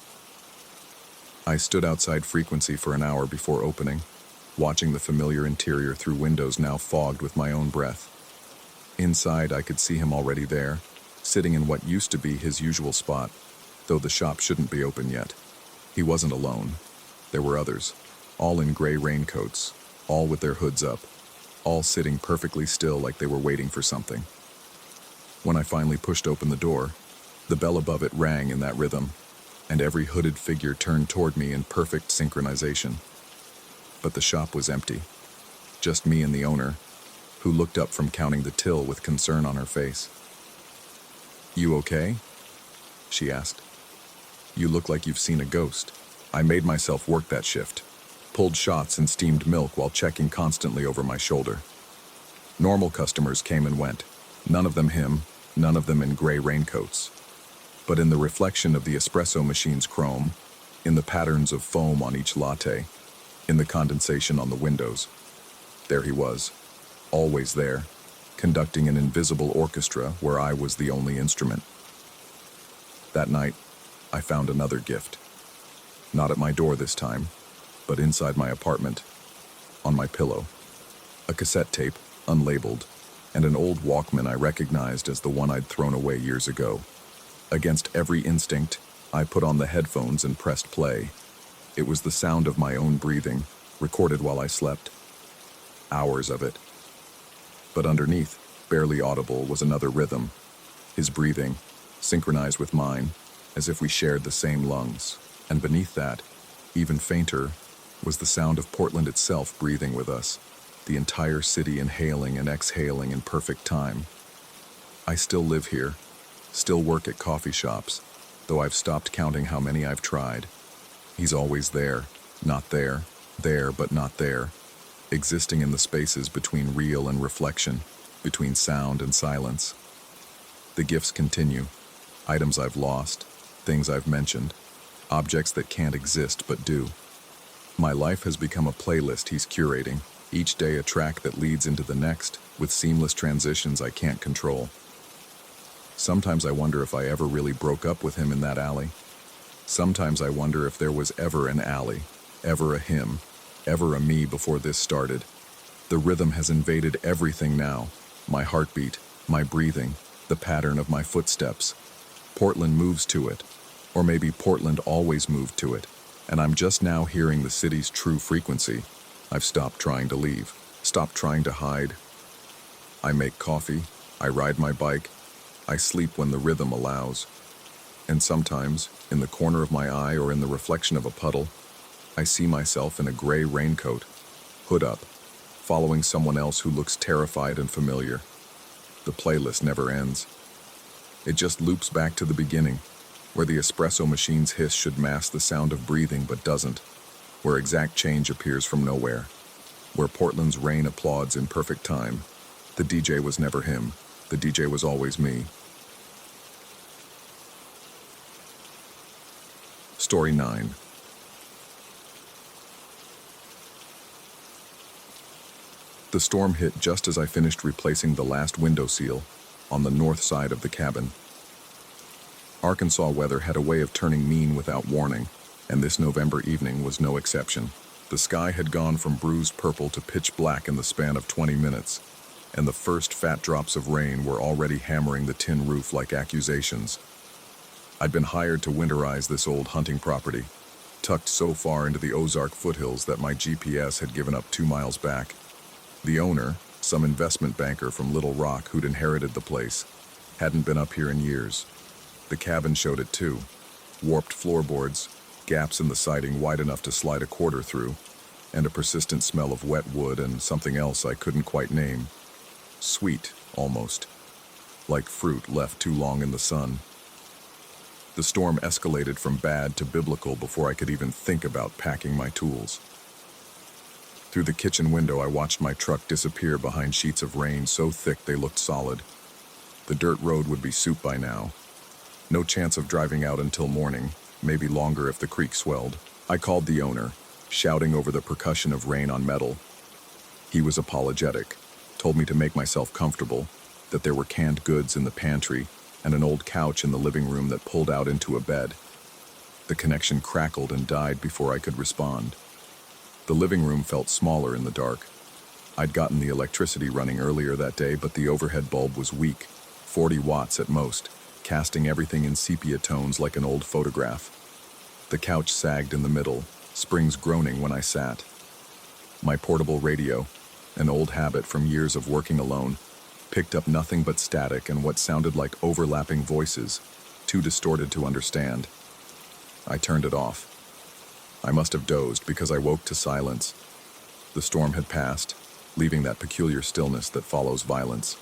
I stood outside Frequency for an hour before opening, watching the familiar interior through windows now fogged with my own breath. Inside, I could see him already there, sitting in what used to be his usual spot, though the shop shouldn't be open yet. He wasn't alone. There were others, all in gray raincoats, all with their hoods up, all sitting perfectly still like they were waiting for something. When I finally pushed open the door, the bell above it rang in that rhythm, and every hooded figure turned toward me in perfect synchronization. But the shop was empty. Just me and the owner, who looked up from counting the till with concern on her face. "You okay?" she asked. "You look like you've seen a ghost." I made myself work that shift, pulled shots and steamed milk while checking constantly over my shoulder. Normal customers came and went, none of them him, none of them in gray raincoats. But in the reflection of the espresso machine's chrome, in the patterns of foam on each latte, in the condensation on the windows, there he was, always there, conducting an invisible orchestra where I was the only instrument. That night, I found another gift. Not at my door this time, but inside my apartment, on my pillow. A cassette tape, unlabeled, and an old Walkman I recognized as the one I'd thrown away years ago. Against every instinct, I put on the headphones and pressed play. It was the sound of my own breathing, recorded while I slept. Hours of it. But underneath, barely audible, was another rhythm. His breathing, synchronized with mine, as if we shared the same lungs. And beneath that, even fainter, was the sound of Portland itself breathing with us, the entire city inhaling and exhaling in perfect time. I still live here, still work at coffee shops, though I've stopped counting how many I've tried. He's always there, not there, there but not there, existing in the spaces between real and reflection, between sound and silence. The gifts continue, items I've lost, things I've mentioned, objects that can't exist but do. My life has become a playlist he's curating, each day a track that leads into the next, with seamless transitions I can't control. Sometimes I wonder if I ever really broke up with him in that alley. Sometimes I wonder if there was ever an alley, ever a him, ever a me before this started. The rhythm has invaded everything now, my heartbeat, my breathing, the pattern of my footsteps. Portland moves to it, Or maybe Portland always moved to it, and I'm just now hearing the city's true frequency. I've stopped trying to leave, stopped trying to hide. I make coffee, I ride my bike, I sleep when the rhythm allows. And sometimes, in the corner of my eye or in the reflection of a puddle, I see myself in a gray raincoat, hood up, following someone else who looks terrified and familiar. The playlist never ends. It just loops back to the beginning, where the espresso machine's hiss should mask the sound of breathing but doesn't, where exact change appears from nowhere, where Portland's rain applauds in perfect time. The DJ was never him. The DJ was always me. Story 9. The storm hit just as I finished replacing the last window seal on the north side of the cabin. Arkansas weather had a way of turning mean without warning, and this November evening was no exception. The sky had gone from bruised purple to pitch black in the span of 20 minutes, and the first fat drops of rain were already hammering the tin roof like accusations. I'd been hired to winterize this old hunting property, tucked so far into the Ozark foothills that my GPS had given up 2 miles back. The owner, some investment banker from Little Rock who'd inherited the place, hadn't been up here in years. The cabin showed it too. Warped floorboards, gaps in the siding wide enough to slide a quarter through, and a persistent smell of wet wood and something else I couldn't quite name. Sweet, almost. Like fruit left too long in the sun. The storm escalated from bad to biblical before I could even think about packing my tools. Through the kitchen window, I watched my truck disappear behind sheets of rain so thick they looked solid. The dirt road would be soup by now. No chance of driving out until morning, maybe longer if the creek swelled. I called the owner, shouting over the percussion of rain on metal. He was apologetic, told me to make myself comfortable, that there were canned goods in the pantry and an old couch in the living room that pulled out into a bed. The connection crackled and died before I could respond. The living room felt smaller in the dark. I'd gotten the electricity running earlier that day, but the overhead bulb was weak, 40 watts at most, casting everything in sepia tones like an old photograph. The couch sagged in the middle, springs groaning when I sat. My portable radio, an old habit from years of working alone, picked up nothing but static and what sounded like overlapping voices, too distorted to understand. I turned it off. I must have dozed because I woke to silence. The storm had passed, leaving that peculiar stillness that follows violence.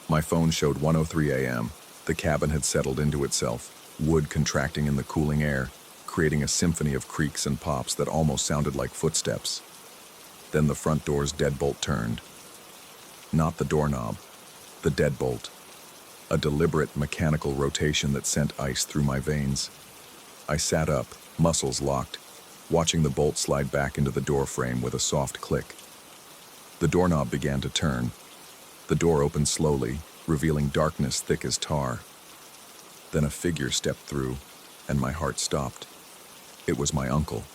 My phone showed 1:03 a.m. The cabin had settled into itself, wood contracting in the cooling air, creating a symphony of creaks and pops that almost sounded like footsteps. Then the front door's deadbolt turned. Not the doorknob, the deadbolt. A deliberate mechanical rotation that sent ice through my veins. I sat up, muscles locked, watching the bolt slide back into the door frame with a soft click. The doorknob began to turn. The door opened slowly, revealing darkness thick as tar. Then a figure stepped through, and my heart stopped. It was my uncle.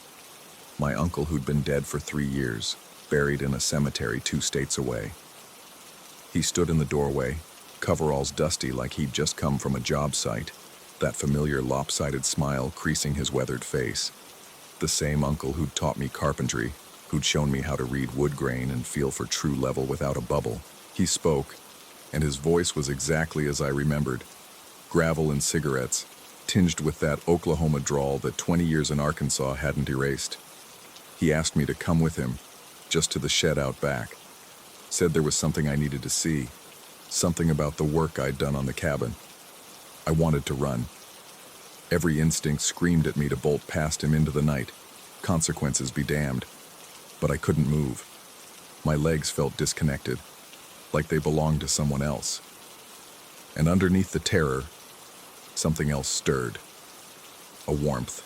My uncle who'd been dead for 3 years, buried in a cemetery 2 states away. He stood in the doorway, coveralls dusty like he'd just come from a job site, that familiar lopsided smile creasing his weathered face. The same uncle who'd taught me carpentry, who'd shown me how to read wood grain and feel for true level without a bubble. He spoke, and his voice was exactly as I remembered. Gravel and cigarettes, tinged with that Oklahoma drawl that 20 years in Arkansas hadn't erased. He asked me to come with him, just to the shed out back. Said there was something I needed to see, something about the work I'd done on the cabin. I wanted to run. Every instinct screamed at me to bolt past him into the night, consequences be damned. But I couldn't move. My legs felt disconnected, like they belonged to someone else. And underneath the terror, something else stirred. A warmth,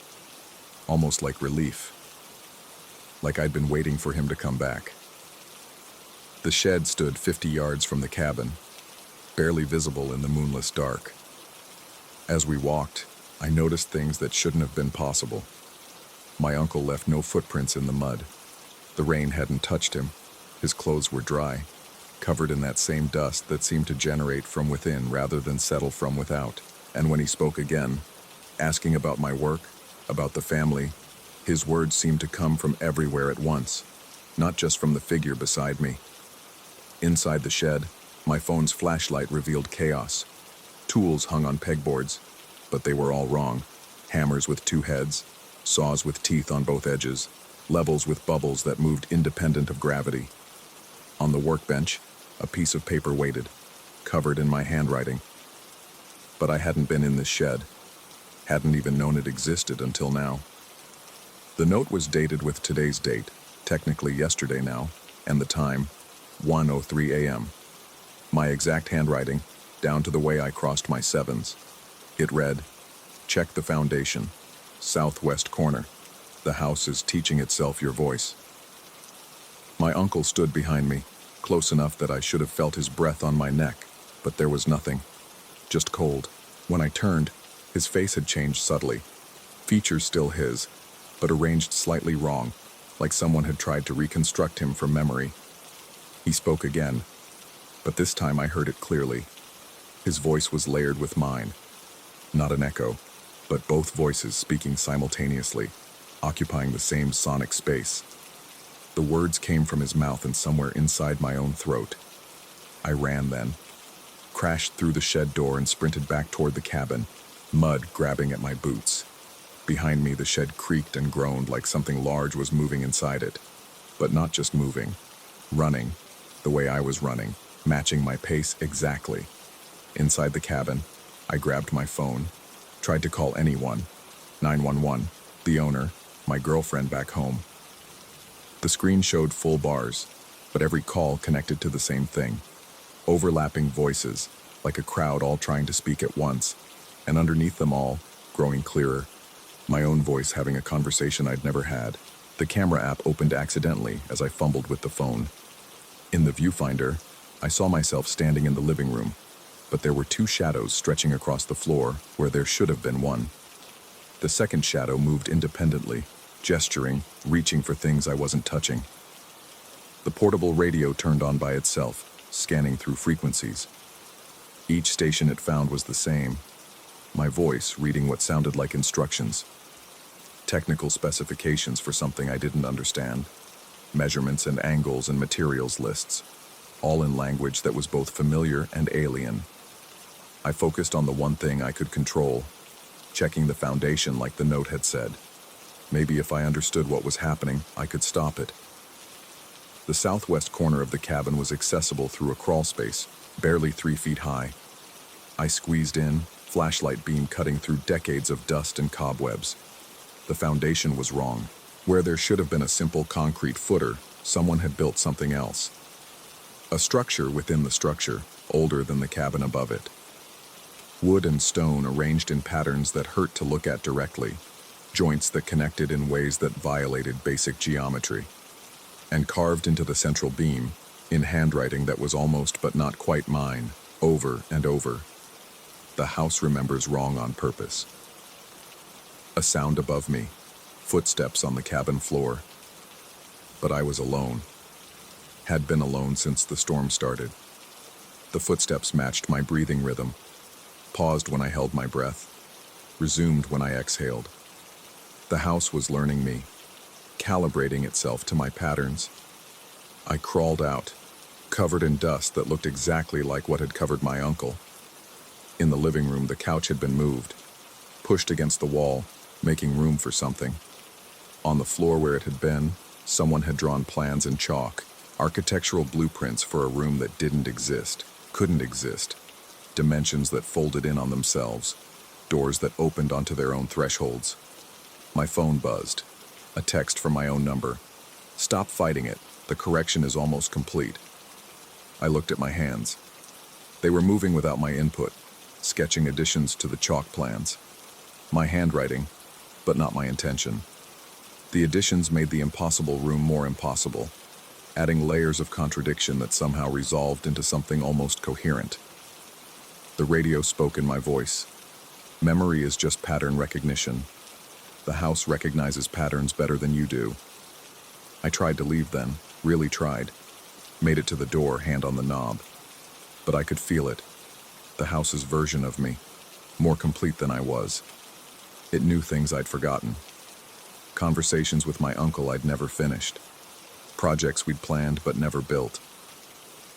almost like relief. Like I'd been waiting for him to come back. The shed stood 50 yards from the cabin, barely visible in the moonless dark. As we walked, I noticed things that shouldn't have been possible. My uncle left no footprints in the mud. The rain hadn't touched him. His clothes were dry, covered in that same dust that seemed to generate from within rather than settle from without. And when he spoke again, asking about my work, about the family. His words seemed to come from everywhere at once, not just from the figure beside me. Inside the shed, my phone's flashlight revealed chaos. Tools hung on pegboards, but they were all wrong. Hammers with two heads, saws with teeth on both edges, levels with bubbles that moved independent of gravity. On the workbench, a piece of paper waited, covered in my handwriting. But I hadn't been in this shed, hadn't even known it existed until now. The note was dated with today's date, technically yesterday now, and the time, 1:03 a.m. My exact handwriting, down to the way I crossed my sevens. It read, "Check the foundation, southwest corner. The house is teaching itself your voice." My uncle stood behind me, close enough that I should have felt his breath on my neck, but there was nothing, just cold. When I turned, his face had changed subtly. Features still his, but arranged slightly wrong, like someone had tried to reconstruct him from memory. He spoke again, but this time I heard it clearly. His voice was layered with mine. Not an echo, but both voices speaking simultaneously, occupying the same sonic space. The words came from his mouth and somewhere inside my own throat. I ran then, crashed through the shed door and sprinted back toward the cabin, mud grabbing at my boots. Behind me, the shed creaked and groaned like something large was moving inside it. But not just moving, running, the way I was running, matching my pace exactly. Inside the cabin, I grabbed my phone, tried to call anyone, 911, the owner, my girlfriend back home. The screen showed full bars, but every call connected to the same thing. Overlapping voices, like a crowd all trying to speak at once, and underneath them all, growing clearer, my own voice having a conversation I'd never had. The camera app opened accidentally as I fumbled with the phone. In the viewfinder, I saw myself standing in the living room, but there were two shadows stretching across the floor where there should have been one. The second shadow moved independently, gesturing, reaching for things I wasn't touching. The portable radio turned on by itself, scanning through frequencies. Each station it found was the same, my voice reading what sounded like instructions. Technical specifications for something I didn't understand. Measurements and angles and materials lists, all in language that was both familiar and alien. I focused on the one thing I could control, checking the foundation like the note had said. Maybe if I understood what was happening, I could stop it. The southwest corner of the cabin was accessible through a crawl space, barely 3 feet high. I squeezed in, flashlight beam cutting through decades of dust and cobwebs. The foundation was wrong. Where there should have been a simple concrete footer, someone had built something else. A structure within the structure, older than the cabin above it. Wood and stone arranged in patterns that hurt to look at directly, joints that connected in ways that violated basic geometry. And carved into the central beam, in handwriting that was almost but not quite mine, over and over. The house remembers wrong on purpose. A sound above me, footsteps on the cabin floor. But I was alone. Had been alone since the storm started. The footsteps matched my breathing rhythm, paused when I held my breath, resumed when I exhaled. The house was learning me, calibrating itself to my patterns. I crawled out, covered in dust that looked exactly like what had covered my uncle. In the living room, the couch had been moved, pushed against the wall, making room for something. On the floor where it had been, someone had drawn plans in chalk, architectural blueprints for a room that didn't exist, couldn't exist, dimensions that folded in on themselves, doors that opened onto their own thresholds. My phone buzzed, a text from my own number. "Stop fighting it, the correction is almost complete." I looked at my hands. They were moving without my input, sketching additions to the chalk plans. My handwriting, but not my intention. The additions made the impossible room more impossible, adding layers of contradiction that somehow resolved into something almost coherent. The radio spoke in my voice. Memory is just pattern recognition. The house recognizes patterns better than you do. I tried to leave then, really tried. Made it to the door, hand on the knob. But I could feel it. The house's version of me, more complete than I was. It knew things I'd forgotten. Conversations with my uncle I'd never finished. Projects we'd planned but never built.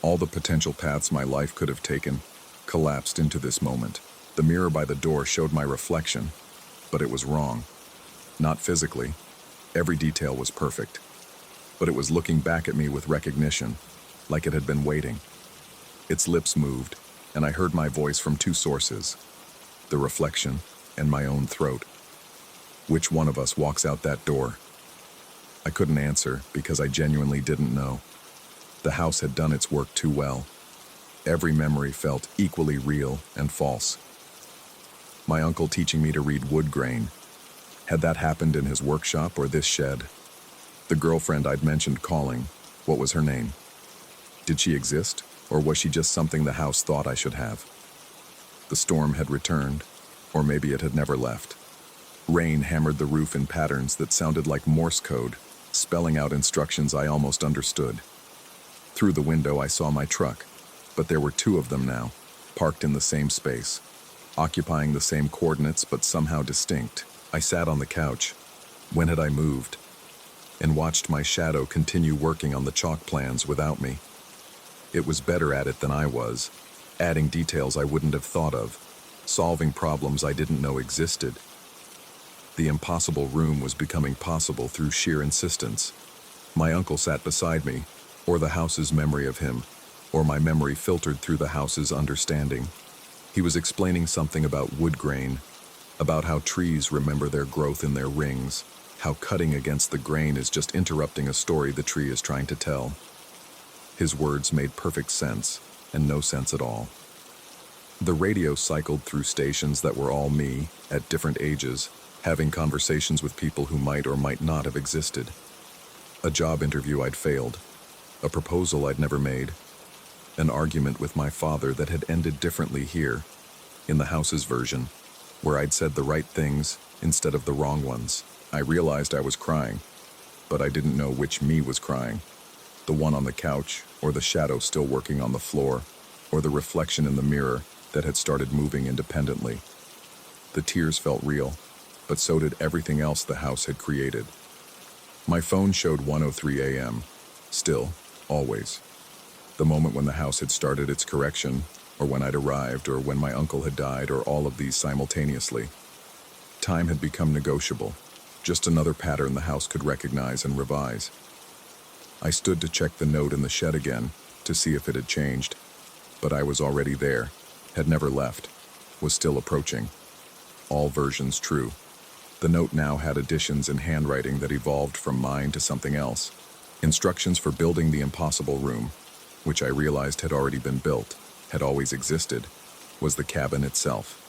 All the potential paths my life could have taken collapsed into this moment. The mirror by the door showed my reflection, but it was wrong. Not physically. Every detail was perfect. But it was looking back at me with recognition, like it had been waiting. Its lips moved, and I heard my voice from two sources, the reflection and my own throat. Which one of us walks out that door? I couldn't answer because I genuinely didn't know. The house had done its work too well. Every memory felt equally real and false. My uncle teaching me to read wood grain. Had that happened in his workshop or this shed? The girlfriend I'd mentioned calling, what was her name? Did she exist, or was she just something the house thought I should have? The storm had returned, or maybe it had never left. Rain hammered the roof in patterns that sounded like Morse code, spelling out instructions I almost understood. Through the window I saw my truck, but there were two of them now, parked in the same space, occupying the same coordinates but somehow distinct. I sat on the couch. When had I moved? And watched my shadow continue working on the chalk plans without me. It was better at it than I was, adding details I wouldn't have thought of, solving problems I didn't know existed. The impossible room was becoming possible through sheer insistence. My uncle sat beside me, or the house's memory of him, or my memory filtered through the house's understanding. He was explaining something about wood grain, about how trees remember their growth in their rings, how cutting against the grain is just interrupting a story the tree is trying to tell. His words made perfect sense, and no sense at all. The radio cycled through stations that were all me, at different ages, having conversations with people who might or might not have existed. A job interview I'd failed, a proposal I'd never made, an argument with my father that had ended differently here, in the house's version, where I'd said the right things instead of the wrong ones. I realized I was crying, but I didn't know which me was crying, the one on the couch, or the shadow still working on the floor, or the reflection in the mirror that had started moving independently. The tears felt real, but so did everything else the house had created. My phone showed 1:03 a.m., still, always. The moment when the house had started its correction, or when I'd arrived, or when my uncle had died, or all of these simultaneously. Time had become negotiable, just another pattern the house could recognize and revise. I stood to check the note in the shed again, to see if it had changed, but I was already there, had never left, was still approaching. All versions true. The note now had additions in handwriting that evolved from mine to something else. Instructions for building the impossible room, which I realized had already been built, had always existed, was the cabin itself.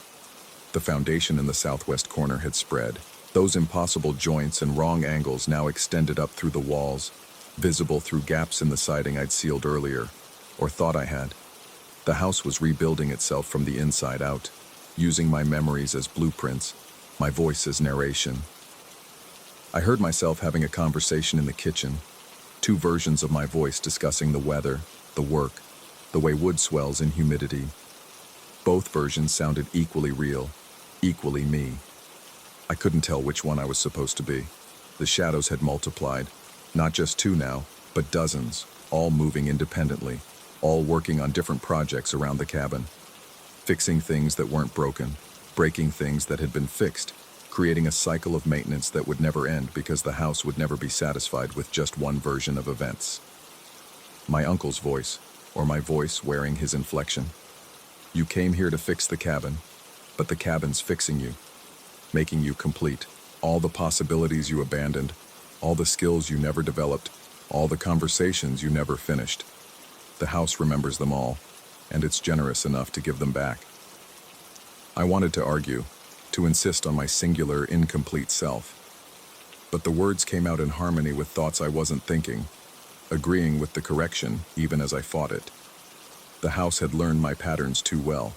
The foundation in the southwest corner had spread. Those impossible joints and wrong angles now extended up through the walls, visible through gaps in the siding I'd sealed earlier, or thought I had. The house was rebuilding itself from the inside out, using my memories as blueprints, my voice as narration. I heard myself having a conversation in the kitchen, two versions of my voice discussing the weather, the work, the way wood swells in humidity. Both versions sounded equally real, equally me. I couldn't tell which one I was supposed to be. The shadows had multiplied, not just two now, but dozens, all moving independently, all working on different projects around the cabin, fixing things that weren't broken, breaking things that had been fixed, creating a cycle of maintenance that would never end because the house would never be satisfied with just one version of events. My uncle's voice, or my voice wearing his inflection. You came here to fix the cabin, but the cabin's fixing you, making you complete. All the possibilities you abandoned, all the skills you never developed, all the conversations you never finished. The house remembers them all, and it's generous enough to give them back. I wanted to argue, to insist on my singular, incomplete self. But the words came out in harmony with thoughts I wasn't thinking, agreeing with the correction even as I fought it. The house had learned my patterns too well.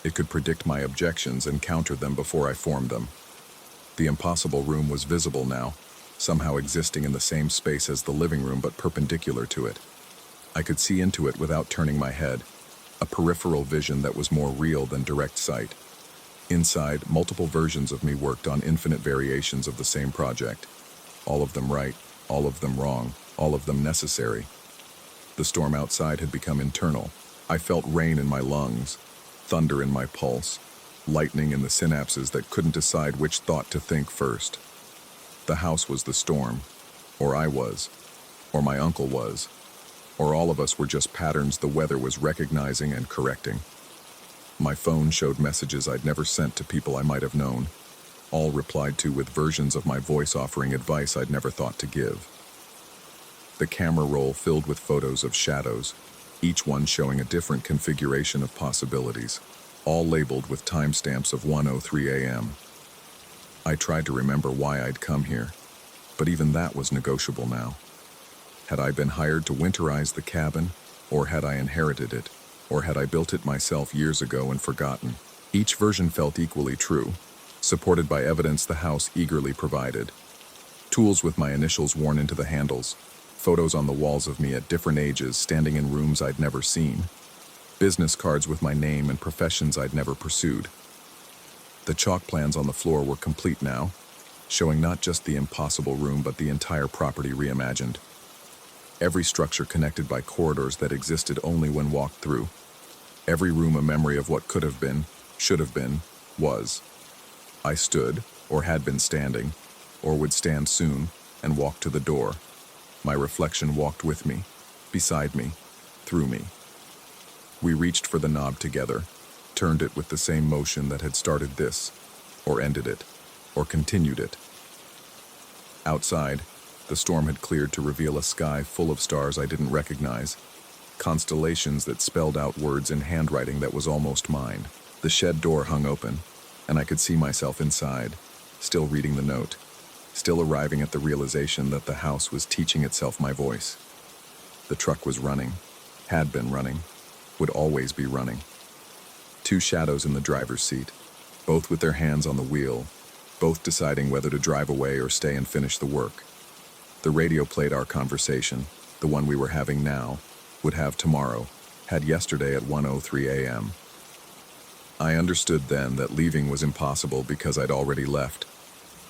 It could predict my objections and counter them before I formed them. The impossible room was visible now, somehow existing in the same space as the living room but perpendicular to it. I could see into it without turning my head, a peripheral vision that was more real than direct sight. Inside, multiple versions of me worked on infinite variations of the same project. All of them right, all of them wrong, all of them necessary. The storm outside had become internal. I felt rain in my lungs, thunder in my pulse, lightning in the synapses that couldn't decide which thought to think first. The house was the storm, or I was, or my uncle was, or all of us were just patterns the weather was recognizing and correcting. My phone showed messages I'd never sent to people I might have known, all replied to with versions of my voice offering advice I'd never thought to give. The camera roll filled with photos of shadows, each one showing a different configuration of possibilities, all labeled with timestamps of 1:03 a.m. I tried to remember why I'd come here, but even that was negotiable now. Had I been hired to winterize the cabin, or had I inherited it, or had I built it myself years ago and forgotten? Each version felt equally true, supported by evidence the house eagerly provided. Tools with my initials worn into the handles, photos on the walls of me at different ages standing in rooms I'd never seen, business cards with my name and professions I'd never pursued. The chalk plans on the floor were complete now, showing not just the impossible room but the entire property reimagined. Every structure connected by corridors that existed only when walked through. Every room a memory of what could have been, should have been, was. I stood, or had been standing, or would stand soon, and walked to the door. My reflection walked with me, beside me, through me. We reached for the knob together, turned it with the same motion that had started this, or ended it, or continued it. Outside, the storm had cleared to reveal a sky full of stars I didn't recognize, constellations that spelled out words in handwriting that was almost mine. The shed door hung open, and I could see myself inside, still reading the note, still arriving at the realization that the house was teaching itself my voice. The truck was running, had been running, would always be running. Two shadows in the driver's seat, both with their hands on the wheel, both deciding whether to drive away or stay and finish the work. The radio played our conversation, the one we were having now, would have tomorrow, had yesterday at 1:03 a.m. I understood then that leaving was impossible because I'd already left,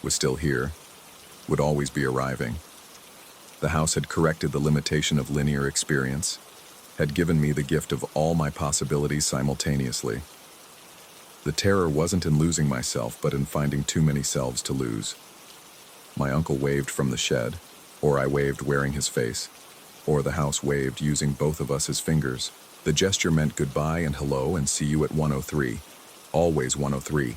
was still here, would always be arriving. The house had corrected the limitation of linear experience, had given me the gift of all my possibilities simultaneously. The terror wasn't in losing myself, but in finding too many selves to lose. My uncle waved from the shed, or I waved wearing his face, or the house waved using both of us as fingers. The gesture meant goodbye and hello and see you at 1:03, always 1:03,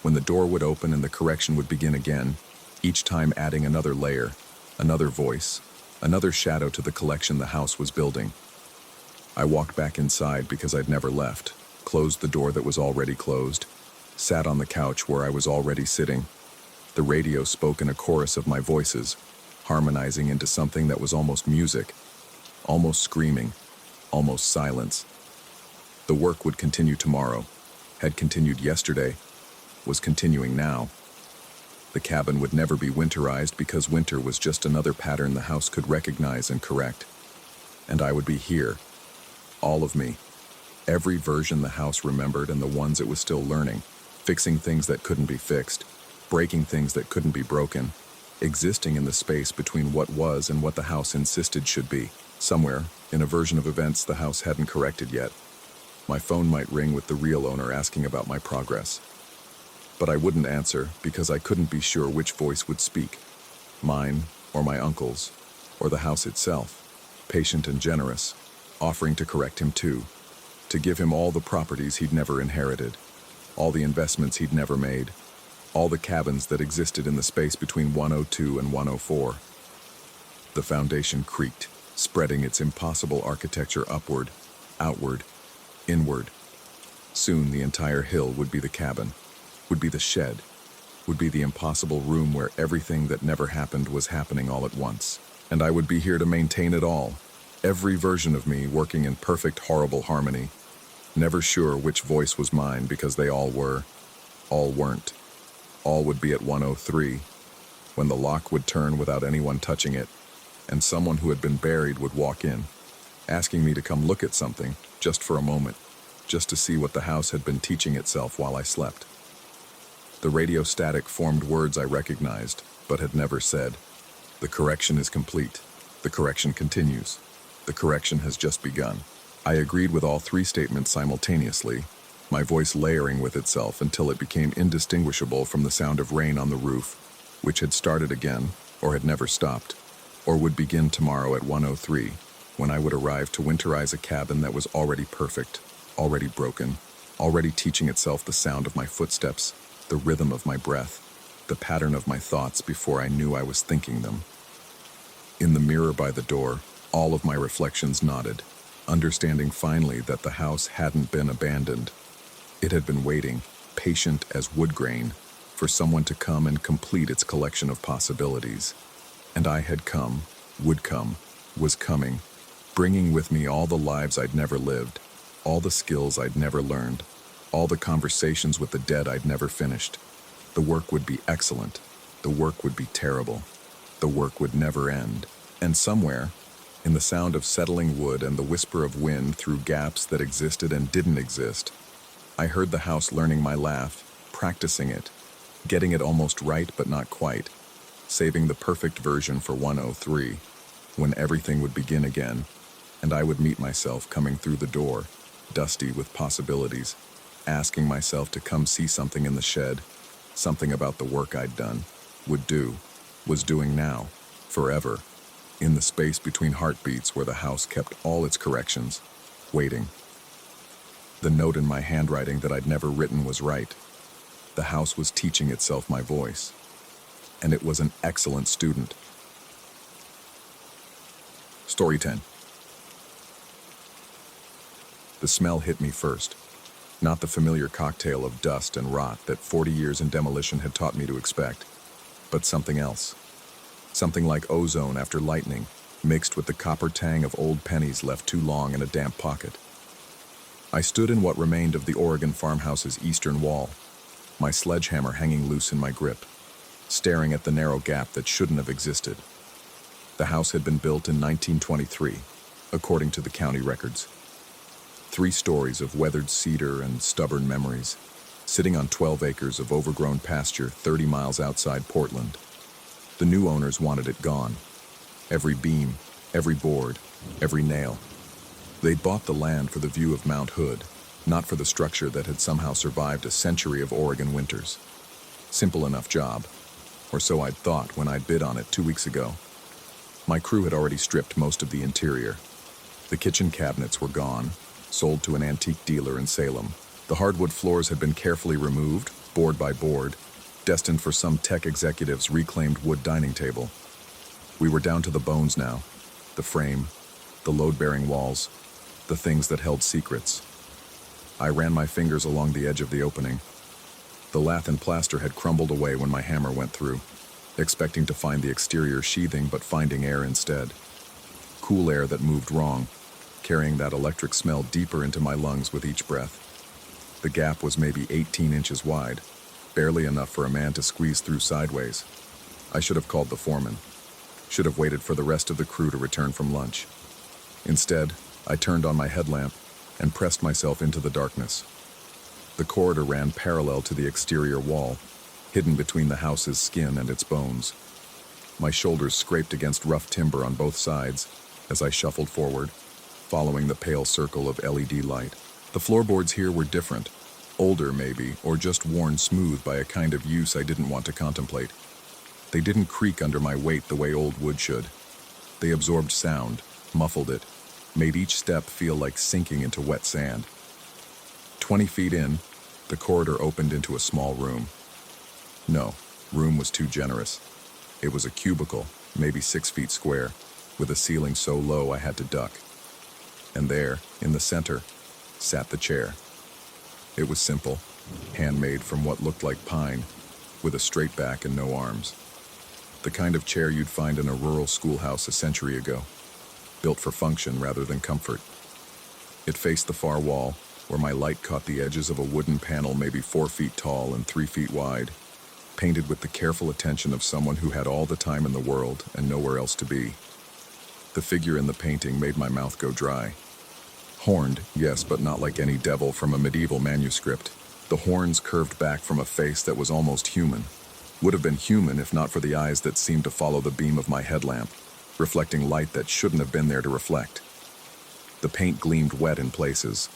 when the door would open and the correction would begin again, each time adding another layer, another voice, another shadow to the collection the house was building. I walked back inside because I'd never left, closed the door that was already closed, sat on the couch where I was already sitting. The radio spoke in a chorus of my voices, harmonizing into something that was almost music, almost screaming, almost silence. The work would continue tomorrow, had continued yesterday, was continuing now. The cabin would never be winterized because winter was just another pattern the house could recognize and correct. And I would be here, all of me, every version the house remembered and the ones it was still learning, fixing things that couldn't be fixed, breaking things that couldn't be broken, existing in the space between what was and what the house insisted should be, somewhere, in a version of events the house hadn't corrected yet. My phone might ring with the real owner asking about my progress. But I wouldn't answer because I couldn't be sure which voice would speak, mine or my uncle's, or the house itself, patient and generous, offering to correct him too, to give him all the properties he'd never inherited, all the investments he'd never made, all the cabins that existed in the space between 1:02 and 1:04. The foundation creaked, spreading its impossible architecture upward, outward, inward. Soon the entire hill would be the cabin, would be the shed, would be the impossible room where everything that never happened was happening all at once. And I would be here to maintain it all, every version of me working in perfect, horrible harmony, never sure which voice was mine because they all were, all weren't. All would be at 1:03, when the lock would turn without anyone touching it, and someone who had been buried would walk in, asking me to come look at something, just for a moment, just to see what the house had been teaching itself while I slept. The radio static formed words I recognized, but had never said. The correction is complete. The correction continues. The correction has just begun. I agreed with all three statements simultaneously, my voice layering with itself until it became indistinguishable from the sound of rain on the roof, which had started again, or had never stopped, or would begin tomorrow at 1:03, when I would arrive to winterize a cabin that was already perfect, already broken, already teaching itself the sound of my footsteps, the rhythm of my breath, the pattern of my thoughts before I knew I was thinking them. In the mirror by the door, all of my reflections nodded, understanding finally that the house hadn't been abandoned. It had been waiting, patient as wood grain, for someone to come and complete its collection of possibilities. And I had come, would come, was coming, bringing with me all the lives I'd never lived, all the skills I'd never learned, all the conversations with the dead I'd never finished. The work would be excellent. The work would be terrible. The work would never end. And somewhere, in the sound of settling wood and the whisper of wind through gaps that existed and didn't exist, I heard the house learning my laugh, practicing it, getting it almost right but not quite, saving the perfect version for 1:03, when everything would begin again, and I would meet myself coming through the door, dusty with possibilities, asking myself to come see something in the shed, something about the work I'd done, would do, was doing now, forever, in the space between heartbeats where the house kept all its corrections, waiting. The note in my handwriting that I'd never written was right. The house was teaching itself my voice, and it was an excellent student. Story 10. The smell hit me first. Not the familiar cocktail of dust and rot that 40 years in demolition had taught me to expect, but something else. Something like ozone after lightning, mixed with the copper tang of old pennies left too long in a damp pocket. I stood in what remained of the Oregon farmhouse's eastern wall, my sledgehammer hanging loose in my grip, staring at the narrow gap that shouldn't have existed. The house had been built in 1923, according to the county records. 3 stories of weathered cedar and stubborn memories, sitting on 12 acres of overgrown pasture 30 miles outside Portland. The new owners wanted it gone. Every beam, every board, every nail. They'd bought the land for the view of Mount Hood, not for the structure that had somehow survived a century of Oregon winters. Simple enough job, or so I'd thought when I'd bid on it 2 weeks ago. My crew had already stripped most of the interior. The kitchen cabinets were gone, sold to an antique dealer in Salem. The hardwood floors had been carefully removed, board by board, destined for some tech executive's reclaimed wood dining table. We were down to the bones now, the frame, the load-bearing walls, the things that held secrets. I ran my fingers along the edge of the opening. The lath and plaster had crumbled away when my hammer went through, expecting to find the exterior sheathing but finding air instead. Cool air that moved wrong, carrying that electric smell deeper into my lungs with each breath. The gap was maybe 18 inches wide, barely enough for a man to squeeze through sideways. I should have called the foreman. Should have waited for the rest of the crew to return from lunch. Instead, I turned on my headlamp and pressed myself into the darkness. The corridor ran parallel to the exterior wall, hidden between the house's skin and its bones. My shoulders scraped against rough timber on both sides as I shuffled forward, following the pale circle of LED light. The floorboards here were different, older maybe, or just worn smooth by a kind of use I didn't want to contemplate. They didn't creak under my weight the way old wood should. They absorbed sound, muffled it, made each step feel like sinking into wet sand. 20 feet in, the corridor opened into a small room. No, room was too generous. It was a cubicle, maybe 6 feet square, with a ceiling so low I had to duck. And there, in the center, sat the chair. It was simple, handmade from what looked like pine, with a straight back and no arms. The kind of chair you'd find in a rural schoolhouse a century ago, built for function rather than comfort. It faced the far wall, where my light caught the edges of a wooden panel maybe 4 feet tall and 3 feet wide, painted with the careful attention of someone who had all the time in the world and nowhere else to be. The figure in the painting made my mouth go dry. Horned, yes, but not like any devil from a medieval manuscript. The horns curved back from a face that was almost human. Would have been human if not for the eyes that seemed to follow the beam of my headlamp, reflecting light that shouldn't have been there to reflect. The paint gleamed wet in places,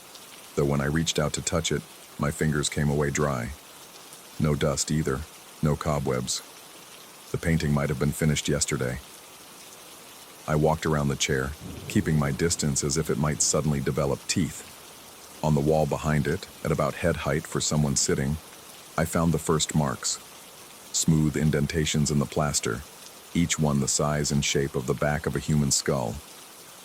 though when I reached out to touch it, my fingers came away dry. No dust either, no cobwebs. The painting might have been finished yesterday. I walked around the chair, keeping my distance as if it might suddenly develop teeth. On the wall behind it, at about head height for someone sitting, I found the first marks. Smooth indentations in the plaster, each one the size and shape of the back of a human skull.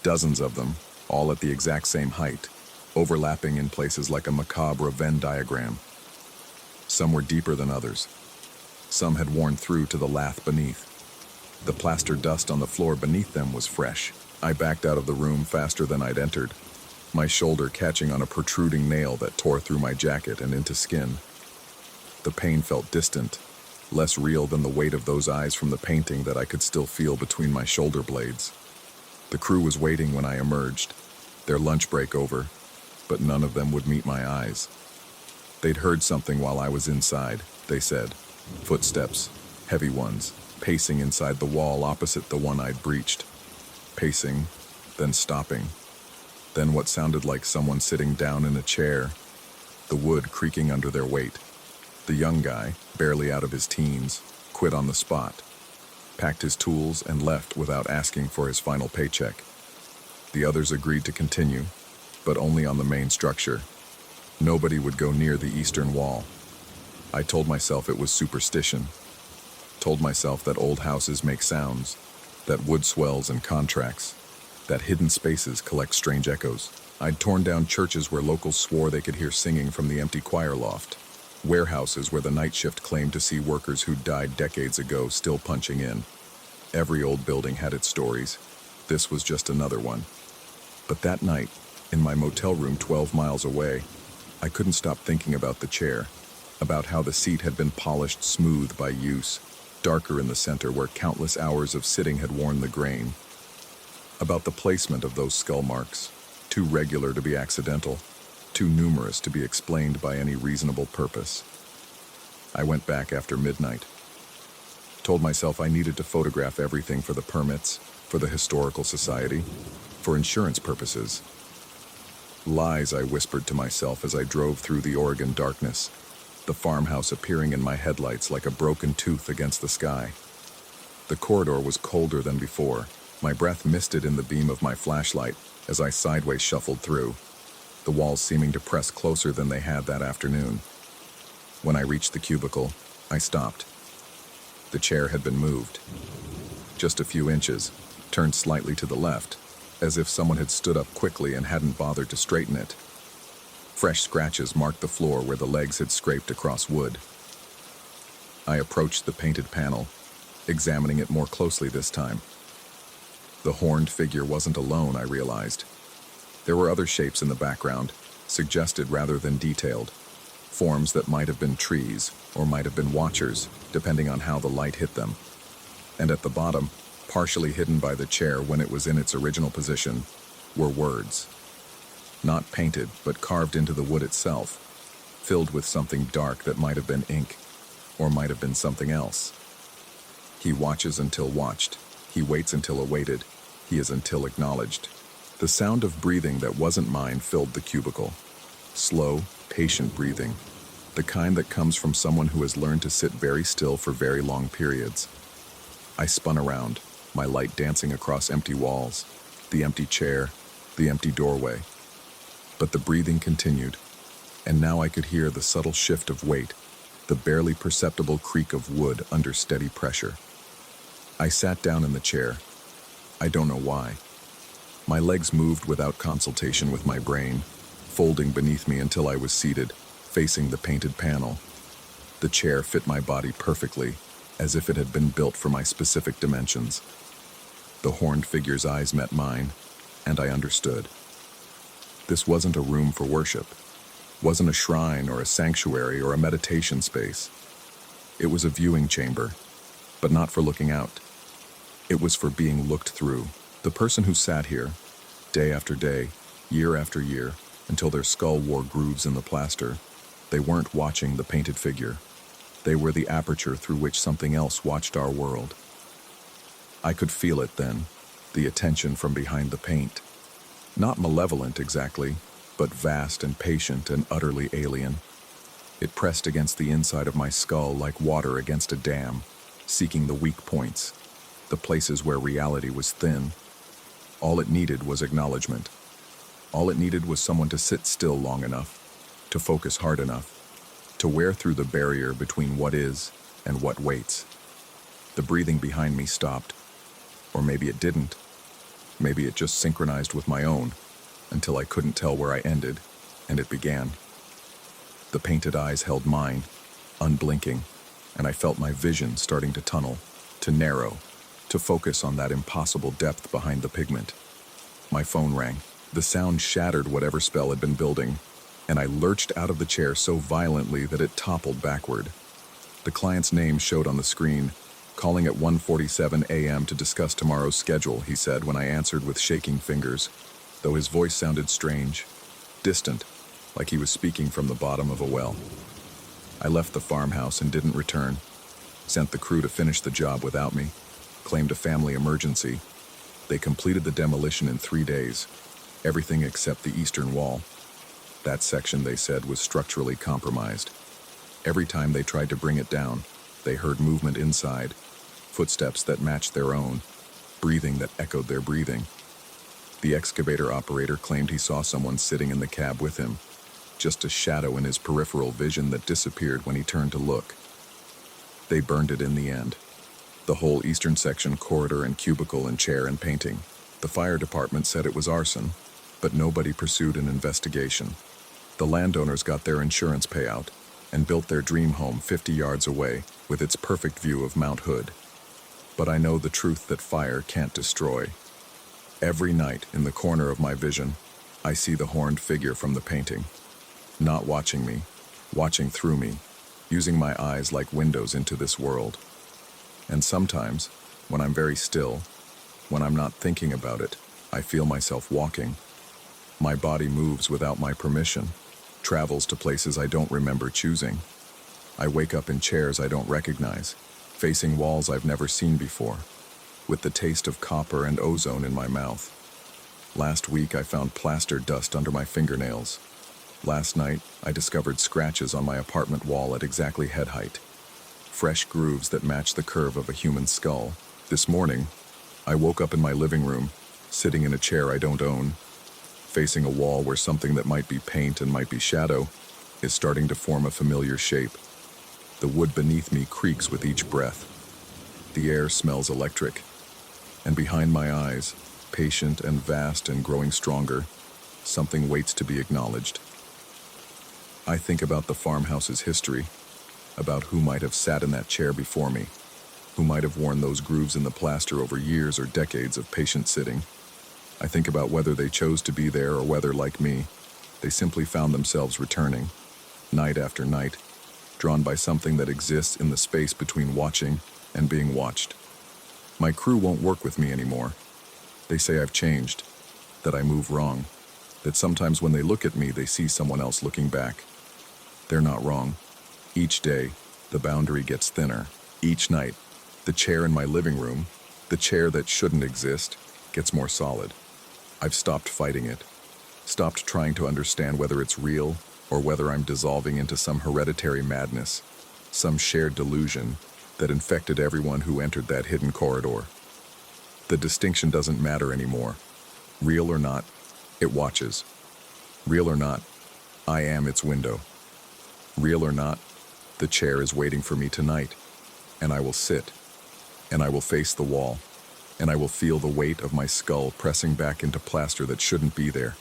Dozens of them, all at the exact same height, overlapping in places like a macabre Venn diagram. Some were deeper than others. Some had worn through to the lath beneath. The plaster dust on the floor beneath them was fresh. I backed out of the room faster than I'd entered, my shoulder catching on a protruding nail that tore through my jacket and into skin. The pain felt distant, less real than the weight of those eyes from the painting that I could still feel between my shoulder blades. The crew was waiting when I emerged, their lunch break over, but none of them would meet my eyes. They'd heard something while I was inside, they said. Footsteps, heavy ones, pacing inside the wall opposite the one I'd breached. Pacing, then stopping. Then what sounded like someone sitting down in a chair, the wood creaking under their weight. The young guy, barely out of his teens, quit on the spot, packed his tools and left without asking for his final paycheck. The others agreed to continue, but only on the main structure. Nobody would go near the eastern wall. I told myself it was superstition. Told myself that old houses make sounds, that wood swells and contracts, that hidden spaces collect strange echoes. I'd torn down churches where locals swore they could hear singing from the empty choir loft. Warehouses where the night shift claimed to see workers who died decades ago still punching in. Every old building had its stories. This was just another one. But that night, in my motel room 12 miles away, I couldn't stop thinking about the chair, about how the seat had been polished smooth by use, darker in the center where countless hours of sitting had worn the grain, about the placement of those skull marks, too regular to be accidental, too numerous to be explained by any reasonable purpose. I went back after midnight. Told myself I needed to photograph everything for the permits, for the historical society, for insurance purposes. Lies, I whispered to myself as I drove through the Oregon darkness, the farmhouse appearing in my headlights like a broken tooth against the sky. The corridor was colder than before. My breath misted in the beam of my flashlight as I sideways shuffled through, the walls seeming to press closer than they had that afternoon. When I reached the cubicle, I stopped. The chair had been moved. Just a few inches, turned slightly to the left, as if someone had stood up quickly and hadn't bothered to straighten it. Fresh scratches marked the floor where the legs had scraped across wood. I approached the painted panel, examining it more closely this time. The horned figure wasn't alone, I realized. There were other shapes in the background, suggested rather than detailed, forms that might have been trees or might have been watchers, depending on how the light hit them. And at the bottom, partially hidden by the chair when it was in its original position, were words. Not painted, but carved into the wood itself, filled with something dark that might have been ink, or might have been something else. He watches until watched. He waits until awaited. He is until acknowledged. The sound of breathing that wasn't mine filled the cubicle. Slow, patient breathing. The kind that comes from someone who has learned to sit very still for very long periods. I spun around, my light dancing across empty walls, the empty chair, the empty doorway. But the breathing continued, and now I could hear the subtle shift of weight, the barely perceptible creak of wood under steady pressure. I sat down in the chair. I don't know why. My legs moved without consultation with my brain, folding beneath me until I was seated, facing the painted panel. The chair fit my body perfectly, as if it had been built for my specific dimensions. The horned figure's eyes met mine, and I understood. This wasn't a room for worship, wasn't a shrine or a sanctuary or a meditation space. It was a viewing chamber, but not for looking out. It was for being looked through. The person who sat here, day after day, year after year, until their skull wore grooves in the plaster, They weren't watching the painted figure. They were the aperture through which something else watched our world. I could feel it then, the attention from behind the paint. Not malevolent exactly, but vast and patient and utterly alien. It pressed against the inside of my skull like water against a dam, seeking the weak points, the places where reality was thin. All it needed was acknowledgement. All it needed was someone to sit still long enough, to focus hard enough, to wear through the barrier between what is and what waits. The breathing behind me stopped, or maybe it didn't. Maybe it just synchronized with my own, until I couldn't tell where I ended, and it began. The painted eyes held mine, unblinking, and I felt my vision starting to tunnel, to narrow, to focus on that impossible depth behind the pigment. My phone rang. The sound shattered whatever spell had been building, and I lurched out of the chair so violently that it toppled backward. The client's name showed on the screen. Calling at 1:47 a.m. to discuss tomorrow's schedule, he said when I answered with shaking fingers, though his voice sounded strange, distant, like he was speaking from the bottom of a well. I left the farmhouse and didn't return. Sent the crew to finish the job without me. Claimed a family emergency. They completed the demolition in 3 days. Everything except the eastern wall. That section, they said, was structurally compromised. Every time they tried to bring it down, they heard movement inside, footsteps that matched their own, breathing that echoed their breathing. The excavator operator claimed he saw someone sitting in the cab with him, just a shadow in his peripheral vision that disappeared when he turned to look. They burned it in the end. The whole eastern section, corridor and cubicle and chair and painting. The fire department said it was arson, but nobody pursued an investigation. The landowners got their insurance payout and built their dream home 50 yards away with its perfect view of Mount Hood. But I know the truth that fire can't destroy. Every night in the corner of my vision, I see the horned figure from the painting, not watching me, watching through me, using my eyes like windows into this world. And sometimes, when I'm very still, when I'm not thinking about it, I feel myself walking. My body moves without my permission, travels to places I don't remember choosing. I wake up in chairs I don't recognize, facing walls I've never seen before, with the taste of copper and ozone in my mouth. Last week I found plaster dust under my fingernails. Last night I discovered scratches on my apartment wall at exactly head height, fresh grooves that match the curve of a human skull. This morning, I woke up in my living room, sitting in a chair I don't own, facing a wall where something that might be paint and might be shadow is starting to form a familiar shape. The wood beneath me creaks with each breath. The air smells electric. And behind my eyes, patient and vast and growing stronger, something waits to be acknowledged. I think about the farmhouse's history, about who might have sat in that chair before me, who might have worn those grooves in the plaster over years or decades of patient sitting. I think about whether they chose to be there or whether, like me, they simply found themselves returning, night after night, drawn by something that exists in the space between watching and being watched. My crew won't work with me anymore. They say I've changed, that I move wrong, that sometimes when they look at me, they see someone else looking back. They're not wrong. Each day, the boundary gets thinner. Each night, the chair in my living room, the chair that shouldn't exist, gets more solid. I've stopped fighting it, stopped trying to understand whether it's real or whether I'm dissolving into some hereditary madness, some shared delusion that infected everyone who entered that hidden corridor. The distinction doesn't matter anymore. Real or not, it watches. Real or not, I am its window. Real or not, the chair is waiting for me tonight, and I will sit, and I will face the wall, and I will feel the weight of my skull pressing back into plaster that shouldn't be there.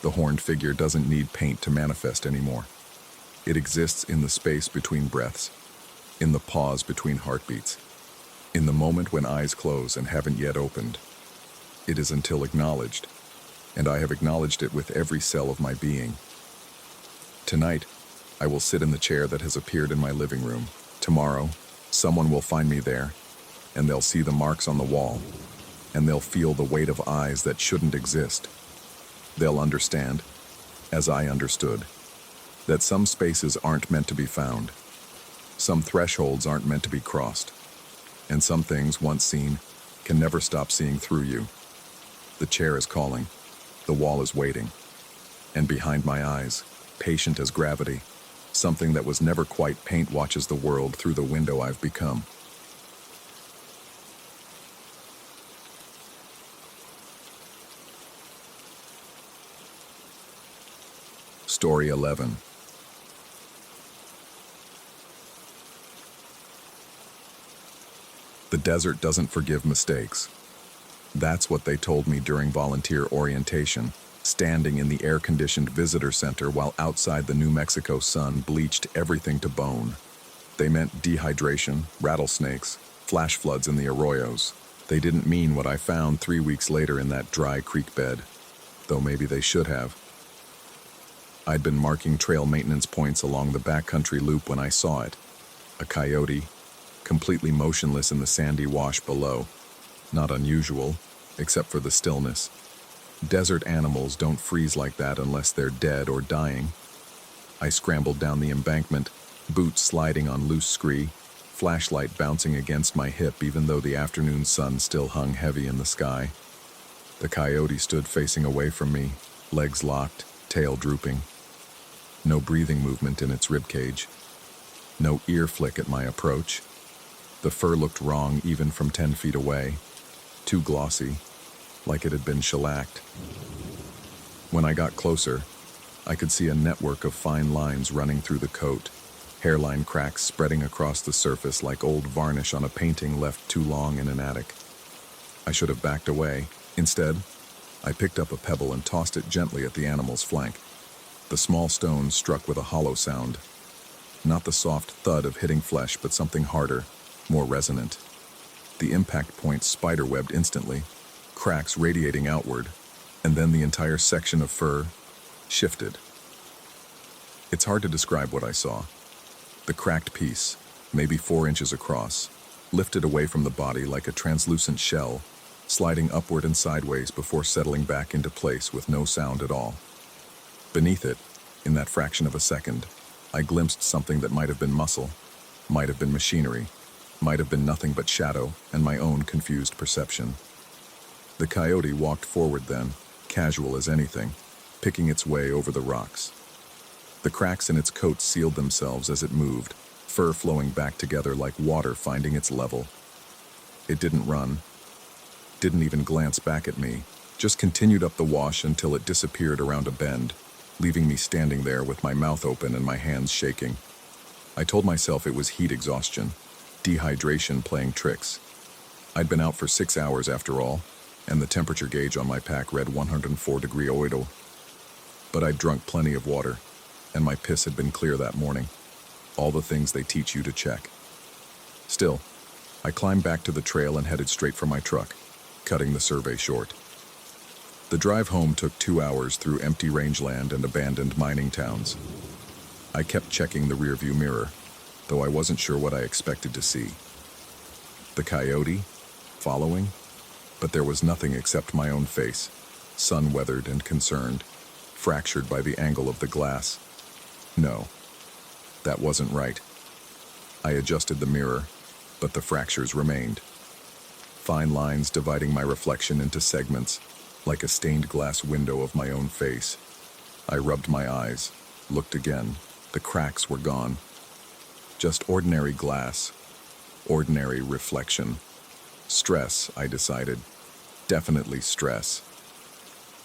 The horned figure doesn't need paint to manifest anymore. It exists in the space between breaths, in the pause between heartbeats, in the moment when eyes close and haven't yet opened. It is until acknowledged, and I have acknowledged it with every cell of my being. Tonight, I will sit in the chair that has appeared in my living room. Tomorrow, someone will find me there, and they'll see the marks on the wall, and they'll feel the weight of eyes that shouldn't exist. They'll understand, as I understood, That some spaces aren't meant to be found. Some thresholds aren't meant to be crossed. And some things, once seen, can never stop seeing through you. The chair is calling. The wall is waiting. And behind my eyes, patient as gravity, something that was never quite paint watches the world through the window I've become. Story 11. The desert doesn't forgive mistakes. That's what they told me during volunteer orientation, standing in the air-conditioned visitor center while outside the New Mexico sun bleached everything to bone. They meant dehydration, rattlesnakes, flash floods in the arroyos. They didn't mean what I found 3 weeks later in that dry creek bed, though maybe they should have. I'd been marking trail maintenance points along the backcountry loop when I saw it. A coyote, completely motionless in the sandy wash below. Not unusual, except for the stillness. Desert animals don't freeze like that unless they're dead or dying. I scrambled down the embankment, boots sliding on loose scree, flashlight bouncing against my hip even though the afternoon sun still hung heavy in the sky. The coyote stood facing away from me, legs locked, tail drooping. No breathing movement in its ribcage. No ear flick at my approach. The fur looked wrong even from 10 feet away. Too glossy, like it had been shellacked. When I got closer, I could see a network of fine lines running through the coat, hairline cracks spreading across the surface like old varnish on a painting left too long in an attic. I should have backed away. Instead, I picked up a pebble and tossed it gently at the animal's flank. The small stone struck with a hollow sound. Not the soft thud of hitting flesh, but something harder, more resonant. The impact point spiderwebbed instantly, cracks radiating outward, and then the entire section of fur shifted. It's hard to describe what I saw. The cracked piece, maybe 4 inches across, lifted away from the body like a translucent shell, sliding upward and sideways before settling back into place with no sound at all. Beneath it, in that fraction of a second, I glimpsed something that might have been muscle, might have been machinery, might have been nothing but shadow and my own confused perception. The coyote walked forward then, casual as anything, picking its way over the rocks. The cracks in its coat sealed themselves as it moved, fur flowing back together like water finding its level. It didn't run, didn't even glance back at me, just continued up the wash until it disappeared around a bend, leaving me standing there with my mouth open and my hands shaking. I told myself it was heat exhaustion, dehydration playing tricks. I'd been out for 6 hours after all, and the temperature gauge on my pack read 104-degree oidal. But I'd drunk plenty of water, and my piss had been clear that morning. All the things they teach you to check. Still, I climbed back to the trail and headed straight for my truck, cutting the survey short. The drive home took 2 hours through empty rangeland and abandoned mining towns. I kept checking the rearview mirror, though I wasn't sure what I expected to see. The coyote? Following? But there was nothing except my own face, sun-weathered and concerned, fractured by the angle of the glass. No, that wasn't right. I adjusted the mirror, but the fractures remained. Fine lines dividing my reflection into segments, like a stained glass window of my own face. I rubbed my eyes, looked again. The cracks were gone. Just ordinary glass, ordinary reflection. Stress, I decided. Definitely stress.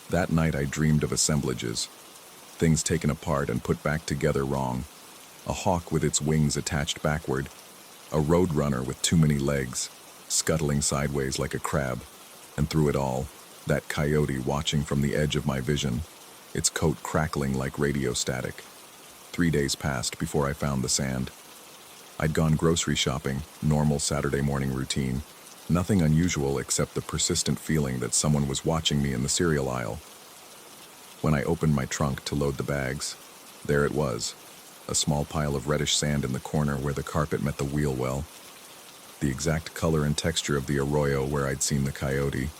That night I dreamed of assemblages, things taken apart and put back together wrong. A hawk with its wings attached backward, a roadrunner with too many legs, scuttling sideways like a crab, and through it all, that coyote watching from the edge of my vision, its coat crackling like radio static. 3 days passed before I found the sand. I'd gone grocery shopping, normal Saturday morning routine. Nothing unusual except the persistent feeling that someone was watching me in the cereal aisle. When I opened my trunk to load the bags, there it was, a small pile of reddish sand in the corner where the carpet met the wheel well. The exact color and texture of the arroyo where I'd seen the coyote.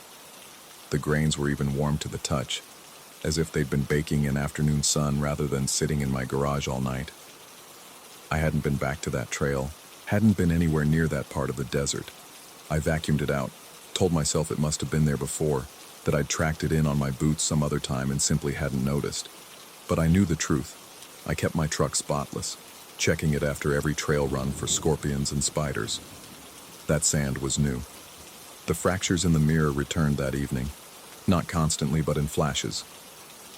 The grains were even warm to the touch, as if they'd been baking in afternoon sun rather than sitting in my garage all night. I hadn't been back to that trail, hadn't been anywhere near that part of the desert. I vacuumed it out, told myself it must have been there before, that I'd tracked it in on my boots some other time and simply hadn't noticed. But I knew the truth. I kept my truck spotless, checking it after every trail run for scorpions and spiders. That sand was new. The fractures in the mirror returned that evening, not constantly but in flashes.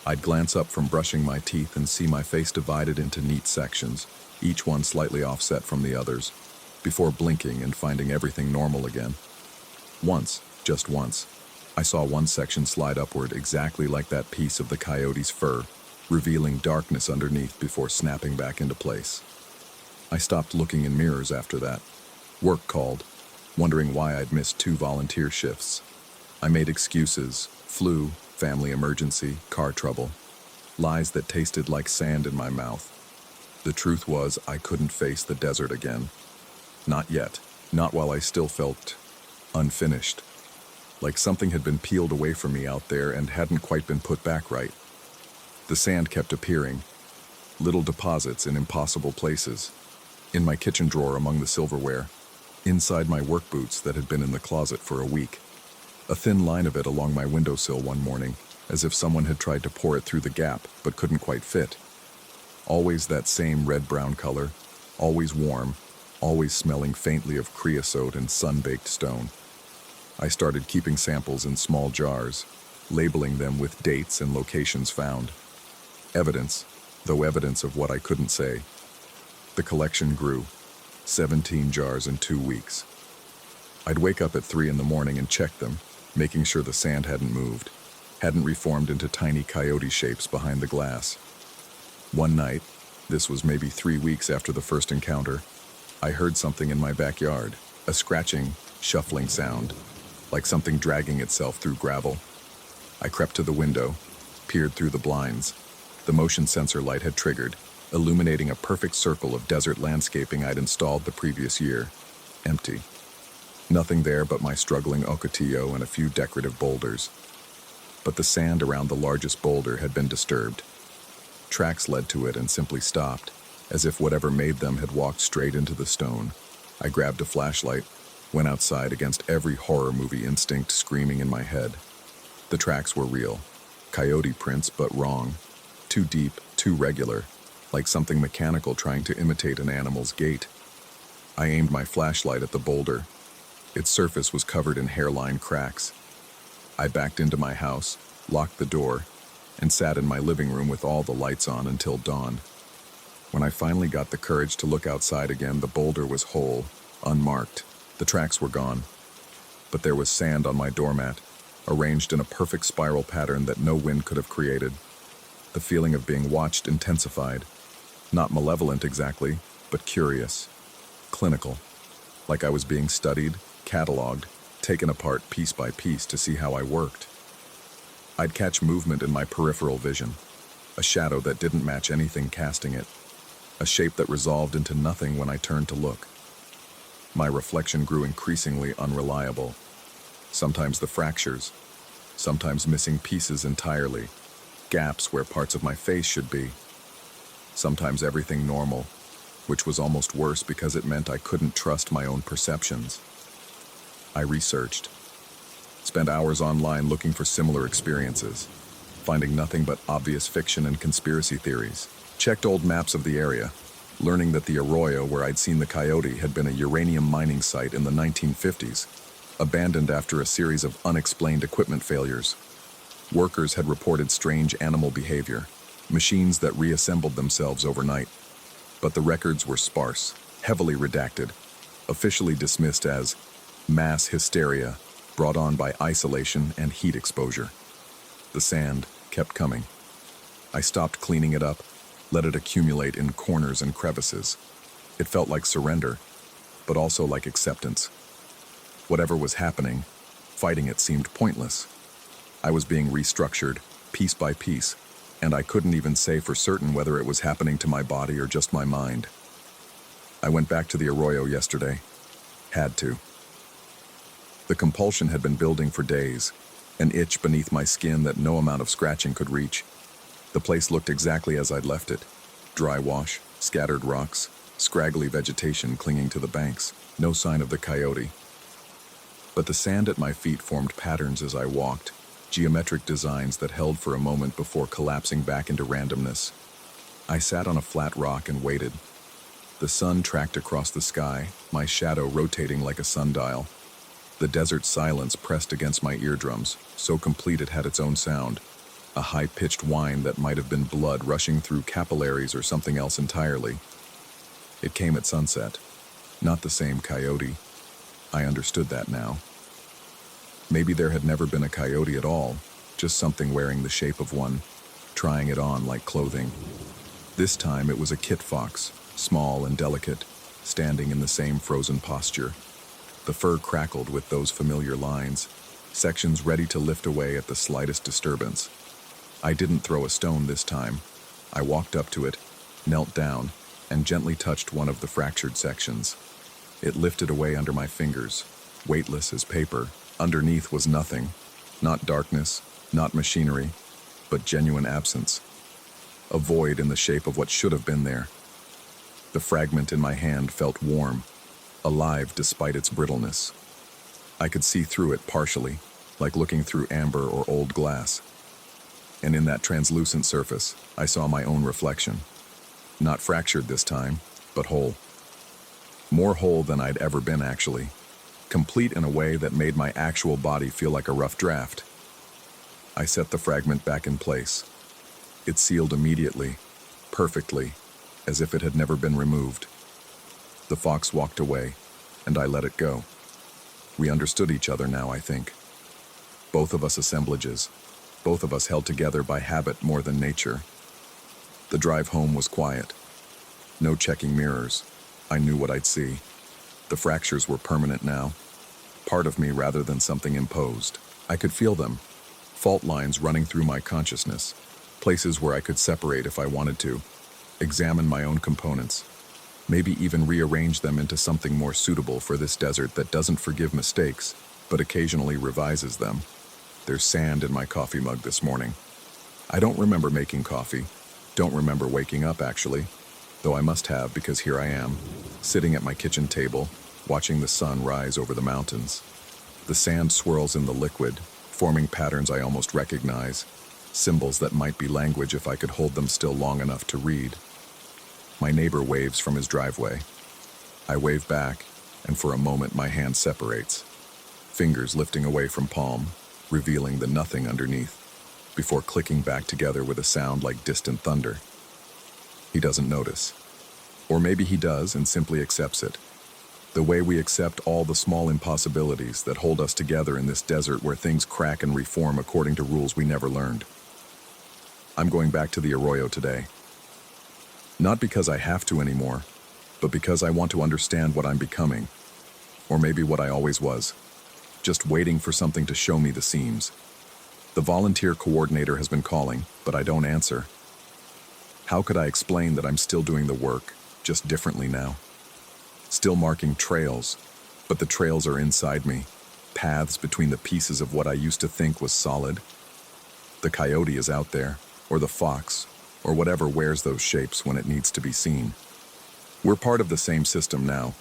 I'd glance up from brushing my teeth and see my face divided into neat sections, each one slightly offset from the others, before blinking and finding everything normal again. Once, just once, I saw one section slide upward exactly like that piece of the coyote's fur, revealing darkness underneath before snapping back into place. I stopped looking in mirrors after that. Work called, wondering why I'd missed 2 volunteer shifts. I made excuses, flu, family emergency, car trouble, lies that tasted like sand in my mouth. The truth was I couldn't face the desert again. Not yet, not while I still felt unfinished, like something had been peeled away from me out there and hadn't quite been put back right. The sand kept appearing, little deposits in impossible places, in my kitchen drawer among the silverware, inside my work boots that had been in the closet for a week, a thin line of it along my windowsill one morning, as if someone had tried to pour it through the gap but couldn't quite fit. Always that same red-brown color, always warm, always smelling faintly of creosote and sun-baked stone. I started keeping samples in small jars, labeling them with dates and locations found. Evidence, though evidence of what I couldn't say. The collection grew, 17 jars in 2 weeks. I'd wake up at 3 in the morning and check them, making sure the sand hadn't moved, hadn't reformed into tiny coyote shapes behind the glass. One night, this was maybe 3 weeks after the first encounter, I heard something in my backyard, a scratching, shuffling sound, like something dragging itself through gravel. I crept to the window, peered through the blinds. The motion sensor light had triggered, illuminating a perfect circle of desert landscaping I'd installed the previous year. Empty. Nothing there but my struggling ocotillo and a few decorative boulders. But the sand around the largest boulder had been disturbed. Tracks led to it and simply stopped, as if whatever made them had walked straight into the stone. I grabbed a flashlight, went outside against every horror movie instinct screaming in my head. The tracks were real. Coyote prints, but wrong. Too deep, too regular, like something mechanical trying to imitate an animal's gait. I aimed my flashlight at the boulder. Its surface was covered in hairline cracks. I backed into my house, locked the door, and sat in my living room with all the lights on until dawn. When I finally got the courage to look outside again, the boulder was whole, unmarked. The tracks were gone. But there was sand on my doormat, arranged in a perfect spiral pattern that no wind could have created. The feeling of being watched intensified. Not malevolent exactly, but curious. Clinical. Like I was being studied, cataloged, taken apart piece by piece to see how I worked. I'd catch movement in my peripheral vision, a shadow that didn't match anything casting it, a shape that resolved into nothing when I turned to look. My reflection grew increasingly unreliable. Sometimes the fractures, sometimes missing pieces entirely, gaps where parts of my face should be. Sometimes everything normal, which was almost worse because it meant I couldn't trust my own perceptions. I researched, spent hours online looking for similar experiences, finding nothing but obvious fiction and conspiracy theories. Checked old maps of the area, learning that the arroyo where I'd seen the coyote had been a uranium mining site in the 1950s, abandoned after a series of unexplained equipment failures. Workers had reported strange animal behavior, machines that reassembled themselves overnight. But the records were sparse, heavily redacted, officially dismissed as mass hysteria brought on by isolation and heat exposure. The sand kept coming. I stopped cleaning it up, let it accumulate in corners and crevices. It felt like surrender, but also like acceptance. Whatever was happening, fighting it seemed pointless. I was being restructured, piece by piece, and I couldn't even say for certain whether it was happening to my body or just my mind. I went back to the arroyo yesterday. Had to. The compulsion had been building for days. an itch beneath my skin that no amount of scratching could reach. The place looked exactly as I'd left it. Dry wash, scattered rocks, scraggly vegetation clinging to the banks. No sign of the coyote. But the sand at my feet formed patterns as I walked, geometric designs that held for a moment before collapsing back into randomness. I sat on a flat rock and waited. The sun tracked across the sky, my shadow rotating like a sundial. The desert silence pressed against my eardrums, so complete it had its own sound. A high-pitched whine that might have been blood rushing through capillaries or something else entirely. It came at sunset. Not the same coyote. I understood that now. Maybe there had never been a coyote at all, just something wearing the shape of one, trying it on like clothing. This time it was a kit fox, small and delicate, standing in the same frozen posture. The fur crackled with those familiar lines, sections ready to lift away at the slightest disturbance. I didn't throw a stone this time. I walked up to it, knelt down, and gently touched one of the fractured sections. It lifted away under my fingers, weightless as paper. Underneath was nothing, not darkness, not machinery, but genuine absence. A void in the shape of what should have been there. The fragment in my hand felt warm, alive despite its brittleness. I could see through it partially, like looking through amber or old glass. And in that translucent surface, I saw my own reflection. Not fractured this time, but whole. More whole than I'd ever been, actually. Complete in a way that made my actual body feel like a rough draft. I set the fragment back in place. It sealed immediately, perfectly, as if it had never been removed. The fox walked away, and I let it go. We understood each other now, I think. Both of us assemblages, both of us held together by habit more than nature. The drive home was quiet. No checking mirrors. I knew what I'd see. The fractures were permanent now. Part of me rather than something imposed. I could feel them. Fault lines running through my consciousness. Places where I could separate if I wanted to. Examine my own components. Maybe even rearrange them into something more suitable for this desert that doesn't forgive mistakes, but occasionally revises them. There's sand in my coffee mug this morning. I don't remember making coffee. Don't remember waking up, actually. Though I must have, because here I am, sitting at my kitchen table, watching the sun rise over the mountains. The sand swirls in the liquid, forming patterns I almost recognize, symbols that might be language if I could hold them still long enough to read. My neighbor waves from his driveway. I wave back, and for a moment my hand separates, fingers lifting away from palm, revealing the nothing underneath, before clicking back together with a sound like distant thunder. He doesn't notice. Or maybe he does and simply accepts it. The way we accept all the small impossibilities that hold us together in this desert where things crack and reform according to rules we never learned. I'm going back to the arroyo today. Not because I have to anymore, but because I want to understand what I'm becoming. Or maybe what I always was. Just waiting for something to show me the seams. The volunteer coordinator has been calling, but I don't answer. How could I explain that I'm still doing the work, just differently now? Still marking trails, but the trails are inside me, paths between the pieces of what I used to think was solid. The coyote is out there, or the fox, or whatever wears those shapes when it needs to be seen. We're part of the same system now,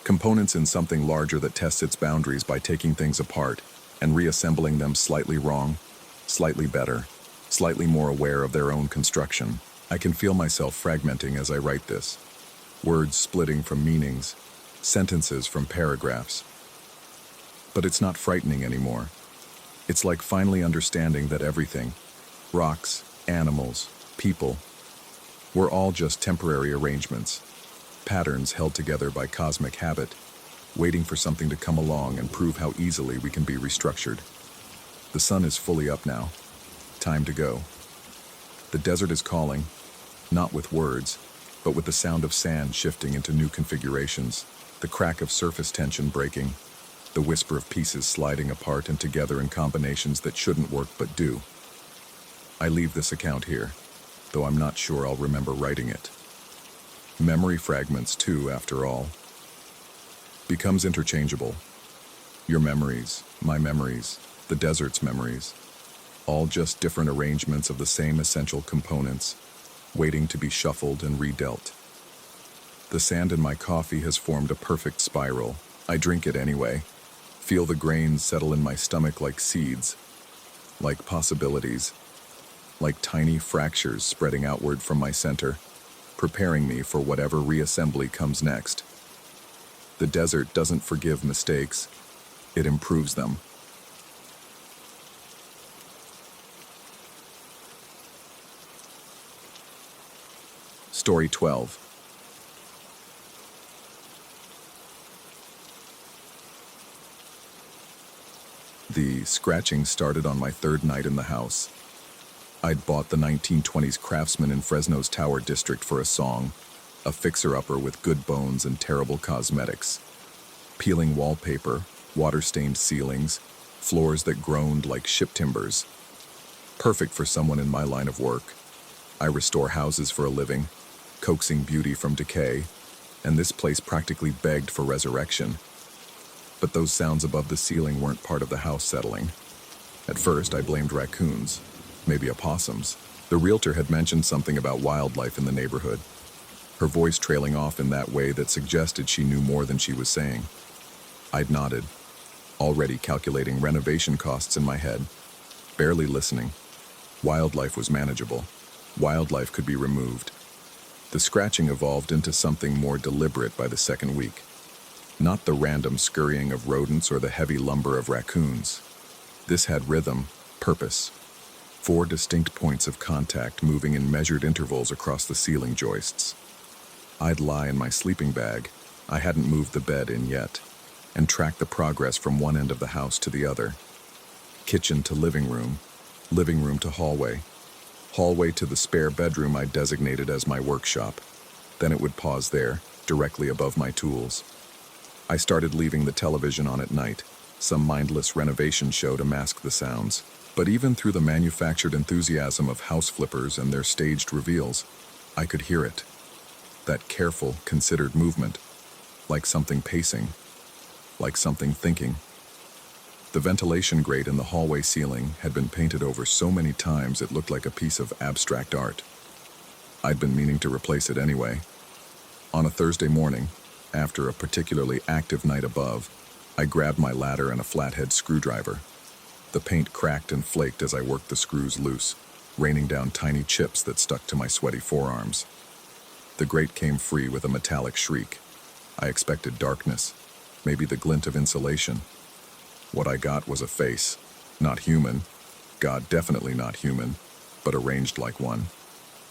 components in something larger that tests its boundaries by taking things apart and reassembling them slightly wrong, slightly better, slightly more aware of their own construction. I can feel myself fragmenting as I write this. Words splitting from meanings, sentences from paragraphs. But it's not frightening anymore. It's like finally understanding that everything, rocks, animals, people, we're all just temporary arrangements, patterns held together by cosmic habit, waiting for something to come along and prove how easily we can be restructured. The sun is fully up now. Time to go. The desert is calling, not with words, but with the sound of sand shifting into new configurations, the crack of surface tension breaking, the whisper of pieces sliding apart and together in combinations that shouldn't work but do. I leave this account here, though I'm not sure I'll remember writing it. Memory fragments, too, after all. Becomes interchangeable. Your memories, my memories, the desert's memories, all just different arrangements of the same essential components, waiting to be shuffled and redealt. The sand in my coffee has formed a perfect spiral. I drink it anyway, feel the grains settle in my stomach like seeds, like possibilities, like tiny fractures spreading outward from my center, preparing me for whatever reassembly comes next. The desert doesn't forgive mistakes, it improves them. Story 12. The scratching started on my third night in the house. I'd bought the 1920s Craftsman in Fresno's Tower District for a song, a fixer-upper with good bones and terrible cosmetics. Peeling wallpaper, water-stained ceilings, floors that groaned like ship timbers. Perfect for someone in my line of work. I restore houses for a living, coaxing beauty from decay, and this place practically begged for resurrection. But those sounds above the ceiling weren't part of the house settling. At first, I blamed raccoons, maybe opossums. The realtor had mentioned something about wildlife in the neighborhood, her voice trailing off in that way that suggested she knew more than she was saying. I'd nodded, already calculating renovation costs in my head, barely listening. Wildlife was manageable. Wildlife could be removed. The scratching evolved into something more deliberate by the second week. Not the random scurrying of rodents or the heavy lumber of raccoons. This had rhythm, purpose. 4 distinct points of contact moving in measured intervals across the ceiling joists. I'd lie in my sleeping bag, I hadn't moved the bed in yet, and track the progress from one end of the house to the other. Kitchen to living room to hallway, hallway to the spare bedroom I designated as my workshop. Then it would pause there, directly above my tools. I started leaving the television on at night, some mindless renovation show to mask the sounds. But even through the manufactured enthusiasm of house flippers and their staged reveals, I could hear it. That careful, considered movement, like something pacing, like something thinking. The ventilation grate in the hallway ceiling had been painted over so many times it looked like a piece of abstract art. I'd been meaning to replace it anyway. On a Thursday morning, after a particularly active night above, I grabbed my ladder and a flathead screwdriver. The paint cracked and flaked as I worked the screws loose, raining down tiny chips that stuck to my sweaty forearms. The grate came free with a metallic shriek. I expected darkness, maybe the glint of insulation. What I got was a face, not human, God definitely not human, but arranged like one.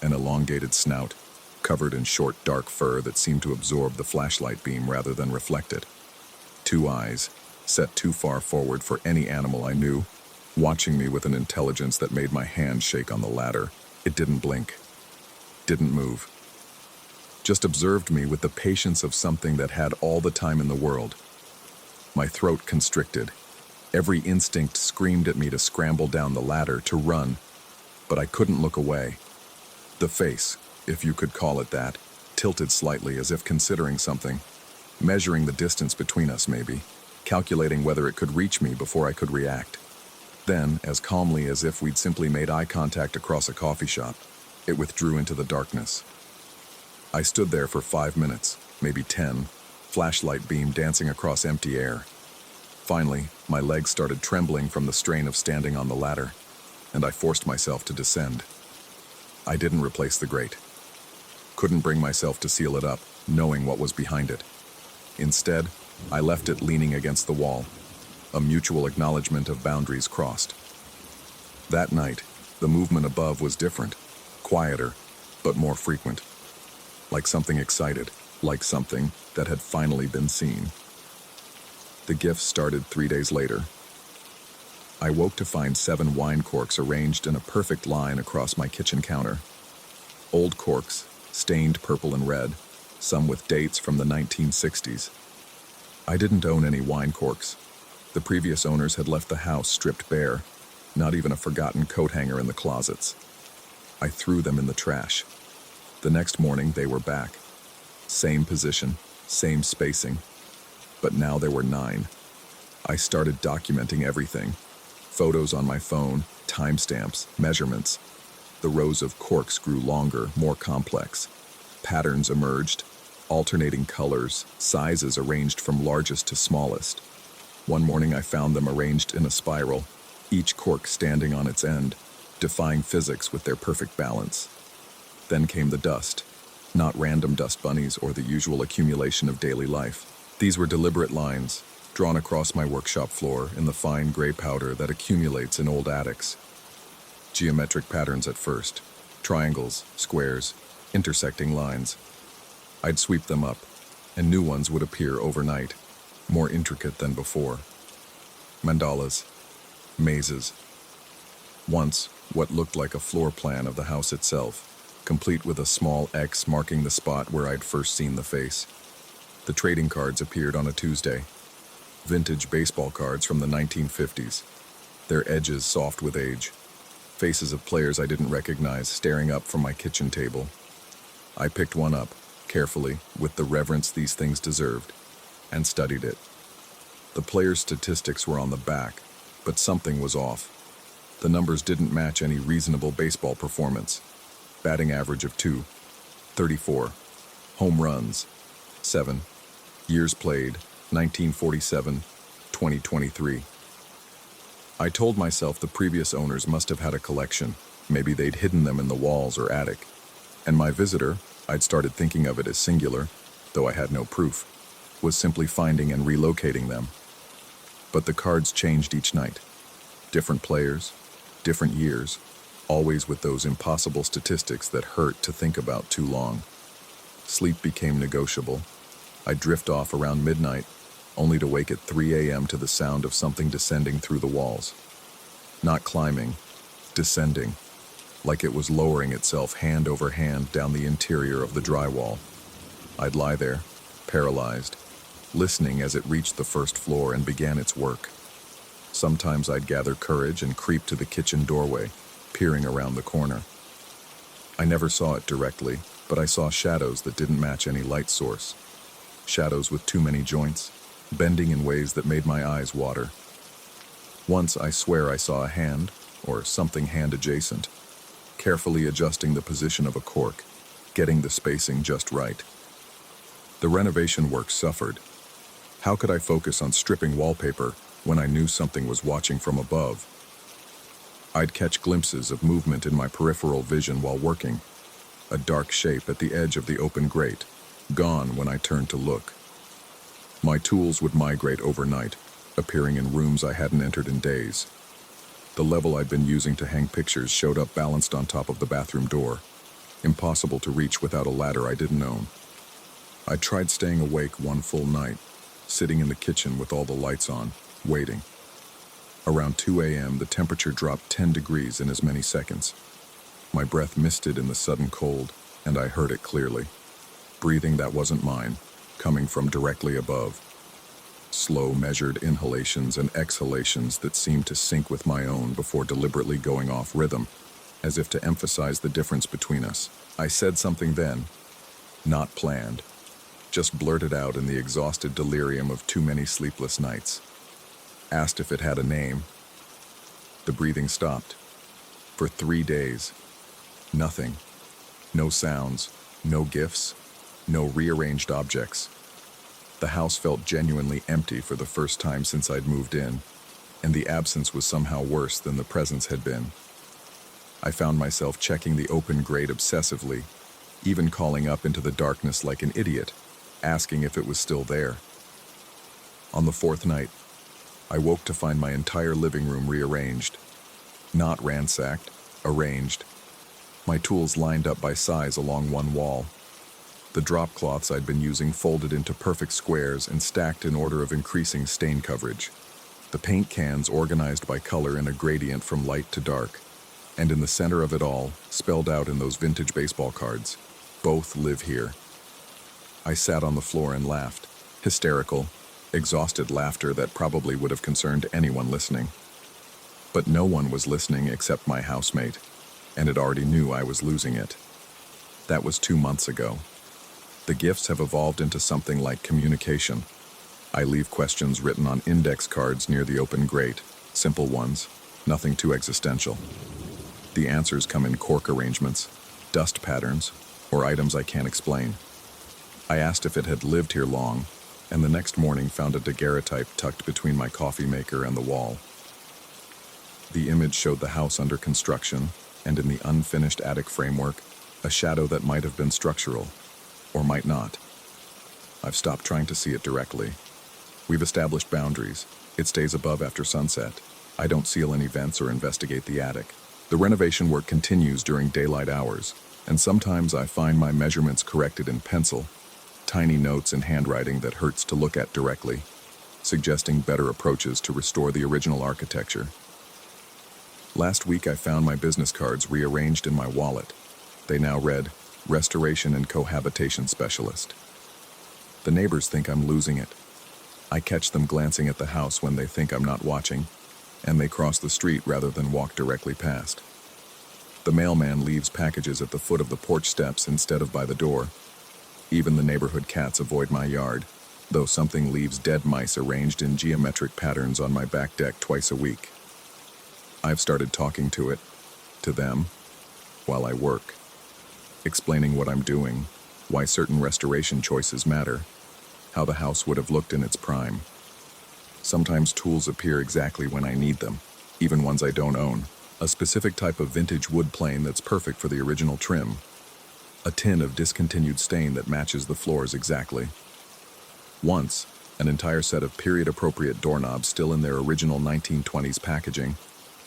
An elongated snout, covered in short dark fur that seemed to absorb the flashlight beam rather than reflect it. 2 eyes, set too far forward for any animal I knew, watching me with an intelligence that made my hand shake on the ladder. It didn't blink, didn't move. Just observed me with the patience of something that had all the time in the world. My throat constricted. Every instinct screamed at me to scramble down the ladder, to run, but I couldn't look away. The face, if you could call it that, tilted slightly as if considering something, measuring the distance between us maybe, calculating whether it could reach me before I could react. Then, as calmly as if we'd simply made eye contact across a coffee shop, it withdrew into the darkness. I stood there for 5 minutes, maybe 10, flashlight beam dancing across empty air. Finally, my legs started trembling from the strain of standing on the ladder, and I forced myself to descend. I didn't replace the grate. Couldn't bring myself to seal it up, knowing what was behind it. Instead, I left it leaning against the wall, a mutual acknowledgement of boundaries crossed. That night, the movement above was different, quieter, but more frequent. Like something excited, like something that had finally been seen. The gifts started 3 days later. I woke to find 7 wine corks arranged in a perfect line across my kitchen counter. Old corks, stained purple and red, some with dates from the 1960s. I didn't own any wine corks. The previous owners had left the house stripped bare, not even a forgotten coat hanger in the closets. I threw them in the trash. The next morning, they were back. Same position, same spacing. But now there were 9. I started documenting everything. Photos on my phone, timestamps, measurements. The rows of corks grew longer, more complex. Patterns emerged, alternating colors, sizes arranged from largest to smallest. One morning I found them arranged in a spiral, each cork standing on its end, defying physics with their perfect balance. Then came the dust, not random dust bunnies or the usual accumulation of daily life. These were deliberate lines, drawn across my workshop floor in the fine gray powder that accumulates in old attics. Geometric patterns at first, triangles, squares, intersecting lines. I'd sweep them up, and new ones would appear overnight, more intricate than before. Mandalas, mazes. Once, what looked like a floor plan of the house itself, complete with a small X marking the spot where I'd first seen the face. The trading cards appeared on a Tuesday. Vintage baseball cards from the 1950s, their edges soft with age. Faces of players I didn't recognize staring up from my kitchen table. I picked one up, carefully, with the reverence these things deserved, and studied it. The player's statistics were on the back, but something was off. The numbers didn't match any reasonable baseball performance. Batting average of 234. Home runs, 7. Years played, 1947, 2023. I told myself the previous owners must have had a collection. Maybe they'd hidden them in the walls or attic. And my visitor, I'd started thinking of it as singular, though I had no proof, was simply finding and relocating them. But the cards changed each night. Different players, different years, always with those impossible statistics that hurt to think about too long. Sleep became negotiable. I'd drift off around midnight, only to wake at 3 a.m. to the sound of something descending through the walls. Not climbing, descending, like it was lowering itself hand over hand down the interior of the drywall. I'd lie there, paralyzed, listening as it reached the first floor and began its work. Sometimes I'd gather courage and creep to the kitchen doorway, peering around the corner. I never saw it directly, but I saw shadows that didn't match any light source. Shadows with too many joints, bending in ways that made my eyes water. Once I swear I saw a hand, or something hand adjacent, carefully adjusting the position of a cork, getting the spacing just right. The renovation work suffered. How could I focus on stripping wallpaper when I knew something was watching from above? I'd catch glimpses of movement in my peripheral vision while working, a dark shape at the edge of the open grate, gone when I turned to look. My tools would migrate overnight, appearing in rooms I hadn't entered in days. The level I'd been using to hang pictures showed up balanced on top of the bathroom door, impossible to reach without a ladder I didn't own. I tried staying awake one full night, sitting in the kitchen with all the lights on, waiting. Around 2 a.m., the temperature dropped 10 degrees in as many seconds. My breath misted in the sudden cold, and I heard it clearly. Breathing that wasn't mine, coming from directly above. Slow, measured inhalations and exhalations that seemed to sync with my own before deliberately going off rhythm, as if to emphasize the difference between us. I said something then, not planned, just blurted out in the exhausted delirium of too many sleepless nights. Asked if it had a name. The breathing stopped. For 3 days. Nothing. No sounds, no gifts, no rearranged objects. The house felt genuinely empty for the first time since I'd moved in, and the absence was somehow worse than the presence had been. I found myself checking the open grate obsessively, even calling up into the darkness like an idiot, asking if it was still there. On the 4th night, I woke to find my entire living room rearranged. Not ransacked, arranged. My tools lined up by size along one wall. The drop cloths I'd been using folded into perfect squares and stacked in order of increasing stain coverage. The paint cans organized by color in a gradient from light to dark. And in the center of it all, spelled out in those vintage baseball cards, "Both live here." I sat on the floor and laughed, hysterical, exhausted laughter that probably would have concerned anyone listening. But no one was listening except my housemate, and it already knew I was losing it. That was 2 months ago. The gifts have evolved into something like communication. I leave questions written on index cards near the open grate, simple ones. Nothing too existential. The answers come in cork arrangements, dust patterns, or items I can't explain. I asked if it had lived here long, and the next morning found a daguerreotype tucked between my coffee maker and the wall. The image showed the house under construction, and in the unfinished attic framework, a shadow that might have been structural, or might not. I've stopped trying to see it directly. We've established boundaries. It stays above after sunset. I don't seal any vents or investigate the attic. The renovation work continues during daylight hours, and sometimes I find my measurements corrected in pencil, tiny notes in handwriting that hurts to look at directly, suggesting better approaches to restore the original architecture. Last week I found my business cards rearranged in my wallet. They now read, Restoration and Cohabitation Specialist. The neighbors think I'm losing it. I catch them glancing at the house when they think I'm not watching, and they cross the street rather than walk directly past. The mailman leaves packages at the foot of the porch steps instead of by the door. Even the neighborhood cats avoid my yard, though something leaves dead mice arranged in geometric patterns on my back deck twice a week. I've started talking to them, while I work, explaining what I'm doing, why certain restoration choices matter, how the house would have looked in its prime. Sometimes tools appear exactly when I need them, even ones I don't own. A specific type of vintage wood plane that's perfect for the original trim. A tin of discontinued stain that matches the floors exactly. Once, an entire set of period-appropriate doorknobs still in their original 1920s packaging,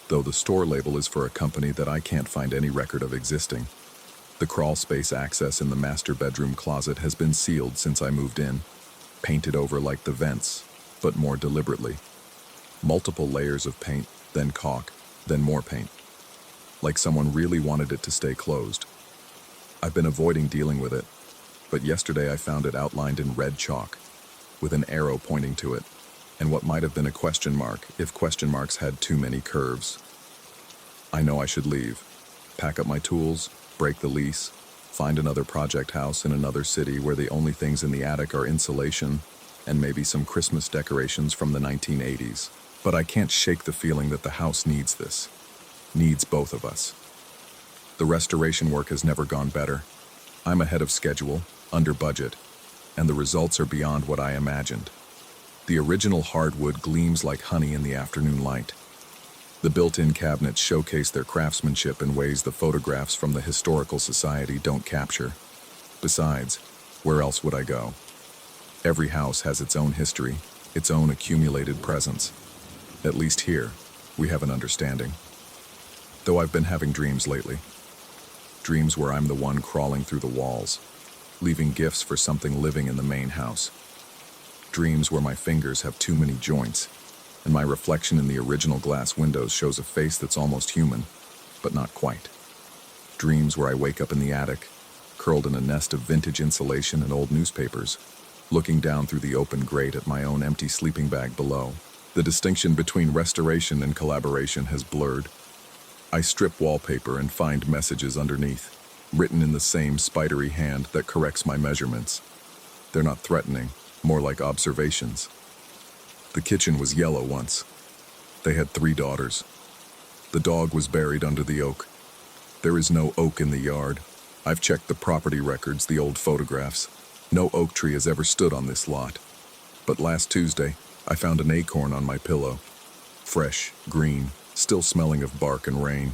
though the store label is for a company that I can't find any record of existing. The crawl space access in the master bedroom closet has been sealed since I moved in, painted over like the vents, but more deliberately. Multiple layers of paint, then caulk, then more paint. Like someone really wanted it to stay closed. I've been avoiding dealing with it, but yesterday I found it outlined in red chalk, with an arrow pointing to it, and what might have been a question mark if question marks had too many curves. I know I should leave, pack up my tools, break the lease, find another project house in another city where the only things in the attic are insulation and maybe some Christmas decorations from the 1980s. But I can't shake the feeling that the house needs this, needs both of us. The restoration work has never gone better. I'm ahead of schedule, under budget, and the results are beyond what I imagined. The original hardwood gleams like honey in the afternoon light. The built-in cabinets showcase their craftsmanship in ways the photographs from the Historical Society don't capture. Besides, where else would I go? Every house has its own history, its own accumulated presence. At least here, we have an understanding. Though I've been having dreams lately. Dreams where I'm the one crawling through the walls, leaving gifts for something living in the main house. Dreams where my fingers have too many joints, and my reflection in the original glass windows shows a face that's almost human, but not quite. Dreams where I wake up in the attic, curled in a nest of vintage insulation and old newspapers, looking down through the open grate at my own empty sleeping bag below. The distinction between restoration and collaboration has blurred. I strip wallpaper and find messages underneath, written in the same spidery hand that corrects my measurements. They're not threatening, more like observations. The kitchen was yellow once. They had 3 daughters. The dog was buried under the oak. There is no oak in the yard. I've checked the property records, the old photographs. No oak tree has ever stood on this lot. But last Tuesday, I found an acorn on my pillow. Fresh, green, still smelling of bark and rain.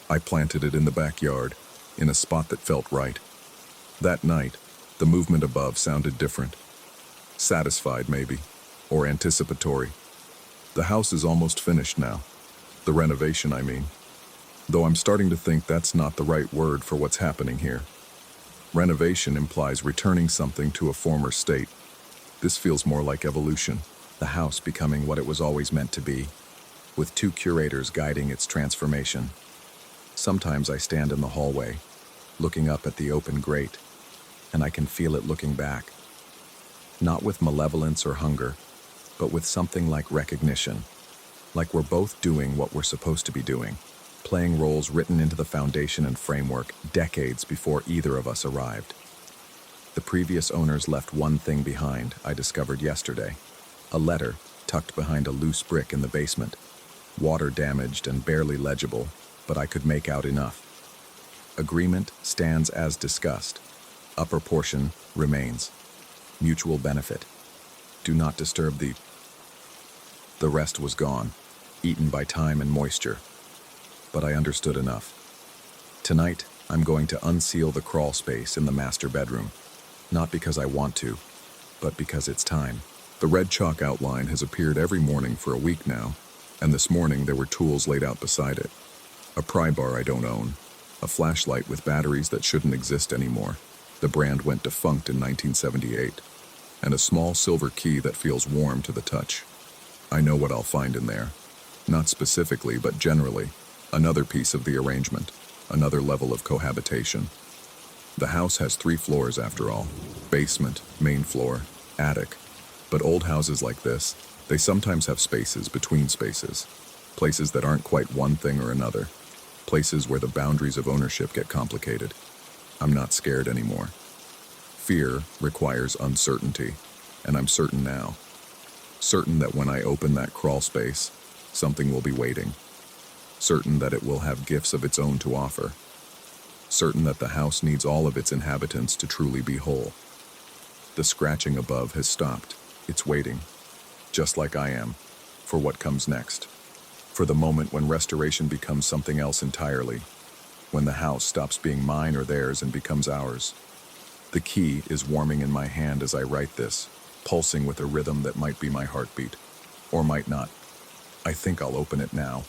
I planted it in the backyard, in a spot that felt right. That night, the movement above sounded different. Satisfied, maybe, or anticipatory. The house is almost finished now. The renovation, I mean. Though I'm starting to think that's not the right word for what's happening here. Renovation implies returning something to a former state. This feels more like evolution, the house becoming what it was always meant to be, with 2 curators guiding its transformation. Sometimes I stand in the hallway, looking up at the open grate, and I can feel it looking back. Not with malevolence or hunger, but with something like recognition. Like we're both doing what we're supposed to be doing, playing roles written into the foundation and framework decades before either of us arrived. The previous owners left one thing behind, I discovered yesterday. A letter tucked behind a loose brick in the basement. Water damaged and barely legible, but I could make out enough. Agreement stands as discussed. Upper portion remains. Mutual benefit. Do not disturb the... The rest was gone, eaten by time and moisture. But I understood enough. Tonight, I'm going to unseal the crawl space in the master bedroom. Not because I want to, but because it's time. The red chalk outline has appeared every morning for a week now, and this morning there were tools laid out beside it. A pry bar I don't own, a flashlight with batteries that shouldn't exist anymore. The brand went defunct in 1978, and a small silver key that feels warm to the touch. I know what I'll find in there. Not specifically, but generally. Another piece of the arrangement, another level of cohabitation. The house has 3 floors after all. Basement, main floor, attic. But old houses like this, they sometimes have spaces between spaces. Places that aren't quite one thing or another. Places where the boundaries of ownership get complicated. I'm not scared anymore. Fear requires uncertainty, and I'm certain now. Certain that when I open that crawl space, something will be waiting. Certain that it will have gifts of its own to offer. Certain that the house needs all of its inhabitants to truly be whole. The scratching above has stopped. It's waiting, just like I am, for what comes next. For the moment when restoration becomes something else entirely. When the house stops being mine or theirs and becomes ours. The key is warming in my hand as I write this, pulsing with a rhythm that might be my heartbeat, or might not. I think I'll open it now.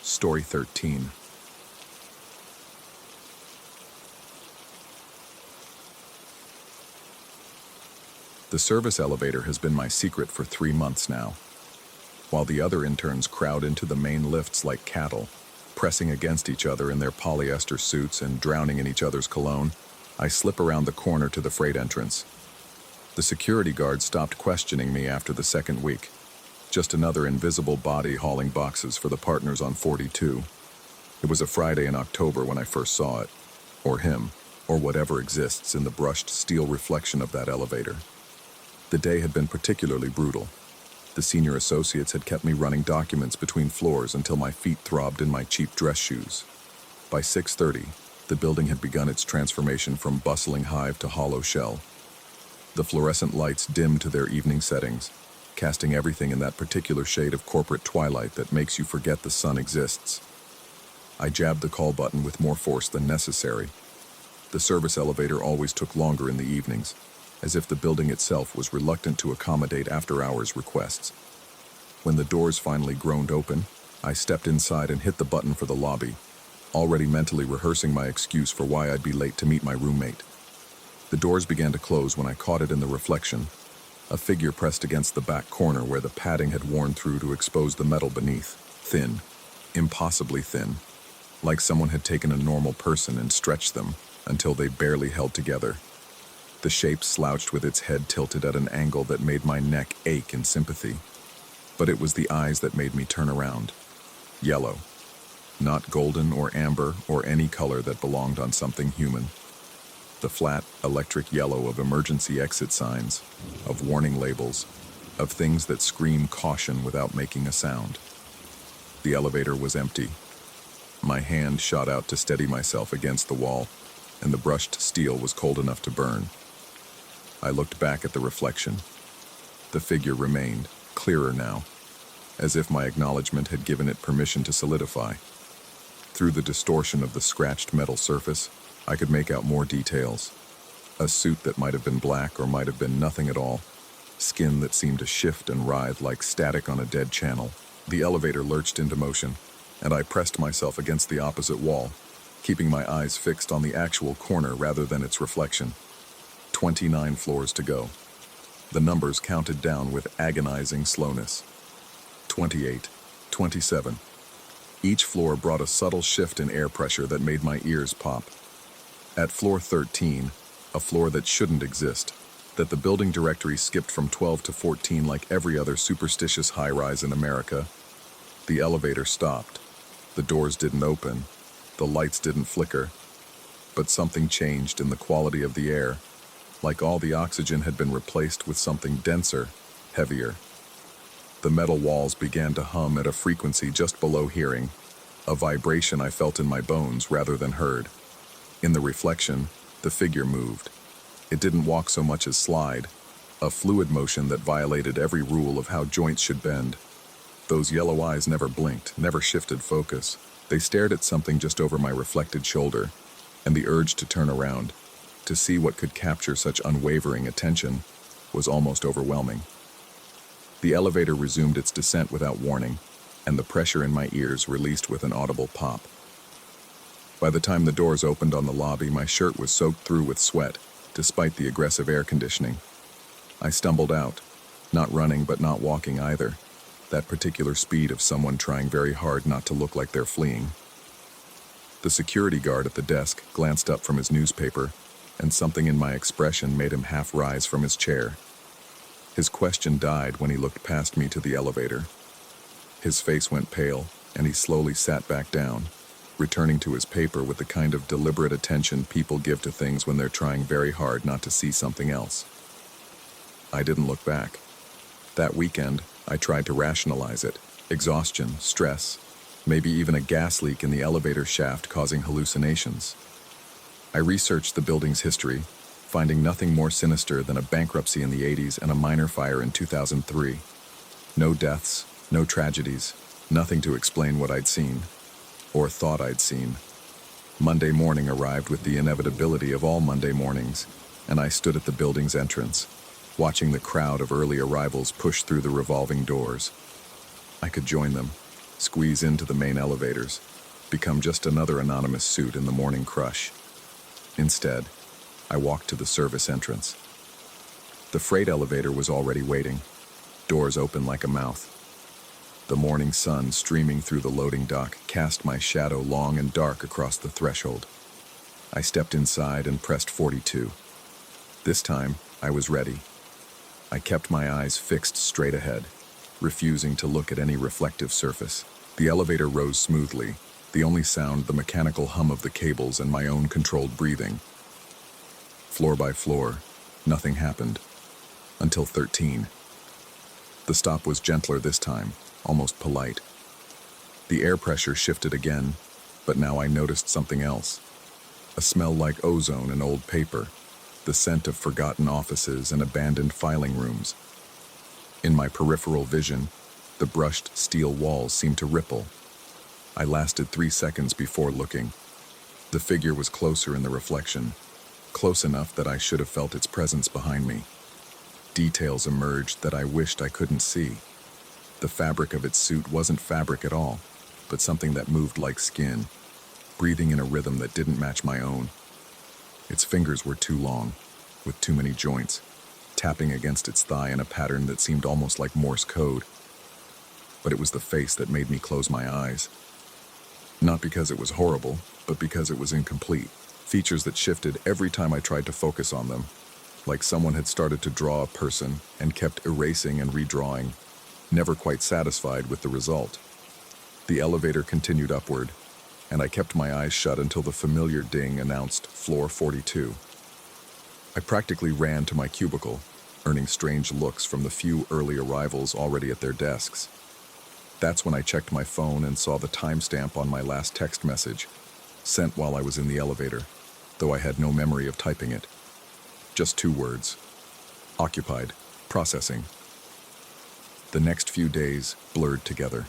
Story 13. The service elevator has been my secret for 3 months now. While the other interns crowd into the main lifts like cattle, pressing against each other in their polyester suits and drowning in each other's cologne, I slip around the corner to the freight entrance. The security guard stopped questioning me after the second week. Just another invisible body hauling boxes for the partners on 42. It was a Friday in October when I first saw it, or him, or whatever exists in the brushed steel reflection of that elevator. The day had been particularly brutal. The senior associates had kept me running documents between floors until my feet throbbed in my cheap dress shoes. By 6:30, the building had begun its transformation from bustling hive to hollow shell. The fluorescent lights dimmed to their evening settings, casting everything in that particular shade of corporate twilight that makes you forget the sun exists. I jabbed the call button with more force than necessary. The service elevator always took longer in the evenings, as if the building itself was reluctant to accommodate after-hours requests. When the doors finally groaned open, I stepped inside and hit the button for the lobby, already mentally rehearsing my excuse for why I'd be late to meet my roommate. The doors began to close when I caught it in the reflection, a figure pressed against the back corner where the padding had worn through to expose the metal beneath, thin, impossibly thin, like someone had taken a normal person and stretched them until they barely held together. The shape slouched with its head tilted at an angle that made my neck ache in sympathy. But it was the eyes that made me turn around. Yellow. Not golden or amber or any color that belonged on something human. The flat, electric yellow of emergency exit signs, of warning labels, of things that scream caution without making a sound. The elevator was empty. My hand shot out to steady myself against the wall, and the brushed steel was cold enough to burn. I looked back at the reflection. The figure remained, clearer now, as if my acknowledgement had given it permission to solidify. Through the distortion of the scratched metal surface, I could make out more details. A suit that might have been black or might have been nothing at all. Skin that seemed to shift and writhe like static on a dead channel. The elevator lurched into motion, and I pressed myself against the opposite wall, keeping my eyes fixed on the actual corner rather than its reflection. 29 floors to go. The numbers counted down with agonizing slowness. 28, 27. Each floor brought a subtle shift in air pressure that made my ears pop. At floor 13, a floor that shouldn't exist, that the building directory skipped from 12 to 14 like every other superstitious high-rise in America, the elevator stopped. The doors didn't open. The lights didn't flicker. But something changed in the quality of the air, like all the oxygen had been replaced with something denser, heavier. The metal walls began to hum at a frequency just below hearing, a vibration I felt in my bones rather than heard. In the reflection, the figure moved. It didn't walk so much as slide, a fluid motion that violated every rule of how joints should bend. Those yellow eyes never blinked, never shifted focus. They stared at something just over my reflected shoulder, and the urge to turn around, to see what could capture such unwavering attention, was almost overwhelming. The elevator resumed its descent without warning, and the pressure in my ears released with an audible pop. By the time the doors opened on the lobby, my shirt was soaked through with sweat, despite the aggressive air conditioning. I stumbled out, not running but not walking either, that particular speed of someone trying very hard not to look like they're fleeing. The security guard at the desk glanced up from his newspaper, and something in my expression made him half rise from his chair. His question died when he looked past me to the elevator. His face went pale, and he slowly sat back down, returning to his paper with the kind of deliberate attention people give to things when they're trying very hard not to see something else. I didn't look back. That weekend, I tried to rationalize it. Exhaustion, stress, maybe even a gas leak in the elevator shaft causing hallucinations. I researched the building's history, finding nothing more sinister than a bankruptcy in the 80s and a minor fire in 2003. No deaths, no tragedies, nothing to explain what I'd seen, or thought I'd seen. Monday morning arrived with the inevitability of all Monday mornings, and I stood at the building's entrance, watching the crowd of early arrivals push through the revolving doors. I could join them, squeeze into the main elevators, become just another anonymous suit in the morning crush. Instead, I walked to the service entrance. The freight elevator was already waiting, doors open like a mouth. The morning sun streaming through the loading dock cast my shadow long and dark across the threshold. I stepped inside and pressed 42. This time, I was ready. I kept my eyes fixed straight ahead, refusing to look at any reflective surface. The elevator rose smoothly, the only sound the mechanical hum of the cables and my own controlled breathing. Floor by floor, nothing happened. Until 13. The stop was gentler this time, almost polite. The air pressure shifted again, but now I noticed something else. A smell like ozone and old paper, the scent of forgotten offices and abandoned filing rooms. In my peripheral vision, the brushed steel walls seemed to ripple. I lasted 3 seconds before looking. The figure was closer in the reflection, close enough that I should have felt its presence behind me. Details emerged that I wished I couldn't see. The fabric of its suit wasn't fabric at all, but something that moved like skin, breathing in a rhythm that didn't match my own. Its fingers were too long, with too many joints, tapping against its thigh in a pattern that seemed almost like Morse code. But it was the face that made me close my eyes. Not because it was horrible, but because it was incomplete. Features that shifted every time I tried to focus on them, like someone had started to draw a person and kept erasing and redrawing, never quite satisfied with the result. The elevator continued upward, and I kept my eyes shut until the familiar ding announced floor 42. I practically ran to my cubicle, earning strange looks from the few early arrivals already at their desks. That's when I checked my phone and saw the timestamp on my last text message, sent while I was in the elevator, though I had no memory of typing it. Just 2 words. Occupied. Processing. The next few days blurred together.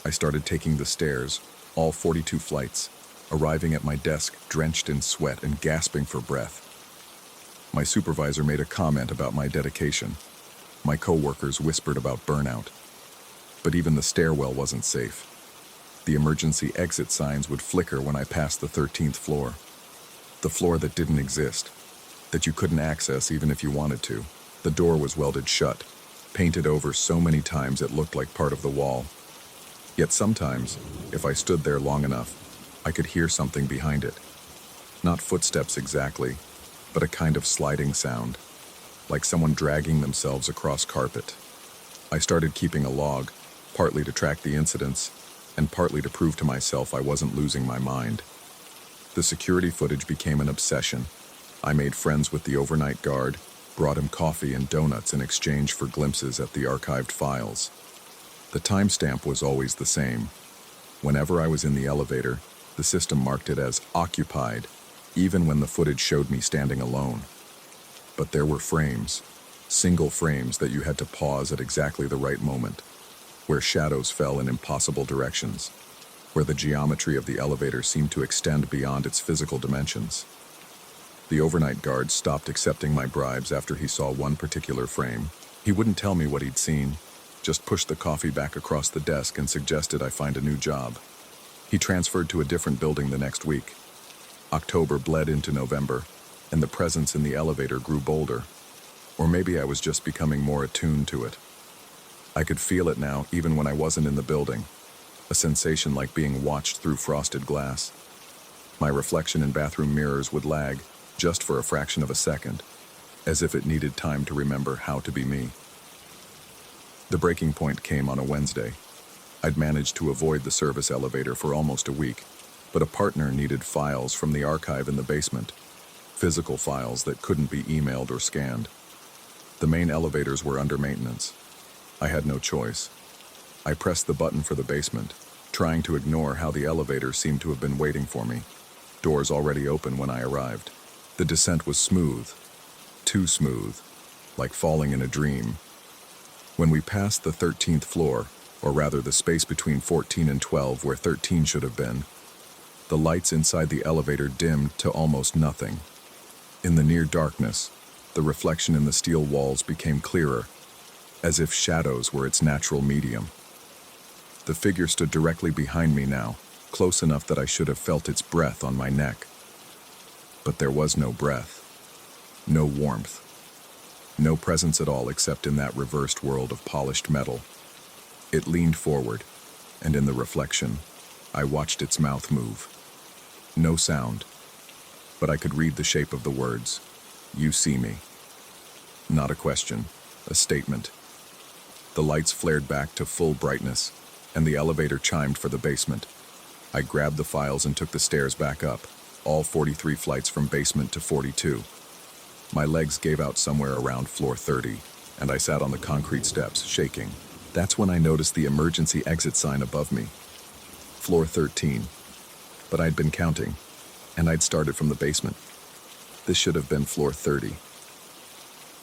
I started taking the stairs, all 42 flights, arriving at my desk drenched in sweat and gasping for breath. My supervisor made a comment about my dedication. My coworkers whispered about burnout. But even the stairwell wasn't safe. The emergency exit signs would flicker when I passed the 13th floor. The floor that didn't exist, that you couldn't access even if you wanted to. The door was welded shut, painted over so many times it looked like part of the wall. Yet sometimes, if I stood there long enough, I could hear something behind it. Not footsteps exactly, but a kind of sliding sound, like someone dragging themselves across carpet. I started keeping a log, partly to track the incidents, and partly to prove to myself I wasn't losing my mind. The security footage became an obsession. I made friends with the overnight guard, brought him coffee and donuts in exchange for glimpses at the archived files. The timestamp was always the same. Whenever I was in the elevator, the system marked it as occupied, even when the footage showed me standing alone. But there were frames, single frames that you had to pause at exactly the right moment, where shadows fell in impossible directions, where the geometry of the elevator seemed to extend beyond its physical dimensions. The overnight guard stopped accepting my bribes after he saw one particular frame. He wouldn't tell me what he'd seen, just pushed the coffee back across the desk and suggested I find a new job. He transferred to a different building the next week. October bled into November, and the presence in the elevator grew bolder. Or maybe I was just becoming more attuned to it. I could feel it now, even when I wasn't in the building. A sensation like being watched through frosted glass. My reflection in bathroom mirrors would lag, just for a fraction of a second, as if it needed time to remember how to be me. The breaking point came on a Wednesday. I'd managed to avoid the service elevator for almost a week, but a partner needed files from the archive in the basement, physical files that couldn't be emailed or scanned. The main elevators were under maintenance. I had no choice. I pressed the button for the basement, trying to ignore how the elevator seemed to have been waiting for me, doors already open when I arrived. The descent was smooth, too smooth, like falling in a dream. When we passed the 13th floor, or rather the space between 14 and 12 where 13 should have been, the lights inside the elevator dimmed to almost nothing. In the near darkness, the reflection in the steel walls became clearer, as if shadows were its natural medium. The figure stood directly behind me now, close enough that I should have felt its breath on my neck. But there was no breath, no warmth, no presence at all except in that reversed world of polished metal. It leaned forward, and in the reflection, I watched its mouth move. No sound, but I could read the shape of the words, "You see me." Not a question, a statement. The lights flared back to full brightness, and the elevator chimed for the basement. I grabbed the files and took the stairs back up, all 43 flights from basement to 42. My legs gave out somewhere around floor 30, and I sat on the concrete steps, shaking. That's when I noticed the emergency exit sign above me. Floor 13. But I'd been counting, and I'd started from the basement. This should have been floor 30.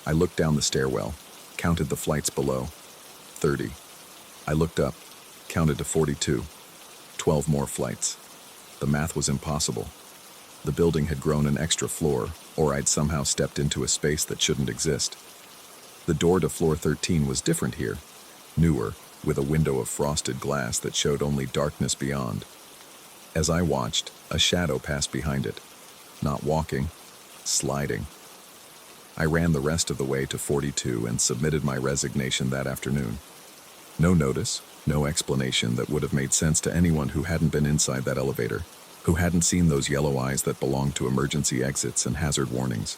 I looked down the stairwell, counted the flights below. 30. I looked up, counted to 42. 12 more flights. The math was impossible. The building had grown an extra floor, or I'd somehow stepped into a space that shouldn't exist. The door to floor 13 was different here, newer, with a window of frosted glass that showed only darkness beyond. As I watched, a shadow passed behind it. Not walking, sliding. I ran the rest of the way to 42 and submitted my resignation that afternoon. No notice, no explanation that would have made sense to anyone who hadn't been inside that elevator, who hadn't seen those yellow eyes that belonged to emergency exits and hazard warnings.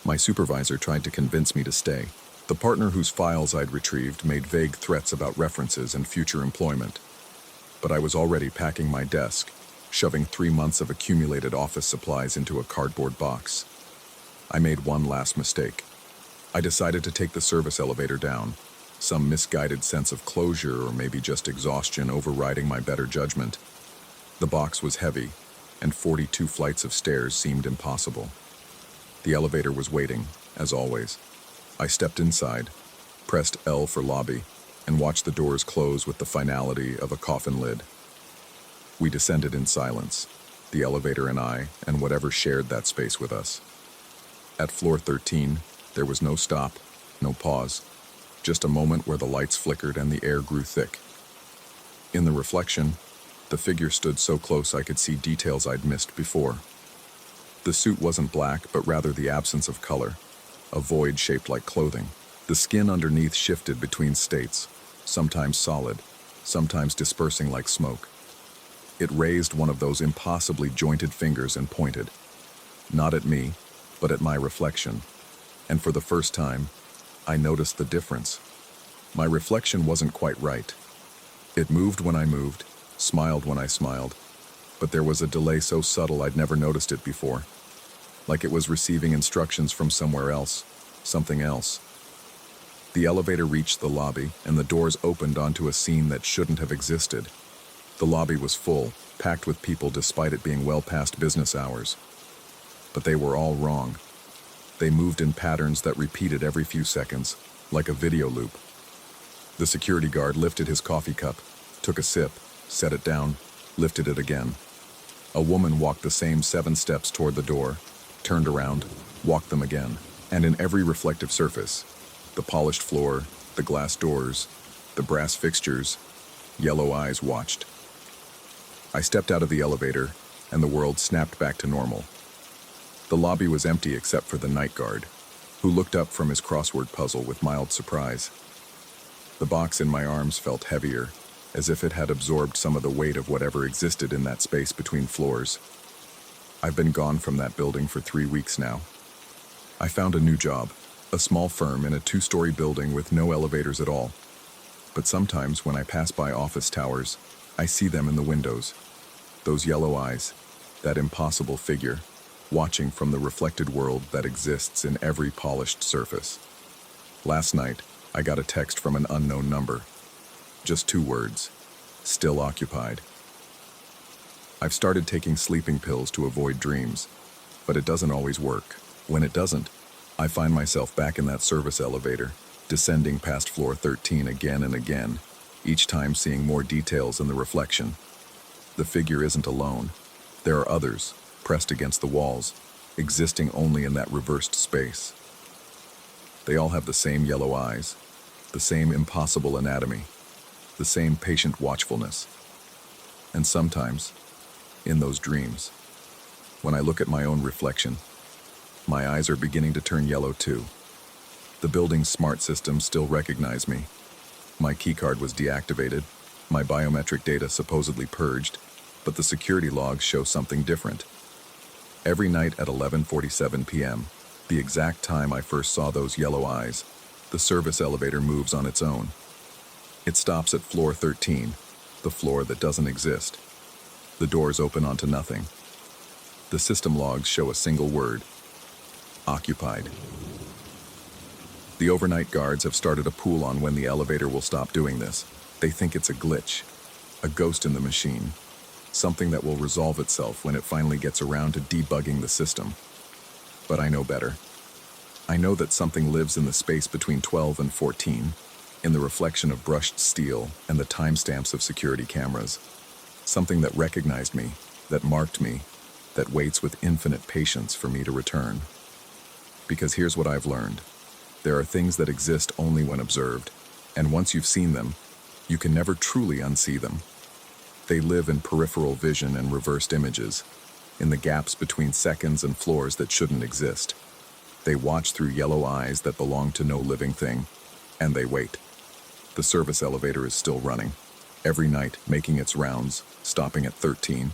My supervisor tried to convince me to stay. The partner whose files I'd retrieved made vague threats about references and future employment. But I was already packing my desk, shoving 3 months of accumulated office supplies into a cardboard box. I made one last mistake. I decided to take the service elevator down, some misguided sense of closure or maybe just exhaustion overriding my better judgment. The box was heavy, and 42 flights of stairs seemed impossible. The elevator was waiting, as always. I stepped inside, pressed L for lobby, and watched the doors close with the finality of a coffin lid. We descended in silence, the elevator and I, and whatever shared that space with us. At floor 13, there was no stop, no pause, just a moment where the lights flickered and the air grew thick. In the reflection, the figure stood so close I could see details I'd missed before. The suit wasn't black, but rather the absence of color, a void shaped like clothing. The skin underneath shifted between states, sometimes solid, sometimes dispersing like smoke. It raised one of those impossibly jointed fingers and pointed, not at me, but at my reflection. And for the first time, I noticed the difference. My reflection wasn't quite right. It moved when I moved, smiled when I smiled, but there was a delay so subtle I'd never noticed it before. Like it was receiving instructions from somewhere else, something else. The elevator reached the lobby, and the doors opened onto a scene that shouldn't have existed. The lobby was full, packed with people despite it being well past business hours. But they were all wrong. They moved in patterns that repeated every few seconds, like a video loop. The security guard lifted his coffee cup, took a sip, set it down, lifted it again. A woman walked the same 7 steps toward the door, turned around, walked them again, and in every reflective surface, the polished floor, the glass doors, the brass fixtures, yellow eyes watched. I stepped out of the elevator, and the world snapped back to normal. The lobby was empty except for the night guard, who looked up from his crossword puzzle with mild surprise. The box in my arms felt heavier, as if it had absorbed some of the weight of whatever existed in that space between floors. I've been gone from that building for 3 weeks now. I found a new job, a small firm in a 2-story building with no elevators at all. But sometimes when I pass by office towers, I see them in the windows. Those yellow eyes, that impossible figure, watching from the reflected world that exists in every polished surface. Last night, I got a text from an unknown number. Just 2 words, still occupied. I've started taking sleeping pills to avoid dreams, but it doesn't always work. When it doesn't, I find myself back in that service elevator, descending past floor 13 again and again, each time seeing more details in the reflection. The figure isn't alone. There are others, pressed against the walls, existing only in that reversed space. They all have the same yellow eyes, the same impossible anatomy, the same patient watchfulness. And sometimes, in those dreams, when I look at my own reflection, my eyes are beginning to turn yellow too. The building's smart systems still recognize me. My keycard was deactivated, my biometric data supposedly purged, but the security logs show something different. Every night at 11:47 p.m., the exact time I first saw those yellow eyes, the service elevator moves on its own. It stops at floor 13, the floor that doesn't exist. The doors open onto nothing. The system logs show a single word: occupied. The overnight guards have started a pool on when the elevator will stop doing this. They think it's a glitch, a ghost in the machine, something that will resolve itself when it finally gets around to debugging the system. But I know better. I know that something lives in the space between 12 and 14, in the reflection of brushed steel and the timestamps of security cameras. Something that recognized me, that marked me, that waits with infinite patience for me to return. Because here's what I've learned. There are things that exist only when observed, and once you've seen them, you can never truly unsee them. They live in peripheral vision and reversed images, in the gaps between seconds and floors that shouldn't exist. They watch through yellow eyes that belong to no living thing, and they wait. The service elevator is still running, every night making its rounds, stopping at 13,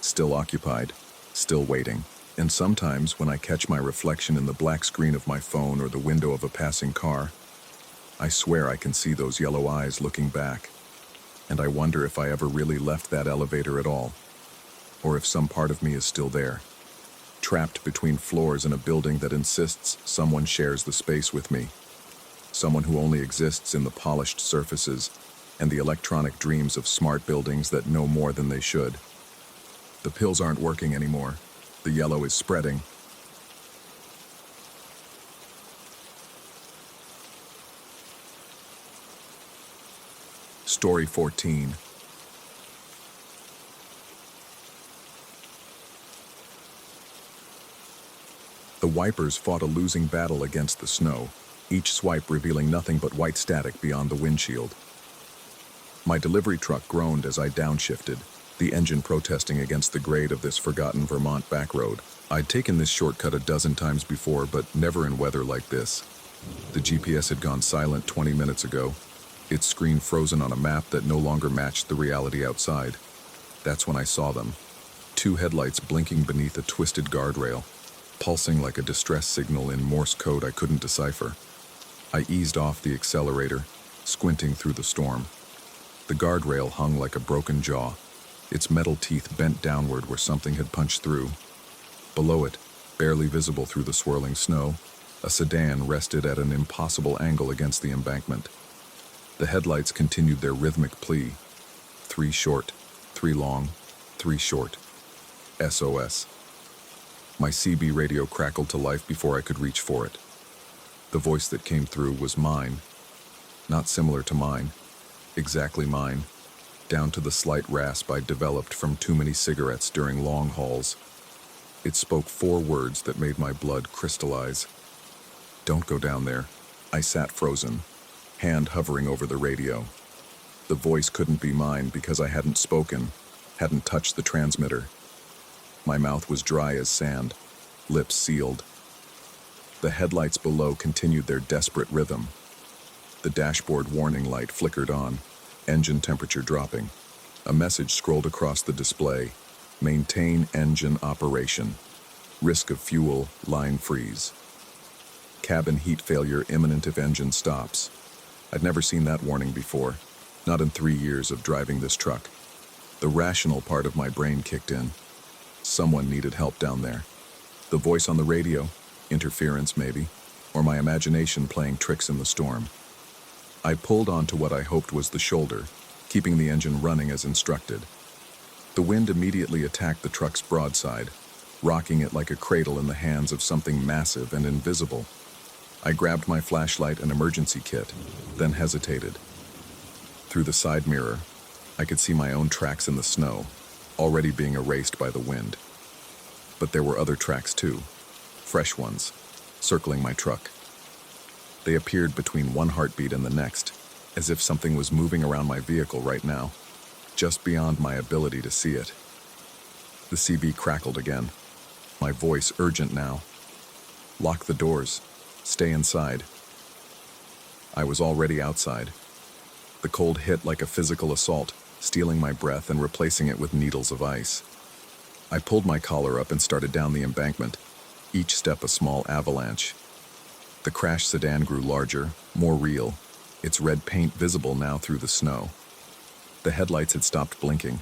still occupied, still waiting. And sometimes when I catch my reflection in the black screen of my phone or the window of a passing car, I swear I can see those yellow eyes looking back. And I wonder if I ever really left that elevator at all, or if some part of me is still there, trapped between floors in a building that insists someone shares the space with me, someone who only exists in the polished surfaces and the electronic dreams of smart buildings that know more than they should. The pills aren't working anymore. The yellow is spreading. Story 14. The wipers fought a losing battle against the snow, each swipe revealing nothing but white static beyond the windshield. My delivery truck groaned as I downshifted, the engine protesting against the grade of this forgotten Vermont back road. I'd taken this shortcut a dozen times before, but never in weather like this. The GPS had gone silent 20 minutes ago, its screen frozen on a map that no longer matched the reality outside. That's when I saw them. 2 headlights blinking beneath a twisted guardrail, pulsing like a distress signal in Morse code I couldn't decipher. I eased off the accelerator, squinting through the storm. The guardrail hung like a broken jaw, its metal teeth bent downward where something had punched through. Below it, barely visible through the swirling snow, a sedan rested at an impossible angle against the embankment. The headlights continued their rhythmic plea. 3 short, 3 long, 3 short. SOS. My CB radio crackled to life before I could reach for it. The voice that came through was mine. Not similar to mine. Exactly mine. Down to the slight rasp I'd developed from too many cigarettes during long hauls. It spoke 4 words that made my blood crystallize. Don't go down there. I sat frozen, hand hovering over the radio. The voice couldn't be mine because I hadn't spoken, hadn't touched the transmitter. My mouth was dry as sand, lips sealed. The headlights below continued their desperate rhythm. The dashboard warning light flickered on, engine temperature dropping. A message scrolled across the display: maintain engine operation. Risk of fuel, line freeze. Cabin heat failure imminent if engine stops. I'd never seen that warning before, not in 3 years of driving this truck. The rational part of my brain kicked in. Someone needed help down there. The voice on the radio, interference maybe, or my imagination playing tricks in the storm. I pulled onto what I hoped was the shoulder, keeping the engine running as instructed. The wind immediately attacked the truck's broadside, rocking it like a cradle in the hands of something massive and invisible. I grabbed my flashlight and emergency kit, then hesitated. Through the side mirror, I could see my own tracks in the snow, already being erased by the wind. But there were other tracks too, fresh ones, circling my truck. They appeared between one heartbeat and the next, as if something was moving around my vehicle right now, just beyond my ability to see it. The CB crackled again, my voice urgent now. Lock the doors. Stay inside. I was already outside. The cold hit like a physical assault, stealing my breath and replacing it with needles of ice. I pulled my collar up and started down the embankment, each step a small avalanche. The crashed sedan grew larger, more real, its red paint visible now through the snow. The headlights had stopped blinking.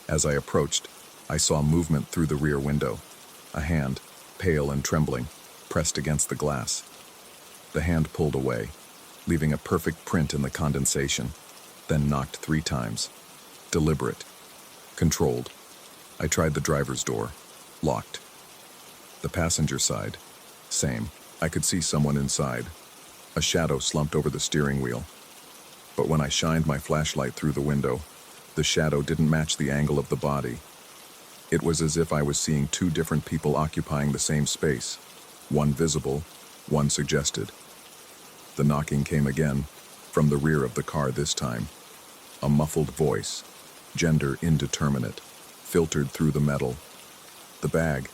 As I approached, I saw movement through the rear window. A hand, pale and trembling, pressed against the glass. The hand pulled away, leaving a perfect print in the condensation, then knocked 3 times. Deliberate. Controlled. I tried the driver's door. Locked. The passenger side. Same. I could see someone inside. A shadow slumped over the steering wheel. But when I shined my flashlight through the window, the shadow didn't match the angle of the body. It was as if I was seeing 2 different people occupying the same space. One visible, one suggested. The knocking came again, from the rear of the car this time. A muffled voice, gender indeterminate, filtered through the metal. The bag.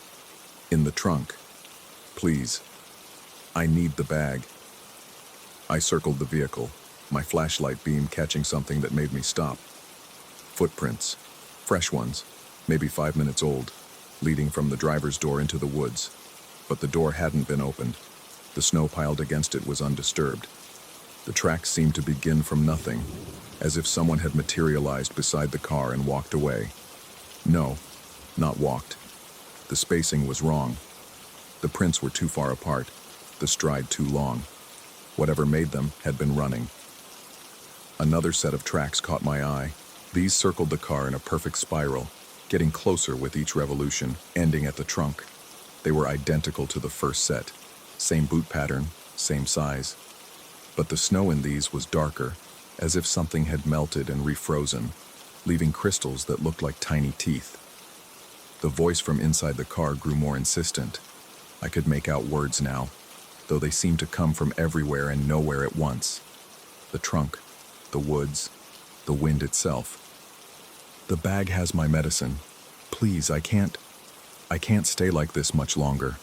In the trunk. Please. I need the bag. I circled the vehicle, my flashlight beam catching something that made me stop. Footprints. Fresh ones, maybe 5 minutes old, leading from the driver's door into the woods. But the door hadn't been opened. The snow piled against it was undisturbed. The tracks seemed to begin from nothing, as if someone had materialized beside the car and walked away. No, not walked. The spacing was wrong. The prints were too far apart, the stride too long. Whatever made them had been running. Another set of tracks caught my eye. These circled the car in a perfect spiral, getting closer with each revolution, ending at the trunk. They were identical to the first set. Same boot pattern, same size. But the snow in these was darker, as if something had melted and refrozen, leaving crystals that looked like tiny teeth. The voice from inside the car grew more insistent. I could make out words now, though they seemed to come from everywhere and nowhere at once. The trunk, the woods, the wind itself. The bag has my medicine. Please, I can't stay like this much longer.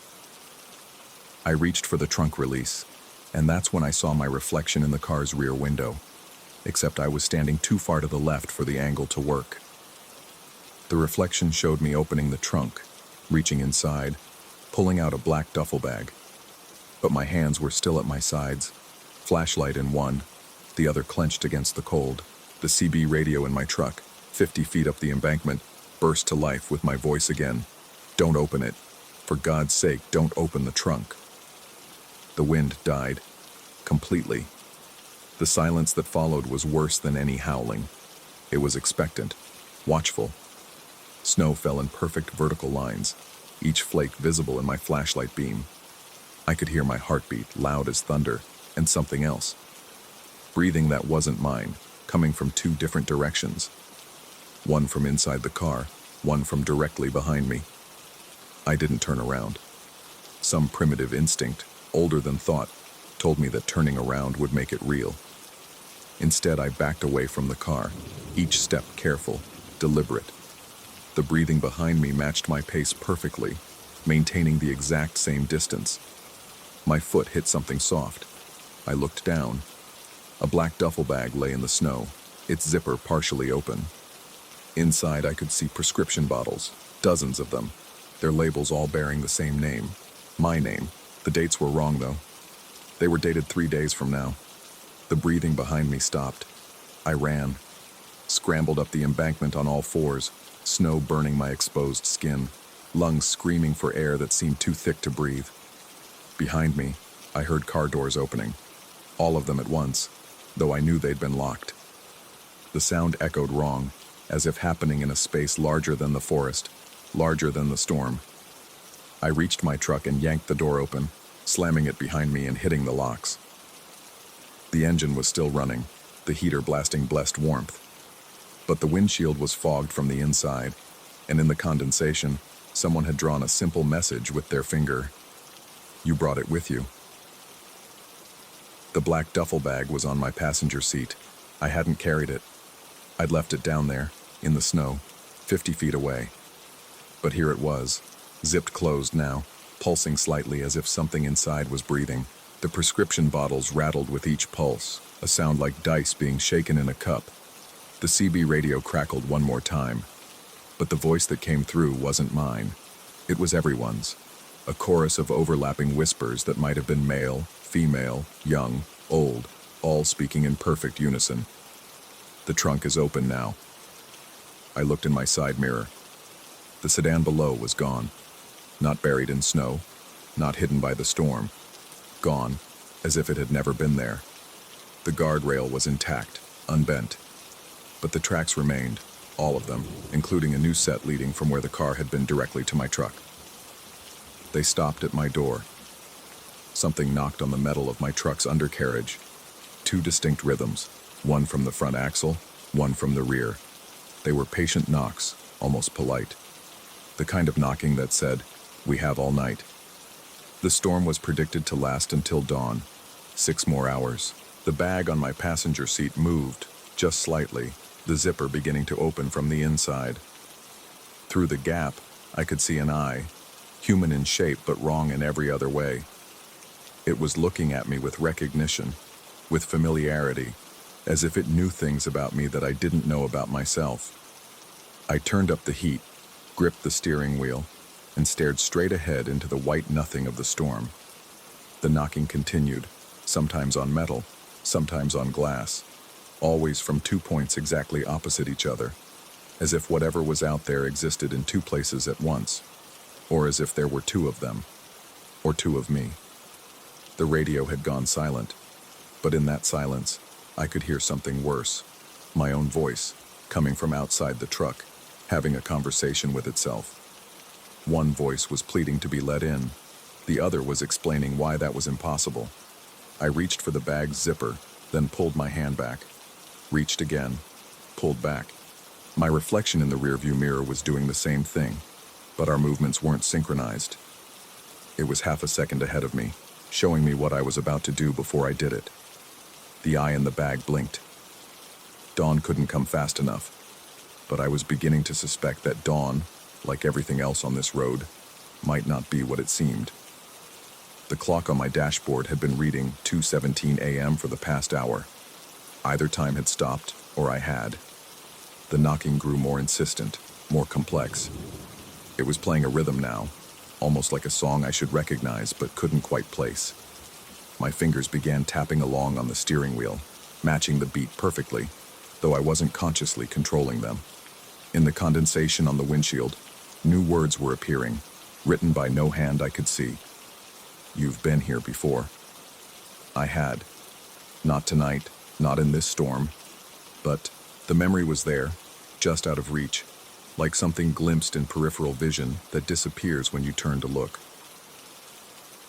I reached for the trunk release, and that's when I saw my reflection in the car's rear window, except I was standing too far to the left for the angle to work. The reflection showed me opening the trunk, reaching inside, pulling out a black duffel bag. But my hands were still at my sides, flashlight in one, the other clenched against the cold, the CB radio in my truck, 50 feet up the embankment, burst to life with my voice again. "Don't open it. For God's sake, don't open the trunk." The wind died. Completely. The silence that followed was worse than any howling. It was expectant, watchful. Snow fell in perfect vertical lines, each flake visible in my flashlight beam. I could hear my heartbeat, loud as thunder, and something else. Breathing that wasn't mine, coming from two different directions. One from inside the car, one from directly behind me. I didn't turn around. Some primitive instinct, older than thought, told me that turning around would make it real. Instead, I backed away from the car, each step careful, deliberate. The breathing behind me matched my pace perfectly, maintaining the exact same distance. My foot hit something soft. I looked down. A black duffel bag lay in the snow, its zipper partially open. Inside, I could see prescription bottles, dozens of them, their labels all bearing the same name. My name. The dates were wrong, though. They were dated 3 days from now. The breathing behind me stopped. I ran, scrambled up the embankment on all fours, snow burning my exposed skin, lungs screaming for air that seemed too thick to breathe. Behind me, I heard car doors opening, all of them at once, though I knew they'd been locked. The sound echoed wrong, as if happening in a space larger than the forest, larger than the storm. I reached my truck and yanked the door open, slamming it behind me and hitting the locks. The engine was still running, the heater blasting blessed warmth. But the windshield was fogged from the inside, and in the condensation, someone had drawn a simple message with their finger. "You brought it with you." The black duffel bag was on my passenger seat. I hadn't carried it. I'd left it down there, in the snow, 50 feet away. But here it was, zipped closed now, pulsing slightly as if something inside was breathing. The prescription bottles rattled with each pulse, a sound like dice being shaken in a cup. The CB radio crackled one more time, but the voice that came through wasn't mine. It was everyone's, a chorus of overlapping whispers that might have been male, female, young, old, all speaking in perfect unison. "The trunk is open now." I looked in my side mirror. The sedan below was gone, not buried in snow, not hidden by the storm. Gone, as if it had never been there. The guardrail was intact, unbent. But the tracks remained, all of them, including a new set leading from where the car had been directly to my truck. They stopped at my door. Something knocked on the metal of my truck's undercarriage. Two distinct rhythms, one from the front axle, one from the rear. They were patient knocks, almost polite. The kind of knocking that said, "We have all night." The storm was predicted to last until dawn, 6 more hours. The bag on my passenger seat moved, just slightly, the zipper beginning to open from the inside. Through the gap, I could see an eye, human in shape but wrong in every other way. It was looking at me with recognition, with familiarity, as if it knew things about me that I didn't know about myself. I turned up the heat, gripped the steering wheel, and stared straight ahead into the white nothing of the storm. The knocking continued, sometimes on metal, sometimes on glass, always from 2 points exactly opposite each other, as if whatever was out there existed in 2 places at once, or as if there were 2 of them, or 2 of me. The radio had gone silent, but in that silence, I could hear something worse, my own voice, coming from outside the truck, having a conversation with itself. One voice was pleading to be let in. The other was explaining why that was impossible. I reached for the bag's zipper, then pulled my hand back. Reached again, pulled back. My reflection in the rearview mirror was doing the same thing, but our movements weren't synchronized. It was half a second ahead of me, showing me what I was about to do before I did it. The eye in the bag blinked. Dawn couldn't come fast enough, but I was beginning to suspect that dawn, like everything else on this road, might not be what it seemed. The clock on my dashboard had been reading 2:17 a.m. for the past hour. Either time had stopped, or I had. The knocking grew more insistent, more complex. It was playing a rhythm now, almost like a song I should recognize but couldn't quite place. My fingers began tapping along on the steering wheel, matching the beat perfectly, though I wasn't consciously controlling them. In the condensation on the windshield, new words were appearing, written by no hand I could see. "You've been here before." I had. Not tonight, not in this storm. But the memory was there, just out of reach, like something glimpsed in peripheral vision that disappears when you turn to look.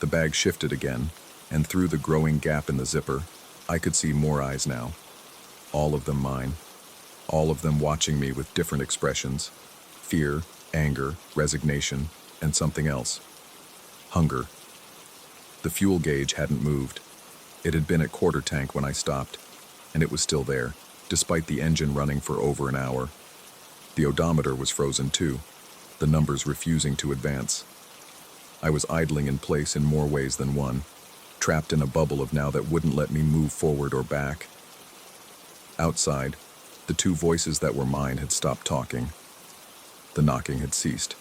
The bag shifted again, and through the growing gap in the zipper, I could see more eyes now. All of them mine. All of them watching me with different expressions. Fear, anger, resignation, and something else. Hunger. The fuel gauge hadn't moved. It had been at quarter tank when I stopped, and it was still there, despite the engine running for over an hour. The odometer was frozen too, the numbers refusing to advance. I was idling in place in more ways than one, trapped in a bubble of now that wouldn't let me move forward or back. Outside, the two voices that were mine had stopped talking. The knocking had ceased.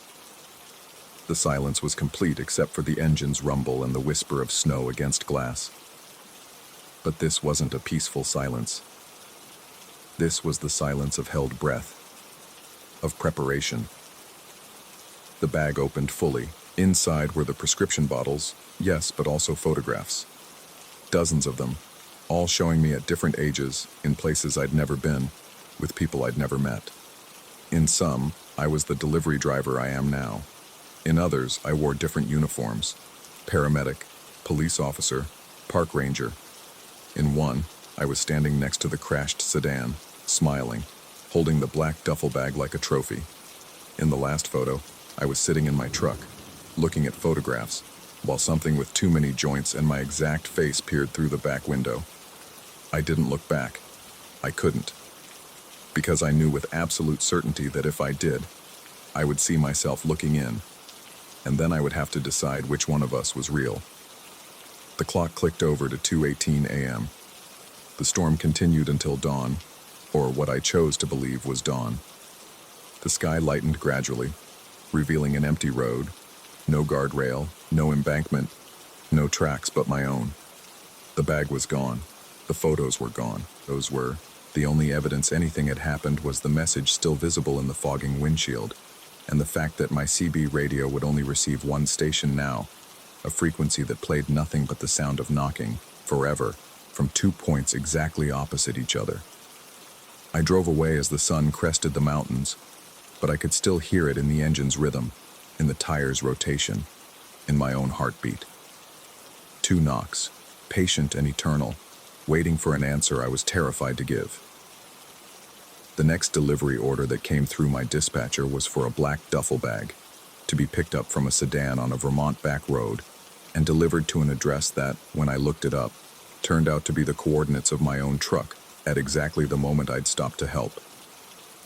The silence was complete except for the engine's rumble and the whisper of snow against glass. But this wasn't a peaceful silence. This was the silence of held breath, of preparation. The bag opened fully. Inside were the prescription bottles, yes, but also photographs. Dozens of them, all showing me at different ages, in places I'd never been, with people I'd never met. In some, I was the delivery driver I am now. In others, I wore different uniforms: paramedic, police officer, park ranger. In one, I was standing next to the crashed sedan, smiling, holding the black duffel bag like a trophy. In the last photo, I was sitting in my truck, looking at photographs, while something with too many joints and my exact face peered through the back window. I didn't look back. I couldn't. Because I knew with absolute certainty that if I did, I would see myself looking in, and then I would have to decide which one of us was real. The clock clicked over to 2:18 a.m. The storm continued until dawn, or what I chose to believe was dawn. The sky lightened gradually, revealing an empty road, no guardrail, no embankment, no tracks but my own. The bag was gone. The photos were gone. Those were. The only evidence anything had happened was the message still visible in the fogging windshield, and the fact that my CB radio would only receive one station now, a frequency that played nothing but the sound of knocking, forever, from 2 points exactly opposite each other. I drove away as the sun crested the mountains, but I could still hear it in the engine's rhythm, in the tire's rotation, in my own heartbeat. 2 knocks, patient and eternal, waiting for an answer I was terrified to give. The next delivery order that came through my dispatcher was for a black duffel bag, to be picked up from a sedan on a Vermont back road, and delivered to an address that, when I looked it up, turned out to be the coordinates of my own truck, at exactly the moment I'd stopped to help.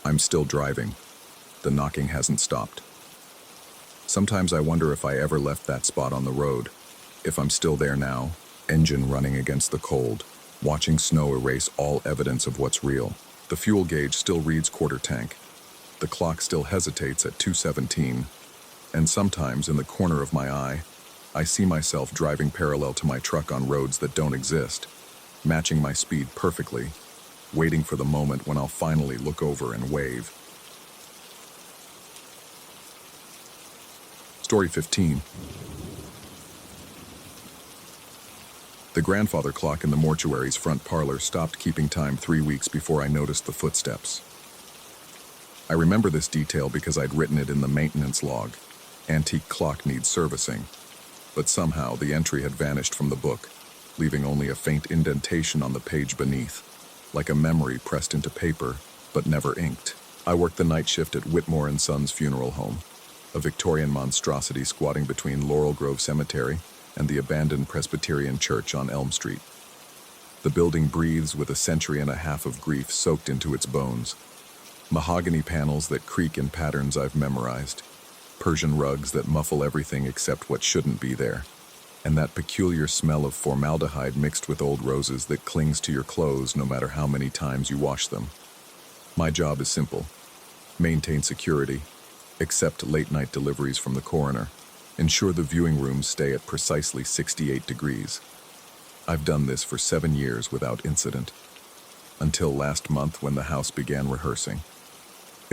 I'm still driving. The knocking hasn't stopped. Sometimes I wonder if I ever left that spot on the road, if I'm still there now, engine running against the cold, watching snow erase all evidence of what's real. The fuel gauge still reads quarter tank. The clock still hesitates at 2:17, and sometimes in the corner of my eye, I see myself driving parallel to my truck on roads that don't exist, matching my speed perfectly, waiting for the moment when I'll finally look over and wave. Story 15. The grandfather clock in the mortuary's front parlor stopped keeping time 3 weeks before I noticed the footsteps. I remember this detail because I'd written it in the maintenance log. Antique clock needs servicing. But somehow the entry had vanished from the book, leaving only a faint indentation on the page beneath, like a memory pressed into paper, but never inked. I worked the night shift at Whitmore and Sons Funeral Home, a Victorian monstrosity squatting between Laurel Grove Cemetery and the abandoned Presbyterian Church on Elm Street. The building breathes with a century and a half of grief soaked into its bones. Mahogany panels that creak in patterns I've memorized, Persian rugs that muffle everything except what shouldn't be there, and that peculiar smell of formaldehyde mixed with old roses that clings to your clothes no matter how many times you wash them. My job is simple: maintain security, accept late-night deliveries from the coroner, ensure the viewing rooms stay at precisely 68 degrees. I've done this for 7 years without incident, until last month when the house began rehearsing.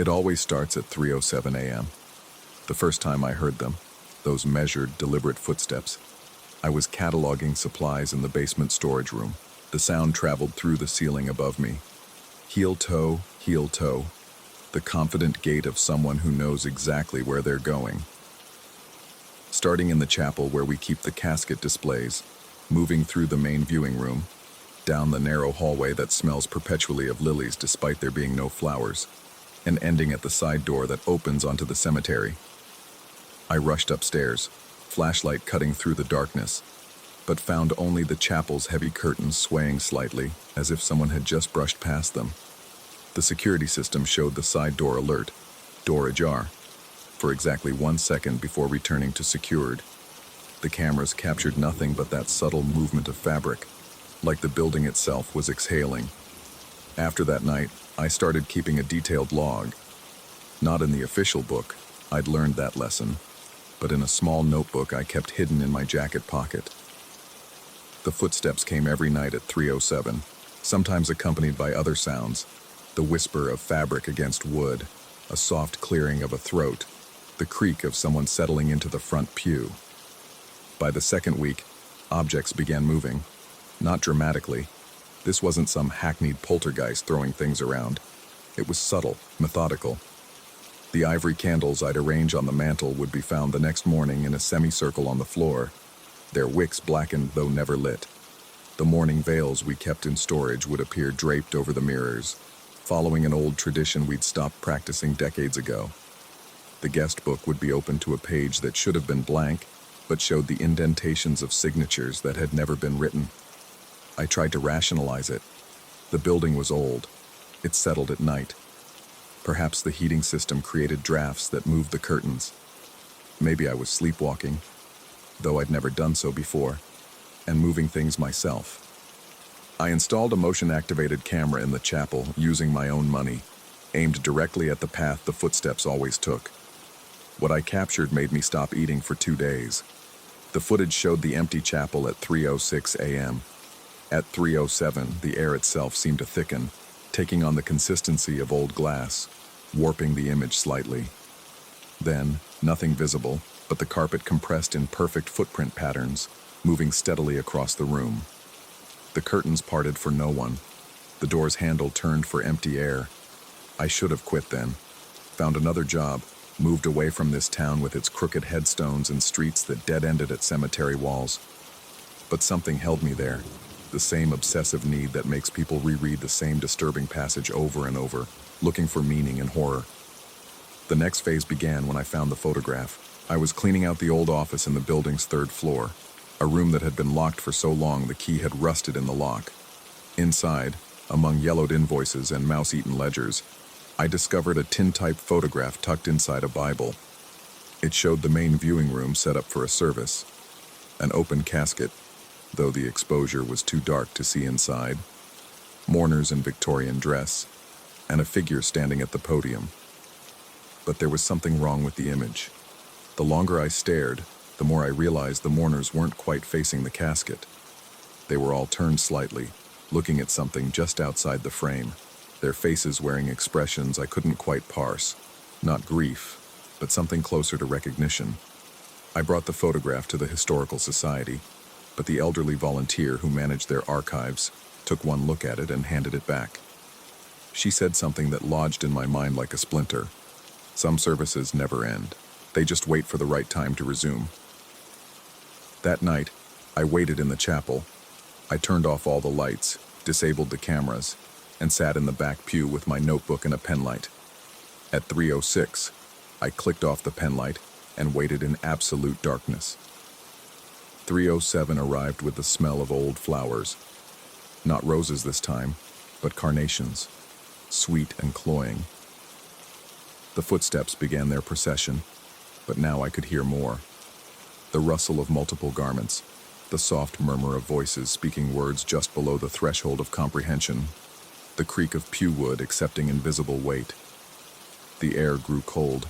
It always starts at 3:07 a.m. The first time I heard them, those measured, deliberate footsteps, I was cataloging supplies in the basement storage room. The sound traveled through the ceiling above me. Heel toe, the confident gait of someone who knows exactly where they're going. Starting in the chapel where we keep the casket displays, moving through the main viewing room, down the narrow hallway that smells perpetually of lilies despite there being no flowers, and ending at the side door that opens onto the cemetery. I rushed upstairs, flashlight cutting through the darkness, but found only the chapel's heavy curtains swaying slightly, as if someone had just brushed past them. The security system showed the side door alert, door ajar, for exactly 1 second before returning to secured. The cameras captured nothing but that subtle movement of fabric, like the building itself was exhaling. After that night, I started keeping a detailed log. Not in the official book, I'd learned that lesson, but in a small notebook I kept hidden in my jacket pocket. The footsteps came every night at 3:07, sometimes accompanied by other sounds, the whisper of fabric against wood, a soft clearing of a throat, the creak of someone settling into the front pew. By the second week, objects began moving, not dramatically. This wasn't some hackneyed poltergeist throwing things around. It was subtle, methodical. The ivory candles I'd arrange on the mantel would be found the next morning in a semicircle on the floor, their wicks blackened though never lit. The mourning veils we kept in storage would appear draped over the mirrors, following an old tradition we'd stopped practicing decades ago. The guest book would be open to a page that should have been blank, but showed the indentations of signatures that had never been written. I tried to rationalize it. The building was old. It settled at night. Perhaps the heating system created drafts that moved the curtains. Maybe I was sleepwalking, though I'd never done so before, and moving things myself. I installed a motion-activated camera in the chapel using my own money, aimed directly at the path the footsteps always took. What I captured made me stop eating for 2 days. The footage showed the empty chapel at 3:06 a.m. At 3:07, the air itself seemed to thicken, taking on the consistency of old glass, warping the image slightly. Then, nothing visible, but the carpet compressed in perfect footprint patterns, moving steadily across the room. The curtains parted for no one. The door's handle turned for empty air. I should have quit then, found another job, moved away from this town with its crooked headstones and streets that dead-ended at cemetery walls. But something held me there. The same obsessive need that makes people reread the same disturbing passage over and over, looking for meaning and horror. The next phase began when I found the photograph. I was cleaning out the old office in the building's 3rd floor, a room that had been locked for so long the key had rusted in the lock. Inside, among yellowed invoices and mouse-eaten ledgers, I discovered a tintype photograph tucked inside a Bible. It showed the main viewing room set up for a service, an open casket, though the exposure was too dark to see inside, mourners in Victorian dress, and a figure standing at the podium. But there was something wrong with the image. The longer I stared, the more I realized the mourners weren't quite facing the casket. They were all turned slightly, looking at something just outside the frame, their faces wearing expressions I couldn't quite parse. Not grief, but something closer to recognition. I brought the photograph to the Historical Society, but the elderly volunteer who managed their archives took one look at it and handed it back. She said something that lodged in my mind like a splinter. Some services never end. They just wait for the right time to resume. That night, I waited in the chapel. I turned off all the lights, disabled the cameras, and sat in the back pew with my notebook and a penlight. At 3:06, I clicked off the penlight and waited in absolute darkness. 3:07 arrived with the smell of old flowers. Not roses this time, but carnations, sweet and cloying. The footsteps began their procession, but now I could hear more. The rustle of multiple garments, the soft murmur of voices speaking words just below the threshold of comprehension, the creak of pew wood accepting invisible weight. The air grew cold,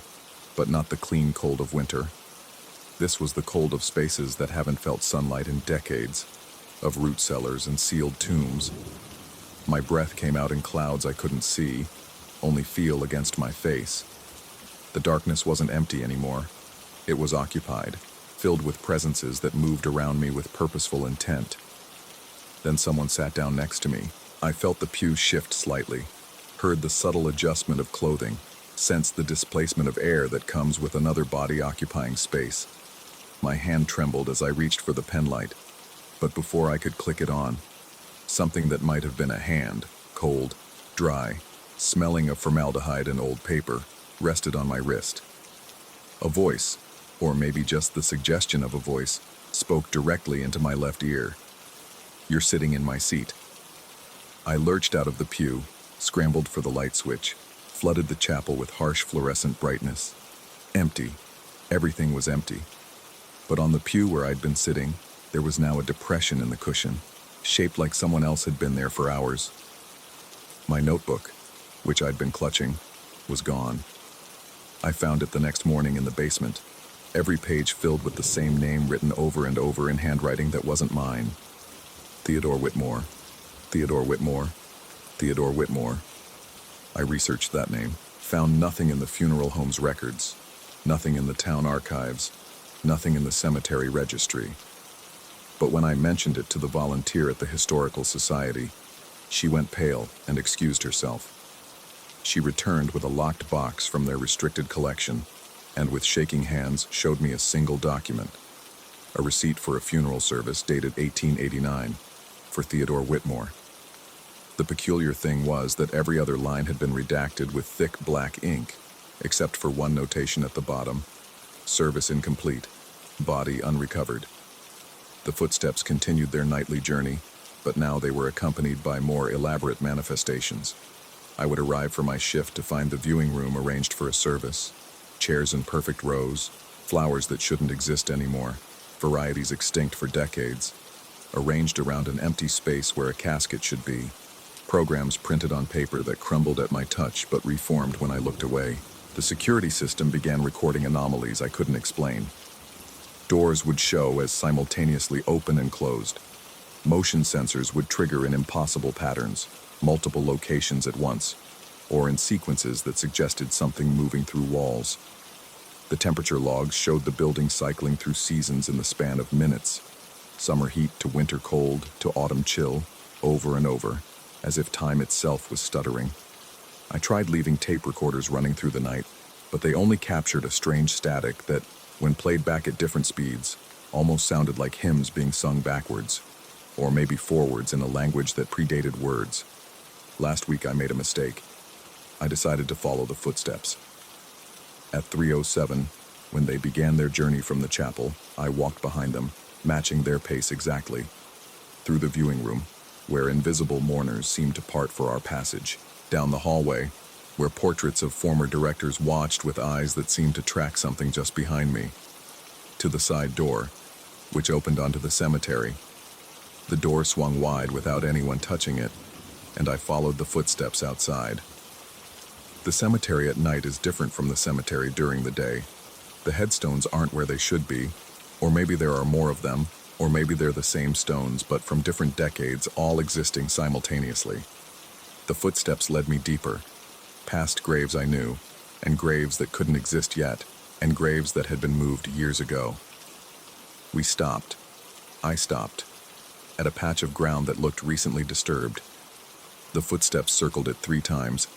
but not the clean cold of winter. This was the cold of spaces that haven't felt sunlight in decades, of root cellars and sealed tombs. My breath came out in clouds I couldn't see, only feel against my face. The darkness wasn't empty anymore. It was occupied, filled with presences that moved around me with purposeful intent. Then someone sat down next to me. I felt the pew shift slightly, heard the subtle adjustment of clothing, sensed the displacement of air that comes with another body occupying space. My hand trembled as I reached for the penlight, but before I could click it on, something that might have been a hand, cold, dry, smelling of formaldehyde and old paper, rested on my wrist. A voice, or maybe just the suggestion of a voice, spoke directly into my left ear. "You're sitting in my seat." I lurched out of the pew, scrambled for the light switch, flooded the chapel with harsh fluorescent brightness. Empty. Everything was empty. But on the pew where I'd been sitting, there was now a depression in the cushion, shaped like someone else had been there for hours. My notebook, which I'd been clutching, was gone. I found it the next morning in the basement, every page filled with the same name written over and over in handwriting that wasn't mine. Theodore Whitmore. Theodore Whitmore. Theodore Whitmore. I researched that name, found nothing in the funeral home's records, nothing in the town archives, nothing in the cemetery registry. But when I mentioned it to the volunteer at the Historical Society, she went pale and excused herself. She returned with a locked box from their restricted collection, and with shaking hands showed me a single document, a receipt for a funeral service dated 1889 for Theodore Whitmore. The peculiar thing was that every other line had been redacted with thick black ink, except for one notation at the bottom: service incomplete, body unrecovered. The footsteps continued their nightly journey, but now they were accompanied by more elaborate manifestations. I would arrive for my shift to find the viewing room arranged for a service, chairs in perfect rows, flowers that shouldn't exist anymore, varieties extinct for decades, arranged around an empty space where a casket should be, programs printed on paper that crumbled at my touch but reformed when I looked away. The security system began recording anomalies I couldn't explain. Doors would show as simultaneously open and closed. Motion sensors would trigger in impossible patterns, multiple locations at once, or in sequences that suggested something moving through walls. The temperature logs showed the building cycling through seasons in the span of minutes, summer heat to winter cold to autumn chill, over and over, as if time itself was stuttering. I tried leaving tape recorders running through the night, but they only captured a strange static that, when played back at different speeds, almost sounded like hymns being sung backwards, or maybe forwards in a language that predated words. Last week I made a mistake. I decided to follow the footsteps. At 3:07, when they began their journey from the chapel, I walked behind them, matching their pace exactly, through the viewing room, where invisible mourners seemed to part for our passage, down the hallway, where portraits of former directors watched with eyes that seemed to track something just behind me, to the side door, which opened onto the cemetery. The door swung wide without anyone touching it, and I followed the footsteps outside. The cemetery at night is different from the cemetery during the day. The headstones aren't where they should be, or maybe there are more of them, or maybe they're the same stones but from different decades, all existing simultaneously. The footsteps led me deeper, past graves I knew, and graves that couldn't exist yet, and graves that had been moved years ago. We stopped. I stopped, at a patch of ground that looked recently disturbed. The footsteps circled it 3 times,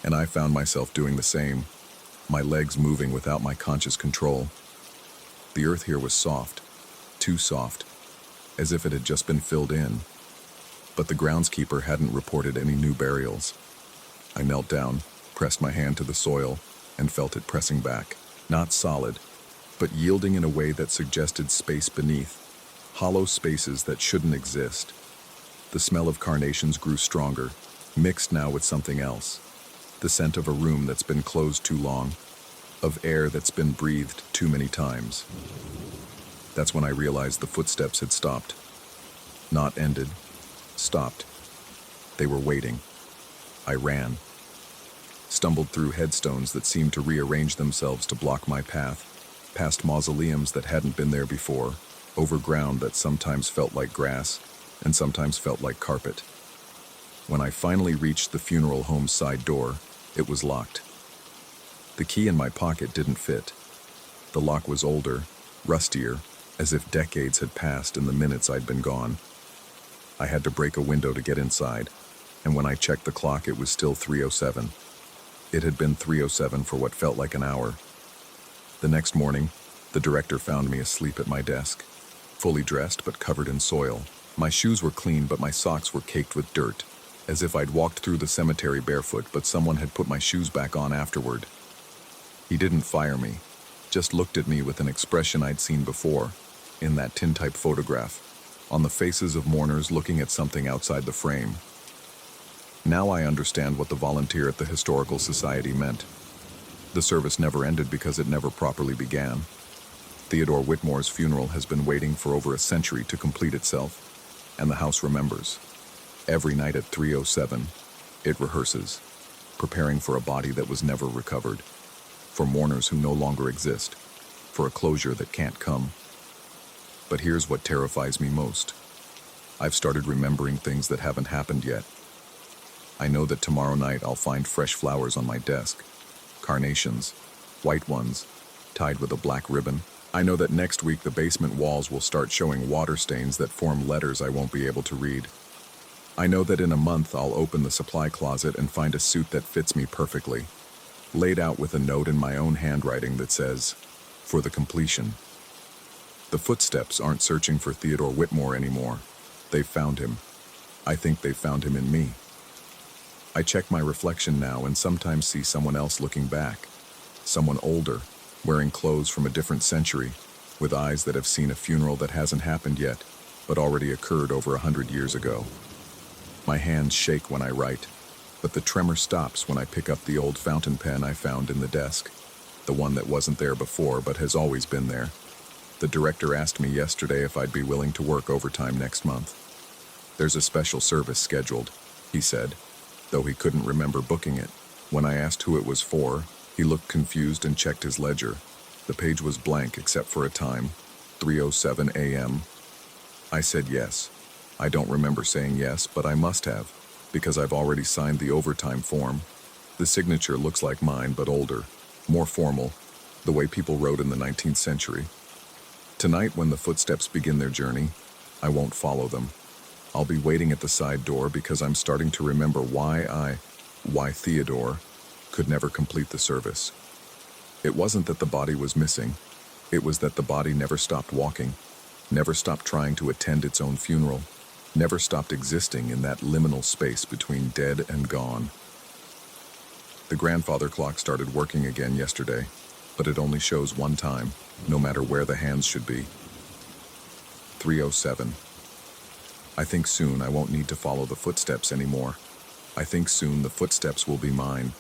and I found myself doing the same, my legs moving without my conscious control. The earth here was soft, too soft, as if it had just been filled in. But the groundskeeper hadn't reported any new burials. I knelt down, pressed my hand to the soil, and felt it pressing back, not solid, but yielding in a way that suggested space beneath, hollow spaces that shouldn't exist. The smell of carnations grew stronger, mixed now with something else. The scent of a room that's been closed too long, of air that's been breathed too many times. That's when I realized the footsteps had stopped. Not ended, stopped. They were waiting. I ran. Stumbled through headstones that seemed to rearrange themselves to block my path, past mausoleums that hadn't been there before, over ground that sometimes felt like grass and sometimes felt like carpet. When I finally reached the funeral home's side door, It was locked. The key in my pocket didn't fit. The lock was older, rustier, as if decades had passed in the minutes I'd been gone. I had to break a window to get inside, and when I checked the clock, it was still 3:07. It had been 3:07 for what felt like an hour. The next morning, the director found me asleep at my desk, fully dressed but covered in soil. My shoes were clean, but my socks were caked with dirt, as if I'd walked through the cemetery barefoot, but someone had put my shoes back on afterward. He didn't fire me, just looked at me with an expression I'd seen before, in that tintype photograph, on the faces of mourners looking at something outside the frame. Now I understand what the volunteer at the Historical Society meant. The service never ended because it never properly began. Theodore Whitmore's funeral has been waiting for over a century to complete itself, and the house remembers. Every night at 3:07, it rehearses, preparing for a body that was never recovered, for mourners who no longer exist, for a closure that can't come. But here's what terrifies me most. I've started remembering things that haven't happened yet. I know that tomorrow night I'll find fresh flowers on my desk, carnations, white ones, tied with a black ribbon. I know that next week the basement walls will start showing water stains that form letters I won't be able to read. I know that in a month I'll open the supply closet and find a suit that fits me perfectly, laid out with a note in my own handwriting that says, "For the completion." The footsteps aren't searching for Theodore Whitmore anymore. They've found him. I think they've found him in me. I check my reflection now and sometimes see someone else looking back, someone older, wearing clothes from a different century, with eyes that have seen a funeral that hasn't happened yet, but already occurred over 100 years ago. My hands shake when I write, but the tremor stops when I pick up the old fountain pen I found in the desk, the one that wasn't there before but has always been there. The director asked me yesterday if I'd be willing to work overtime next month. There's a special service scheduled, he said, though he couldn't remember booking it. When I asked who it was for, he looked confused and checked his ledger. The page was blank except for a time, 3:07 a.m. I said yes. I don't remember saying yes, but I must have, because I've already signed the overtime form. The signature looks like mine, but older, more formal, the way people wrote in the 19th century. Tonight, when the footsteps begin their journey, I won't follow them. I'll be waiting at the side door because I'm starting to remember why Theodore could never complete the service. It wasn't that the body was missing. It was that the body never stopped walking, never stopped trying to attend its own funeral, never stopped existing in that liminal space between dead and gone. The grandfather clock started working again yesterday, but it only shows one time, no matter where the hands should be. 3:07. I think soon I won't need to follow the footsteps anymore. I think soon the footsteps will be mine.